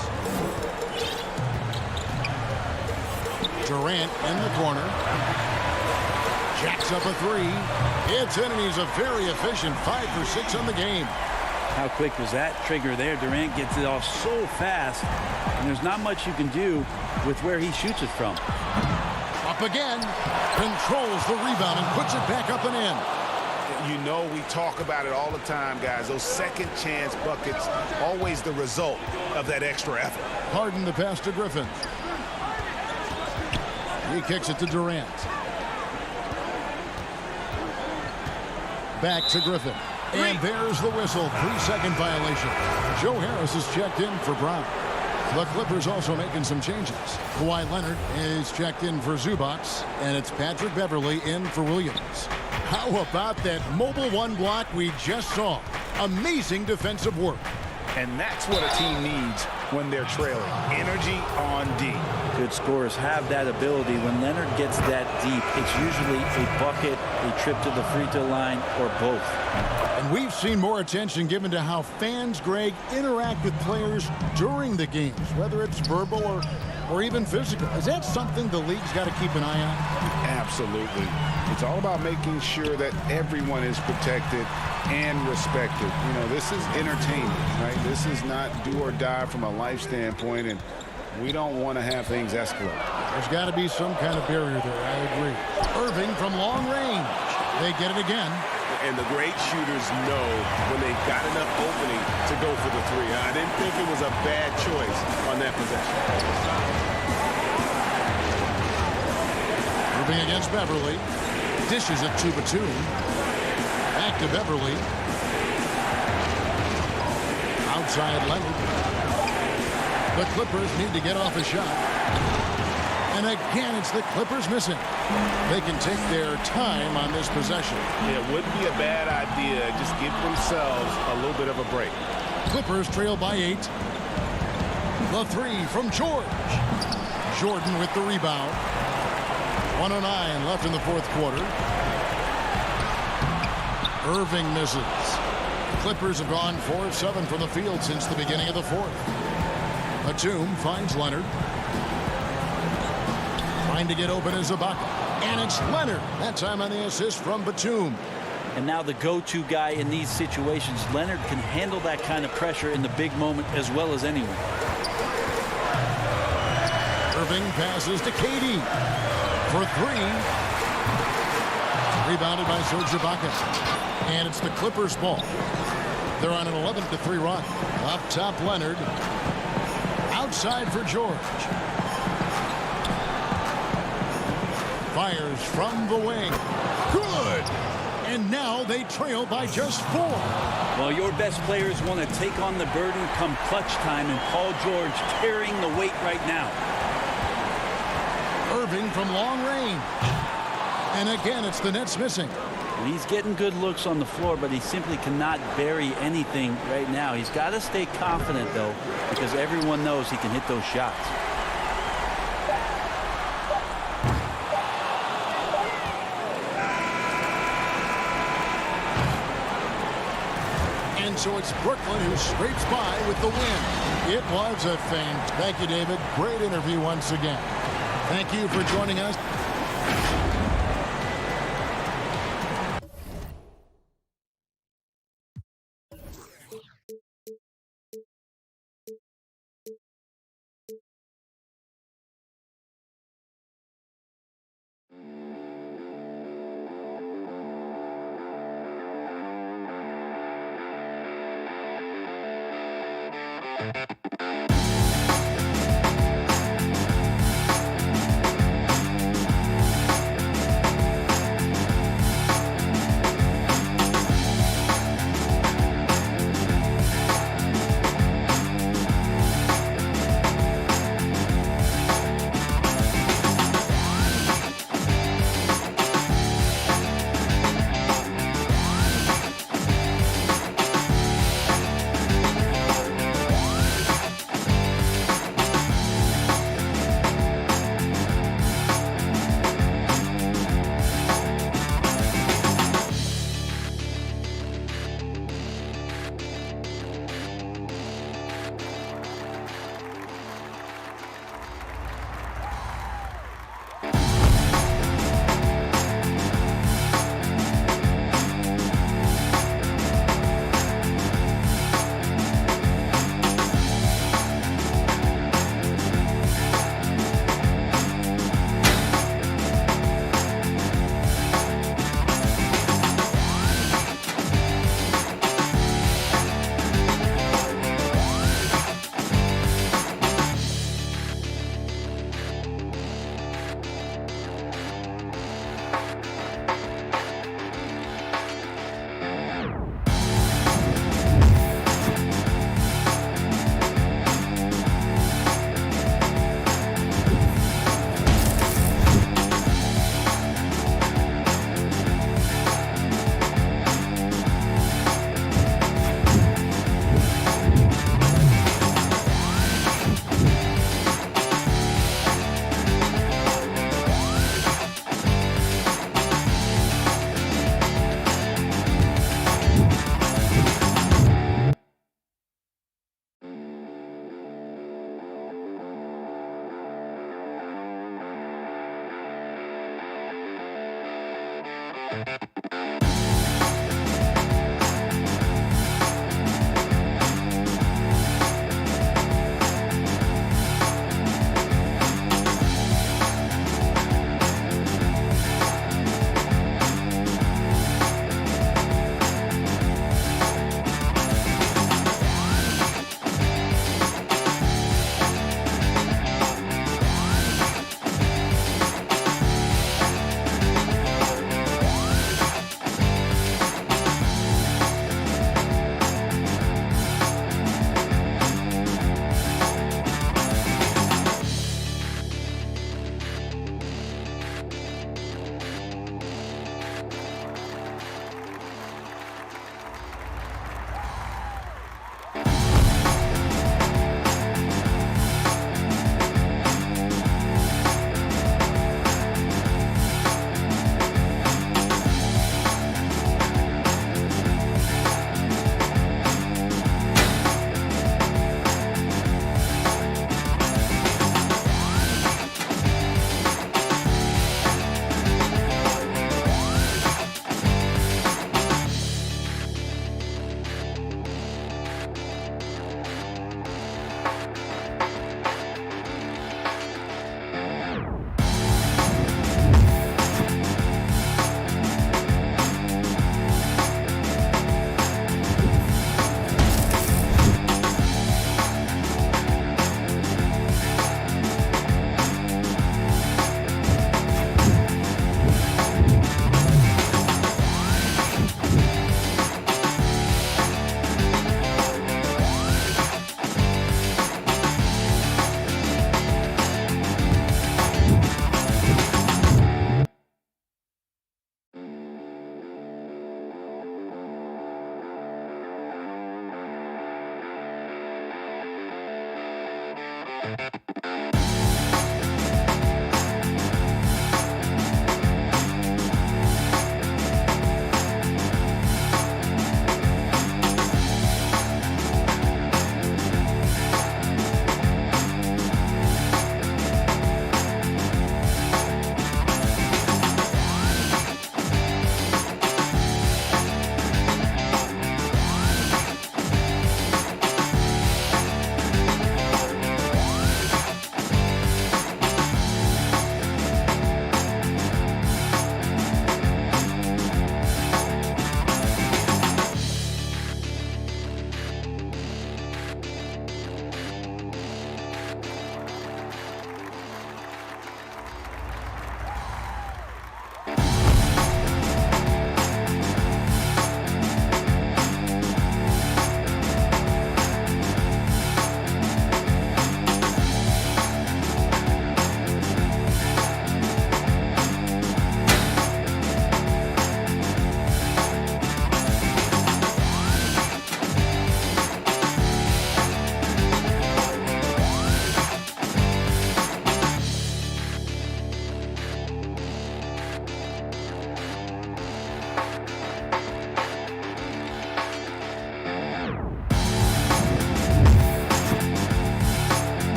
Durant in the corner. Jacks up a 3. It's in, and he's a very efficient 5 for 6 on the game. How quick was that trigger there? Durant gets it off so fast, and there's not much you can do with where he shoots it from. Up again. Controls the rebound and puts it back up and in. You know, we talk about it all the time, guys. Those second chance buckets, always the result of that extra effort. Harden the pass to Griffin. He kicks it to Durant. Back to Griffin. And there's the whistle. 3-second violation. Joe Harris is checked in for Brown. The Clippers also making some changes. Kawhi Leonard is checked in for Zubac, and it's Patrick Beverley in for Williams. How about that mobile 1 block we just saw? Amazing defensive work. And that's what a team needs when they're trailing. Energy on D. Good scorers have that ability. When Leonard gets that deep, it's usually a bucket, a trip to the free throw line, or both. And we've seen more attention given to how fans, Greg, interact with players during the games, whether it's verbal or even physical. Is that something the league's got to keep an eye on? Absolutely. It's all about making sure that everyone is protected and respected. You know, this is entertainment, right? This is not do or die from a life standpoint, and we don't want to have things escalate. There's got to be some kind of barrier there. I agree. Irving from long range. They get it again. And the great shooters know when they've got enough opening to go for the 3. I didn't think it was a bad choice on that possession. Irving against Beverley. Dishes it to Batum. Back to Beverley. Outside Leonard. The Clippers need to get off a shot. And again, it's the Clippers missing. They can take their time on this possession. It wouldn't be a bad idea. Just give themselves a little bit of a break. Clippers trail by 8. The 3 from George. Jordan with the rebound. 1:09 left in the 4th quarter. Irving misses. Clippers have gone 4 of 7 from the field since the beginning of the 4th. Batum finds Leonard. Trying to get open is Ibaka. And it's Leonard. That time on the assist from Batum. And now the go-to guy in these situations. Leonard can handle that kind of pressure in the big moment as well as anyone. Irving passes to KD for 3. Rebounded by Serge Ibaka. And it's the Clippers' ball. They're on an 11-3 run. Up top, Leonard. Outside for George. Fires from the wing. Good! And now they trail by just 4. Well, your best players want to take on the burden come clutch time, and Paul George carrying the weight right now. Irving from long range. And again, it's the Nets missing. And he's getting good looks on the floor, but he simply cannot bury anything right now. He's got to stay confident, though, because everyone knows he can hit those shots. And so it's Brooklyn who scrapes by with the win. It was a thank you, David. Great interview once again. Thank you for joining us.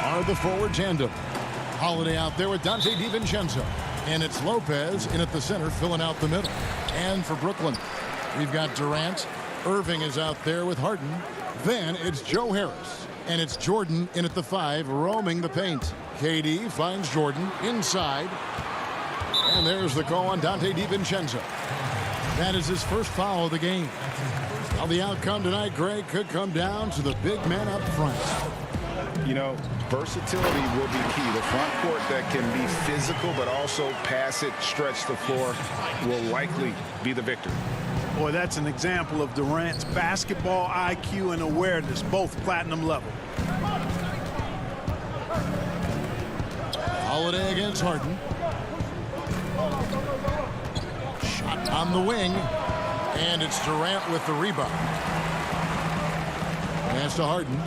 Are the forward tandem. Holiday out there with Dante DiVincenzo. And it's Lopez in at the center, filling out the middle. And for Brooklyn, we've got Durant. Irving is out there with Harden. Then it's Joe Harris. And it's Jordan in at the 5, roaming the paint. KD finds Jordan inside. And there's the call on Dante DiVincenzo. That is his first foul of the game. Well, the outcome tonight, Greg, could come down to the big man up front. You know, versatility will be key. The front court that can be physical but also pass it, stretch the floor will likely be the victor. Boy, that's an example of Durant's basketball IQ and awareness, both platinum level. Holiday against Harden. Shot on the wing. And it's Durant with the rebound. Pass to Harden.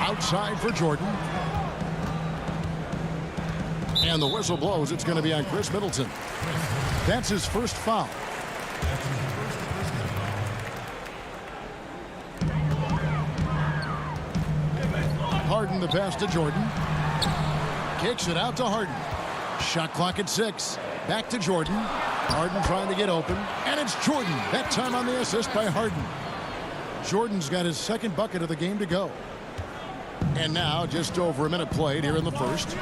Outside for Jordan. And the whistle blows. It's going to be on Chris Middleton. That's his first foul. Harden the pass to Jordan. Kicks it out to Harden. Shot clock at 6. Back to Jordan. Harden trying to get open. And it's Jordan. That time on the assist by Harden. Jordan's got his second bucket of the game to go. And now just over a minute played here in the first.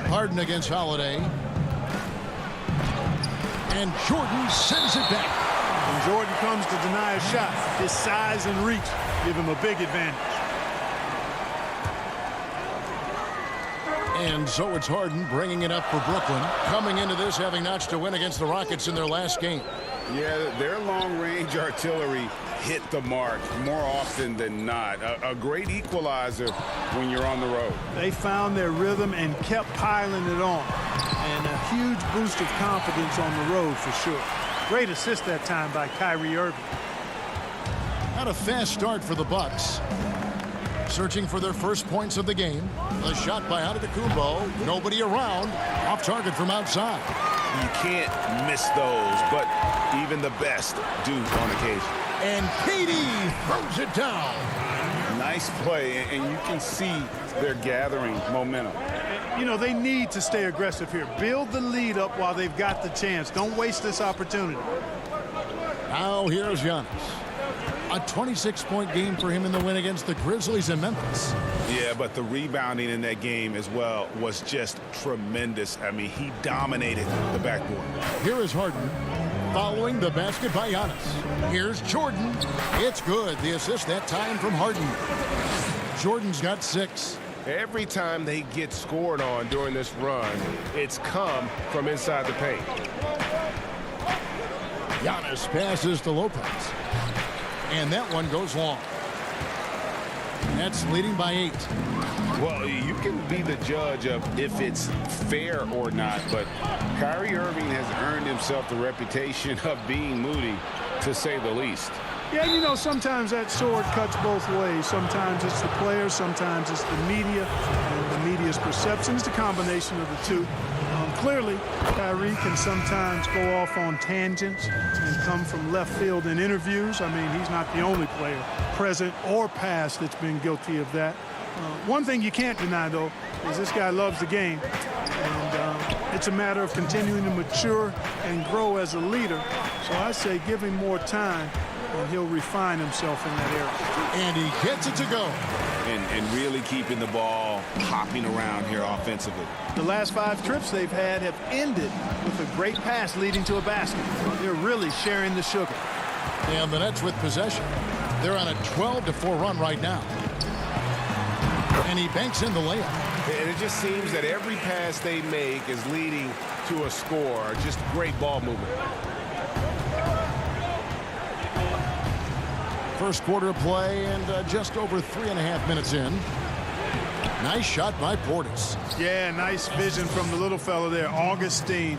Harden against Holiday. And Jordan sends it back. When Jordan comes to deny a shot, his size and reach give him a big advantage. And so it's Harden bringing it up for Brooklyn, coming into this having notched a win against the Rockets in their last game. Yeah, their long-range artillery hit the mark more often than not. A great equalizer when you're on the road. They found their rhythm and kept piling it on. And a huge boost of confidence on the road for sure. Great assist that time by Kyrie Irving. Not a fast start for the Bucks. Searching for their first points of the game. A shot by Antetokounmpo. Nobody around. Off target from outside. You can't miss those, but even the best do on occasion. And KD throws it down. Nice play, and you can see they're gathering momentum. You know, they need to stay aggressive here. Build the lead up while they've got the chance. Don't waste this opportunity. Now here's Giannis. A 26-point game for him in the win against the Grizzlies in Memphis. Yeah, but the rebounding in that game as well was just tremendous. I mean, he dominated the backboard. Here is Harden following the basket by Giannis. Here's Jordan. It's good. The assist that time from Harden. Jordan's got 6. Every time they get scored on during this run, it's come from inside the paint. Giannis passes to Lopez. And that one goes long. Nets leading by 8. Well, you can be the judge of if it's fair or not, but Kyrie Irving has earned himself the reputation of being moody, to say the least. Yeah, you know, sometimes that sword cuts both ways. Sometimes it's the players, sometimes it's the media, and the media's perception. It's the combination of the two. Clearly, Kyrie can sometimes go off on tangents and come from left field in interviews. I mean, he's not the only player, present or past, that's been guilty of that. One thing you can't deny, though, is this guy loves the game. And it's a matter of continuing to mature and grow as a leader. So I say give him more time, and he'll refine himself in that area. And he gets it to go. And really keeping the ball hopping around here offensively. The last 5 trips they've had have ended with a great pass leading to a basket. They're really sharing the sugar. And the Nets with possession. They're on a 12-4 run right now. And he banks in the layup. And it just seems that every pass they make is leading to a score. Just great ball movement. First quarter of play and just over 3.5 minutes in. Nice shot by Portis. Yeah, nice vision from the little fella there, Augustine,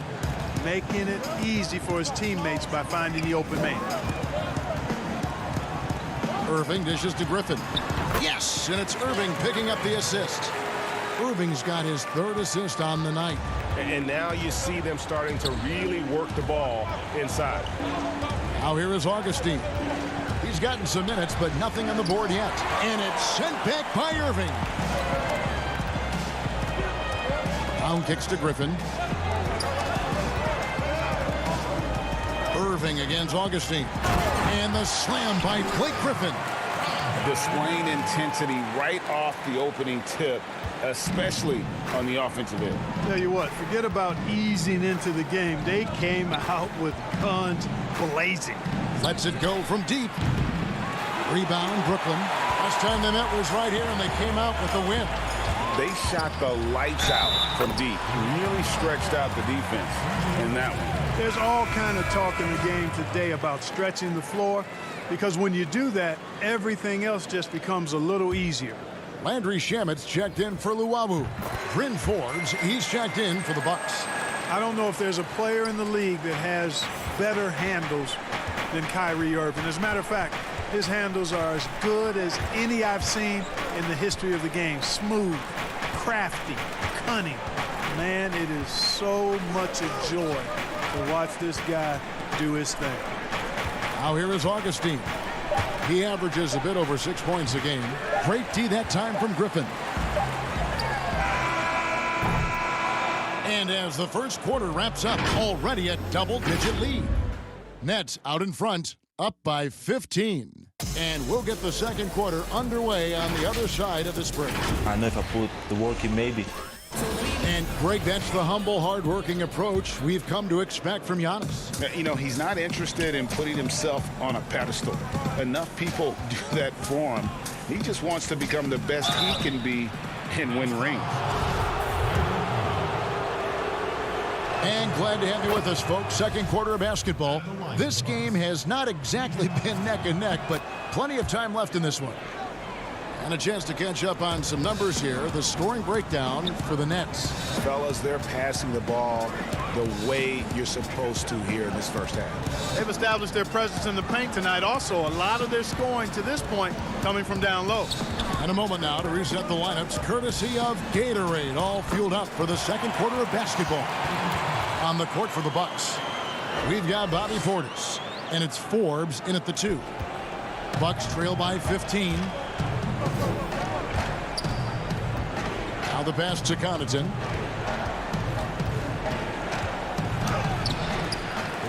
making it easy for his teammates by finding the open man. Irving dishes to Griffin. Yes, and it's Irving picking up the assist. Irving's got his 3rd assist on the night. And now you see them starting to really work the ball inside. Now here is Augustine. He's gotten some minutes, but nothing on the board yet. And it's sent back by Irving. Down kicks to Griffin. Irving against Augustine. And the slam by Blake Griffin. Displaying intensity right off the opening tip, especially on the offensive end. Tell you what, forget about easing into the game. They came out with guns blazing. Lets it go from deep. Rebound, Brooklyn. Last time they met was right here, and they came out with a win. They shot the lights out from deep. Really stretched out the defense in that one. There's all kind of talk in the game today about stretching the floor, because when you do that, everything else just becomes a little easier. Landry Shamet's checked in for Luwawu. Bryn Forbes, he's checked in for the Bucks. I don't know if there's a player in the league that has better handles than Kyrie Irving. As a matter of fact, his handles are as good as any I've seen in the history of the game. Smooth, crafty, cunning. Man, it is so much a joy to watch this guy do his thing. Now here is Augustine. He averages a bit over 6 points a game. Great D that time from Griffin. And as the first quarter wraps up, already a double-digit lead. Nets out in front, up by 15. And we'll get the second quarter underway on the other side of this break. I know if I put the work in, maybe. And, Greg, that's the humble, hard-working approach we've come to expect from Giannis. You know, he's not interested in putting himself on a pedestal. Enough people do that for him. He just wants to become the best he can be and win rings. And glad to have you with us, folks. Second quarter of basketball. This game has not exactly been neck and neck, but plenty of time left in this one. And a chance to catch up on some numbers here. The scoring breakdown for the Nets. Fellas, they're passing the ball the way you're supposed to here in this first half. They've established their presence in the paint tonight. Also, a lot of their scoring to this point coming from down low. And a moment now to reset the lineups, courtesy of Gatorade, all fueled up for the second quarter of basketball. On the court for the Bucks, we've got Bobby Portis, and it's Forbes in at the 2. Bucks trail by 15. Now the pass to Connaughton.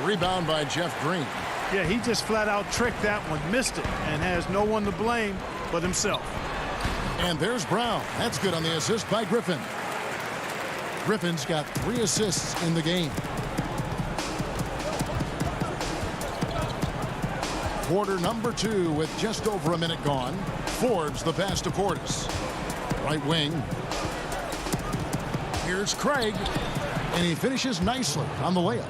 Rebound by Jeff Green. Yeah, he just flat out tricked that one, missed it, and has no one to blame but himself. And there's Brown. That's good on the assist by Griffin. Griffin's got 3 assists in the game. Quarter number 2 with just over a minute gone. Forbes the pass to Portis. Right wing. Here's Craig. And he finishes nicely on the layup.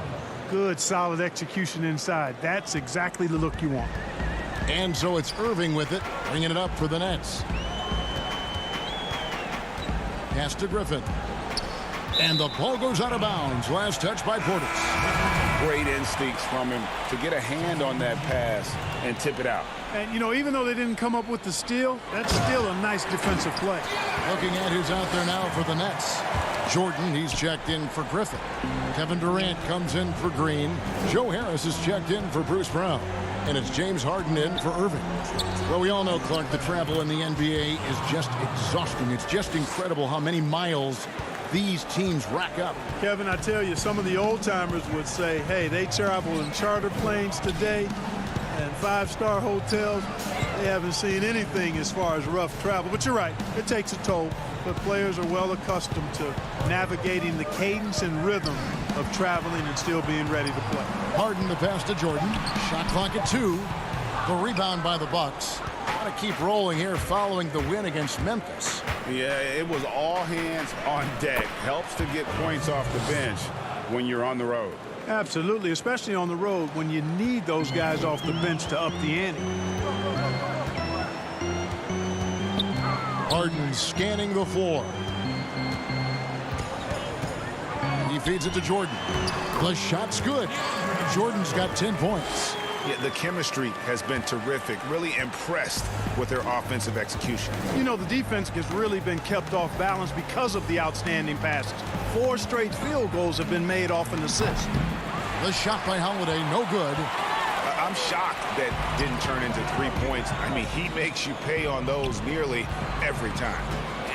Good, solid execution inside. That's exactly the look you want. And so it's Irving with it, bringing it up for the Nets. Pass to Griffin. And the ball goes out of bounds. Last touch by Portis. Great instincts from him to get a hand on that pass and tip it out. And, you know, even though they didn't come up with the steal, that's still a nice defensive play. Looking at who's out there now for the Nets. Jordan, he's checked in for Griffin. Kevin Durant comes in for Green. Joe Harris is checked in for Bruce Brown. And it's James Harden in for Irving. Well, we all know, Clark, the travel in the NBA is just exhausting. It's just incredible how many miles these teams rack up. Kevin, I tell you, some of the old-timers would say, hey, they travel in charter planes today and 5-star hotels. They haven't seen anything as far as rough travel. But you're right, it takes a toll. But players are well accustomed to navigating the cadence and rhythm of traveling and still being ready to play. Harden the pass to Jordan. Shot clock at 2. The rebound by the Bucks. Got to keep rolling here following the win against Memphis. Yeah, it was all hands on deck. Helps to get points off the bench when you're on the road. Absolutely, especially on the road when you need those guys off the bench to up the ante. Harden scanning the floor. He feeds it to Jordan. The shot's good. Jordan's got 10 points. Yeah, the chemistry has been terrific. Really impressed with their offensive execution. You know, the defense has really been kept off balance because of the outstanding passes. 4 straight field goals have been made off an assist. The shot by Holiday, no good. I'm shocked that didn't turn into 3 points. I mean, he makes you pay on those nearly every time.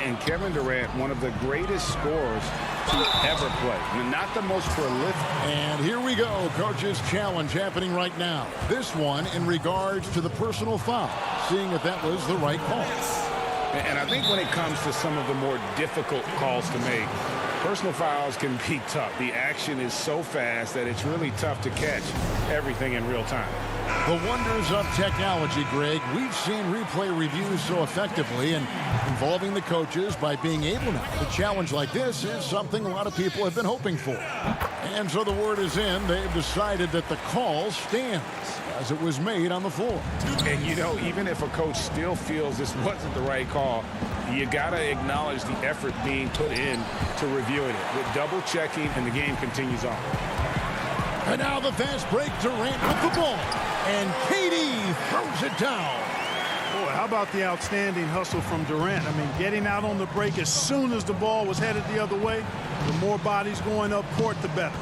And Kevin Durant, one of the greatest scorers to ever play. I mean, not the most prolific. And here we go. Coach's challenge happening right now. This one in regards to the personal foul. Seeing if that was the right call. And I think when it comes to some of the more difficult calls to make, personal fouls can be tough. The action is so fast that it's really tough to catch everything in real time. The wonders of technology, Greg. We've seen replay reviews so effectively and involving the coaches by being able now. A challenge like this is something a lot of people have been hoping for. And so the word is in. They've decided that the call stands as it was made on the floor. And, you know, even if a coach still feels this wasn't the right call, you got to acknowledge the effort being put in to reviewing it. With double checking, and the game continues on. And now the fast break. Durant with the ball. And KD throws it down. Boy, how about the outstanding hustle from Durant? I mean, getting out on the break as soon as the ball was headed the other way. The more bodies going up court, the better.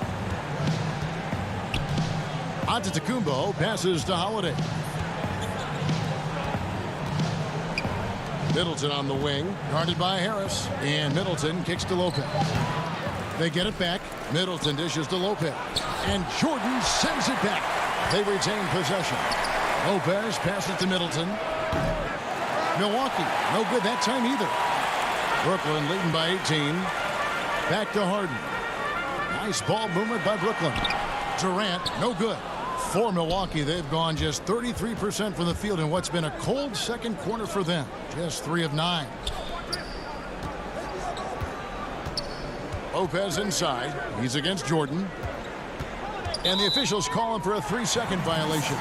Antetokounmpo passes to Holiday. Middleton on the wing, guarded by Harris. And Middleton kicks to Lopez. They get it back. Middleton dishes to Lopez. And Jordan sends it back. They retain possession. Lopez passes to Middleton. Milwaukee, no good that time either. Brooklyn leading by 18. Back to Harden. Nice ball movement by Brooklyn. Durant, no good. For Milwaukee, they've gone just 33% from the field in what's been a cold second quarter for them. Just 3 of 9. Lopez inside. He's against Jordan. And the officials call him for a 3-second violation.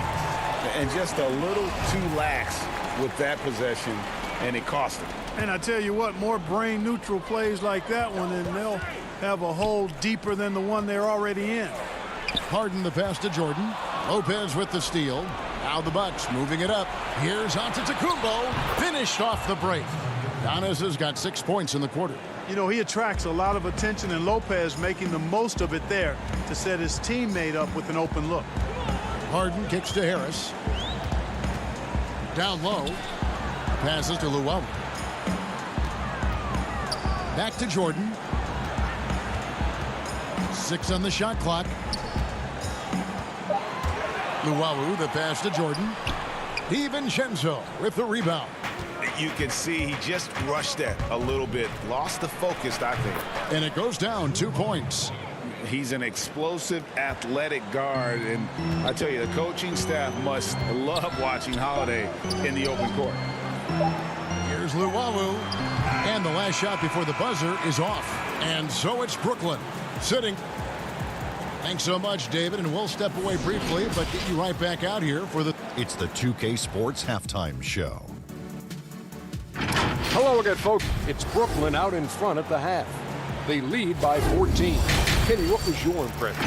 And just a little too lax with that possession, and it cost him. And I tell you what, more brain-neutral plays like that one, and they'll have a hole deeper than the one they're already in. Harden the pass to Jordan. Lopez with the steal. Now the Bucks moving it up. Here's Antetokounmpo. Finished off the break. Giannis has got 6 points in the quarter. You know, he attracts a lot of attention, and Lopez making the most of it there to set his teammate up with an open look. Harden kicks to Harris. Down low. Passes to Luwawu. Back to Jordan. 6 on the shot clock. Luwawu, the pass to Jordan. DiVincenzo with the rebound. You can see he just rushed that a little bit. Lost the focus, I think. And it goes down 2 points. He's an explosive, athletic guard. And I tell you, the coaching staff must love watching Holiday in the open court. Here's Luwawu. And the last shot before the buzzer is off. And so it's Brooklyn sitting. Thanks so much, David, and we'll step away briefly, but get you right back out here for the... It's the 2K Sports Halftime Show. Hello again, folks. It's Brooklyn out in front at the half. They lead by 14. Kenny, what was your impression?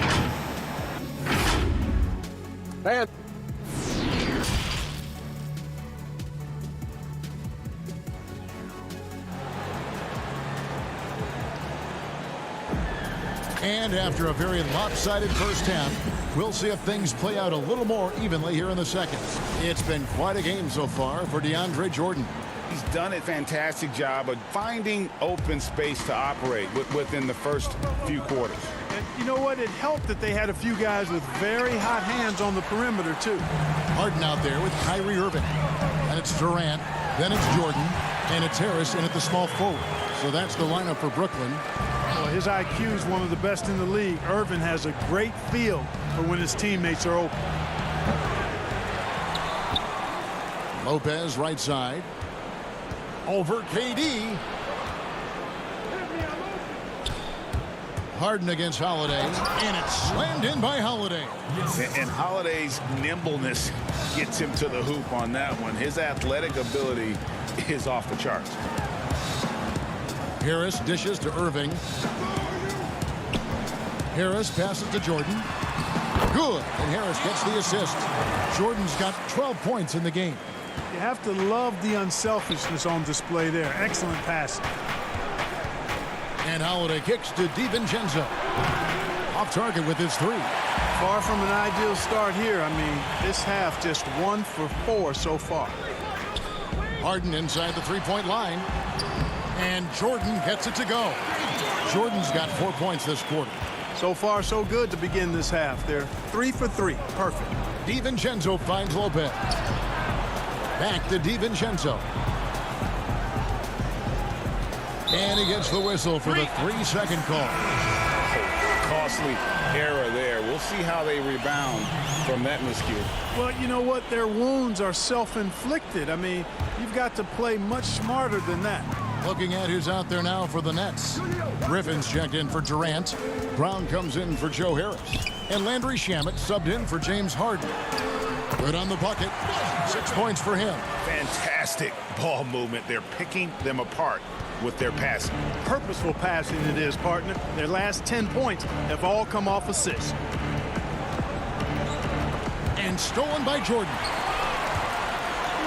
And after a very lopsided first half, we'll see if things play out a little more evenly here in the second. It's been quite a game so far for DeAndre Jordan. He's done a fantastic job of finding open space to operate within the first few quarters. And you know what? It helped that they had a few guys with very hot hands on the perimeter, too. Harden out there with Kyrie Irving. And it's Durant. Then it's Jordan. And it's Harris in at the small forward. So that's the lineup for Brooklyn. Well, his IQ is one of the best in the league. Irvin has a great feel for when his teammates are open. Lopez right side. Over KD. Harden against Holiday. And it's slammed in by Holiday. And Holiday's nimbleness gets him to the hoop on that one. His athletic ability is off the charts. Harris dishes to Irving. Harris passes to Jordan. Good. And Harris gets the assist. Jordan's got 12 points in the game. You have to love the unselfishness on display there. Excellent passing. And Holiday kicks to DiVincenzo. Off target with his 3. Far from an ideal start here. I mean, this half just 1 for 4 so far. Harden inside the three-point line. And Jordan gets it to go. Jordan's got 4 points this quarter. So far, so good to begin this half. They're 3 for 3. Perfect. DiVincenzo finds Lopez. Back to DiVincenzo. And he gets the whistle for the 3-second call. Costly error there. We'll see how they rebound from that miscue. Well, you know what? Their wounds are self-inflicted. I mean, you've got to play much smarter than that. Looking at who's out there now for the Nets. Griffin's checked in for Durant. Brown comes in for Joe Harris. And Landry Shamet subbed in for James Harden. Good on the bucket. 6 points for him. Fantastic ball movement. They're picking them apart with their passing. Purposeful passing it is, partner. Their last 10 points have all come off assists. And stolen by Jordan.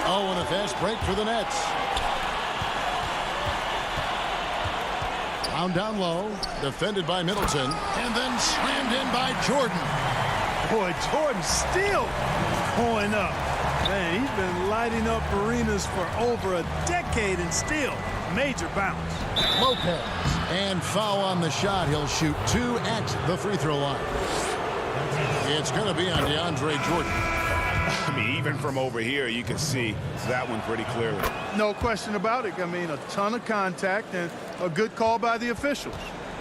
Oh, and a fast break for the Nets. Found down low, defended by Middleton, and then slammed in by Jordan. Boy, Jordan still going up. Man, he's been lighting up arenas for over a decade and still major bounce. Lopez, and foul on the shot. He'll shoot 2 at the free throw line. It's going to be on DeAndre Jordan. I mean, even from over here, you can see that one pretty clearly. No question about it. I mean, a ton of contact and a good call by the officials.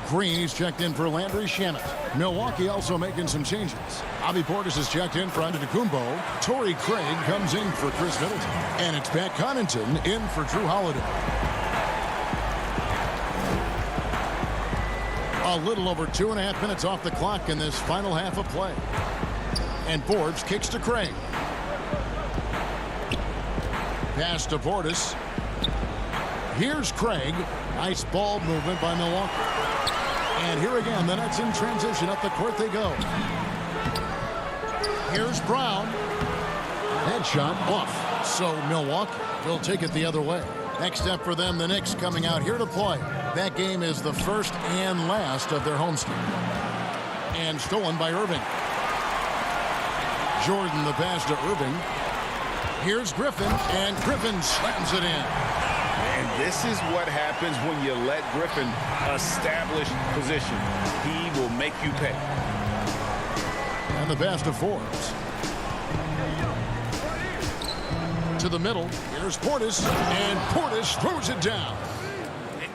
Green, he's checked in for Landry Shamet. Milwaukee also making some changes. Avi Portis is checked in for Antetokounmpo. Torrey Craig comes in for Chris Middleton. And it's Pat Connaughton in for Drew Holiday. A little over 2.5 minutes off the clock in this final half of play. And Forbes kicks to Craig. Pass to Portis. Here's Craig. Nice ball movement by Milwaukee. And here again, the Nets in transition. Up the court they go. Here's Brown. Headshot off. So Milwaukee will take it the other way. Next step for them, the Knicks coming out here to play. That game is the first and last of their homestand. And stolen by Irving. Jordan the pass to Irving. Here's Griffin, and Griffin slams it in. And this is what happens when you let Griffin establish position. He will make you pay. And the pass to Forbes. To the middle. Here's Portis, and Portis throws it down.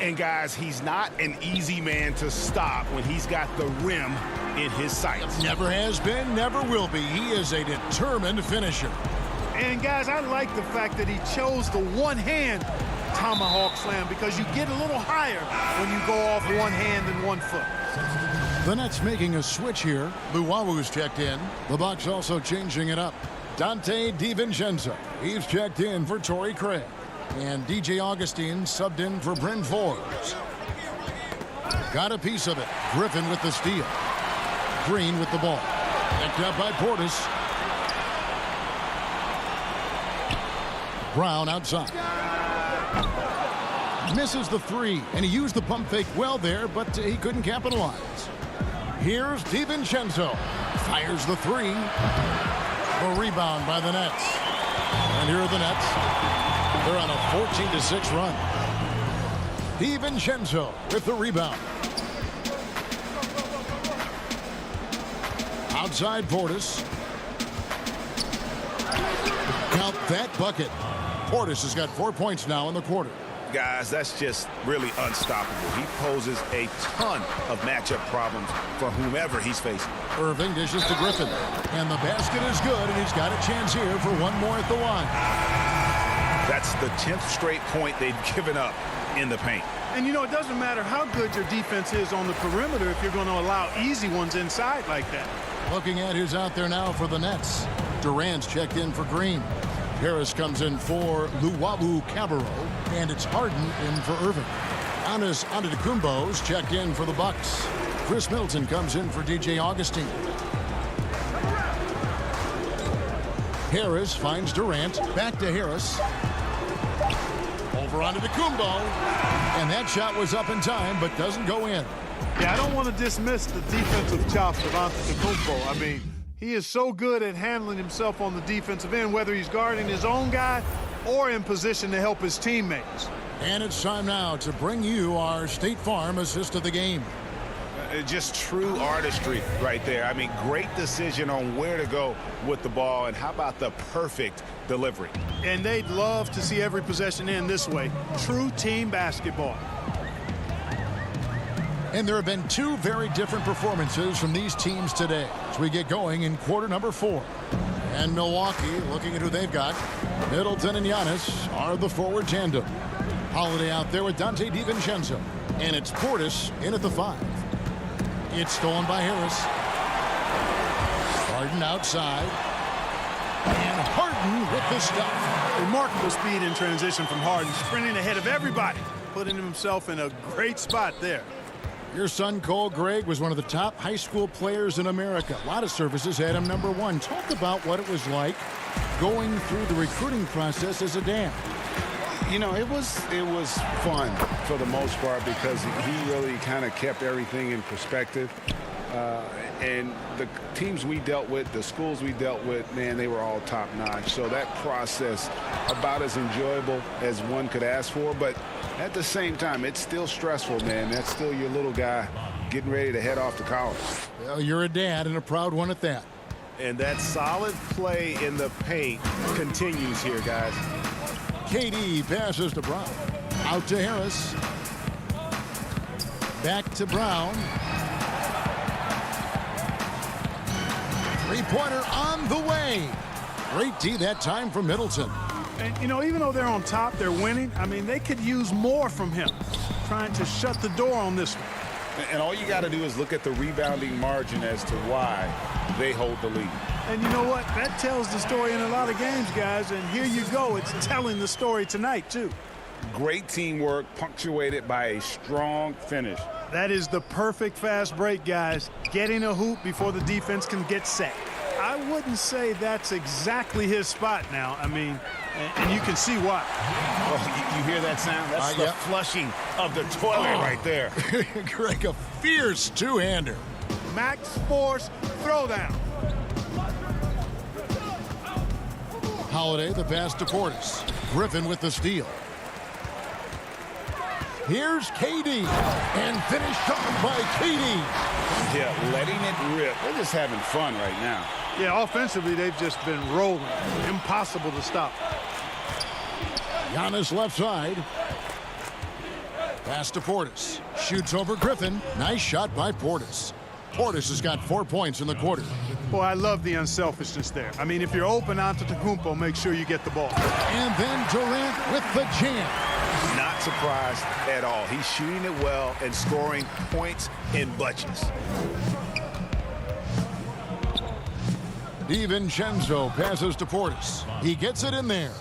And guys, he's not an easy man to stop when he's got the rim in his sights. Never has been, never will be. He is a determined finisher. And guys, I like the fact that he chose the one-hand tomahawk slam because you get a little higher when you go off one hand and 1 foot. The Nets making a switch here. Luwawu's checked in. The Bucks also changing it up. Dante DiVincenzo. He's checked in for Torrey Craig. And DJ Augustine subbed in for Bryn Forbes. Got a piece of it. Griffin with the steal. Green with the ball. Picked up by Portis. Brown outside. Misses the three, and he used the pump fake well there, but he couldn't capitalize. Here's DiVincenzo. Fires the three. A rebound by the Nets. And here are the Nets. They're on a 14-6 run. DiVincenzo with the rebound. Outside Portis. Count that bucket. Portis has got 4 points now in the quarter. Guys, that's just really unstoppable. He poses a ton of matchup problems for whomever he's facing. Irving dishes to Griffin. And the basket is good, and he's got a chance here for one more at the line. That's the 10th straight point they've given up in the paint. And, you know, it doesn't matter how good your defense is on the perimeter if you're going to allow easy ones inside like that. Looking at who's out there now for the Nets. Durant's checked in for Green. Harris comes in for Luwawu Cabarro, and it's Harden in for Irving. Giannis Antetokounmpo's checked in for the Bucks. Chris Middleton comes in for DJ Augustine. Harris finds Durant. Back to Harris. Over onto Antetokounmpo. And that shot was up in time, but doesn't go in. Yeah, I don't want to dismiss the defensive chops of Antetokounmpo. I mean, he is so good at handling himself on the defensive end, whether he's guarding his own guy or in position to help his teammates. And it's time now to bring you our State Farm assist of the game. Just true artistry right there. I mean, great decision on where to go with the ball, and how about the perfect delivery? And they'd love to see every possession end this way. True team basketball. And there have been two very different performances from these teams today as we get going in quarter number 4. And Milwaukee, looking at who they've got, Middleton and Giannis are the forward tandem. Holiday out there with Dante DiVincenzo. And it's Portis in at the 5. It's stolen by Harris. Harden outside. And Harden with the stop. Remarkable speed in transition from Harden, sprinting ahead of everybody, putting himself in a great spot there. Your son, Cole Gregg, was one of the top high school players in America. A lot of services had him number 1. Talk about what it was like going through the recruiting process as a dad. You know, it was fun for the most part because he really kind of kept everything in perspective. And the teams we dealt with, the schools we dealt with, man, they were all top-notch. So that process, about as enjoyable as one could ask for. But at the same time, it's still stressful, man. That's still your little guy getting ready to head off to college. Well, you're a dad and a proud one at that. And that solid play in the paint continues here, guys. KD passes to Brown. Out to Harris. Back to Brown. Three-pointer on the way. Great D that time from Middleton. And, you know, even though they're on top, they're winning. I mean, they could use more from him, trying to shut the door on this one. And all you got to do is look at the rebounding margin as to why they hold the lead. And you know what? That tells the story in a lot of games, guys. And here you go. It's telling the story tonight, too. Great teamwork punctuated by a strong finish. That is the perfect fast break, guys. Getting a hoop before the defense can get set. I wouldn't say that's exactly his spot now. I mean, and you can see why. Well, you hear that sound? That's the flushing of the toilet right there. Greg, a fierce two-hander. Max Force throwdown. Holiday, the pass to Portis. Griffin with the steal. Here's KD, and finished off by KD. Yeah, letting it rip. They're just having fun right now. Yeah, offensively, they've just been rolling. Impossible to stop. Giannis left side. Pass to Portis. Shoots over Griffin. Nice shot by Portis. Portis has got 4 points in the quarter. Boy, I love the unselfishness there. I mean, if you're open Antetokounmpo, make sure you get the ball. And then Durant with the jam. Not surprised at all. He's shooting it well and scoring points in bunches. DiVincenzo passes to Portis. He gets it in there.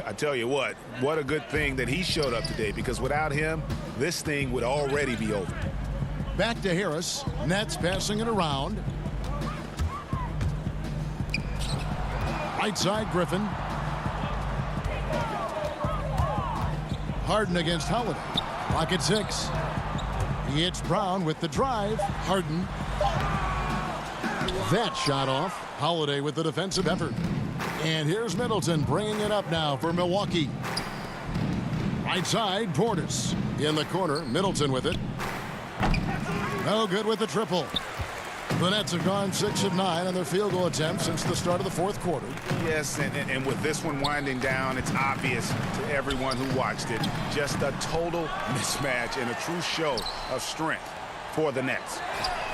I tell you what a good thing that he showed up today, because without him, this thing would already be over. Back to Harris. Nets passing it around. Right side, Griffin. Harden against Holiday. Clock at 6. He hits Brown with the drive. Harden. That shot off. Holiday with the defensive effort. And here's Middleton bringing it up now for Milwaukee. Right side, Portis. In the corner, Middleton with it. No good with the triple. The Nets have gone 6 of 9 on their field goal attempts since the start of the fourth quarter. Yes, and with this one winding down, it's obvious to everyone who watched it. Just a total mismatch and a true show of strength for the Nets.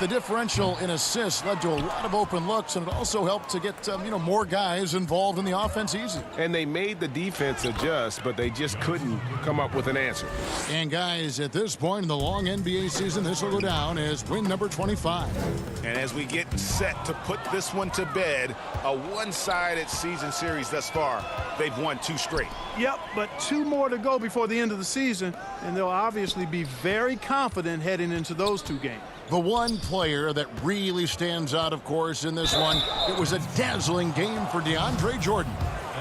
The differential in assists led to a lot of open looks, and it also helped to get more guys involved in the offense easy. And they made the defense adjust, but they just couldn't come up with an answer. And guys, at this point in the long NBA season, this will go down as win number 25. And as we get set to put this one to bed, a one-sided season series thus far. They've won 2 straight. Yep, but 2 more to go before the end of the season, and they'll obviously be very confident heading into those 2 games. The one player that really stands out, of course, in this one, it was a dazzling game for DeAndre Jordan.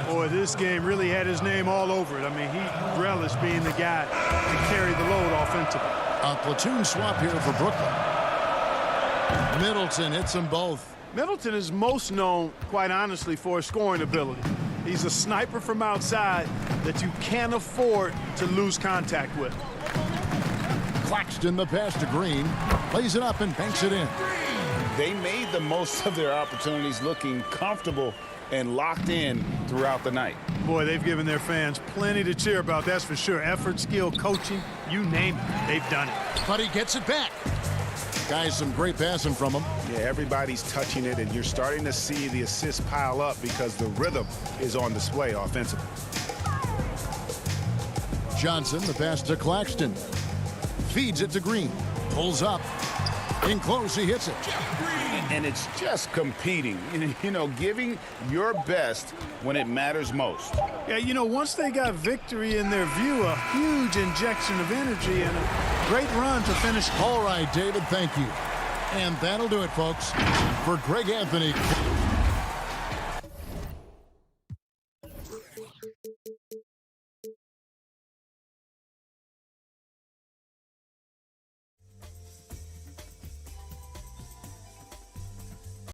Boy, this game really had his name all over it. I mean, he relished being the guy to carry the load offensively. A platoon swap here for Brooklyn. Middleton hits them both. Middleton is most known, quite honestly, for his scoring ability. He's a sniper from outside that you can't afford to lose contact with. Claxton the pass to Green. Plays it up and banks it in. They made the most of their opportunities, looking comfortable and locked in throughout the night. Boy, they've given their fans plenty to cheer about, that's for sure. Effort, skill, coaching, you name it, they've done it. But he gets it back. Guys, some great passing from him. Yeah, everybody's touching it, and you're starting to see the assists pile up because the rhythm is on display offensively. Johnson, the pass to Claxton. Feeds it to Green. Pulls up. In close, he hits it. And it's just competing, giving your best when it matters most. Yeah, once they got victory in their view, a huge injection of energy and a great run to finish. All right, David, thank you. And that'll do it, folks. For Greg Anthony,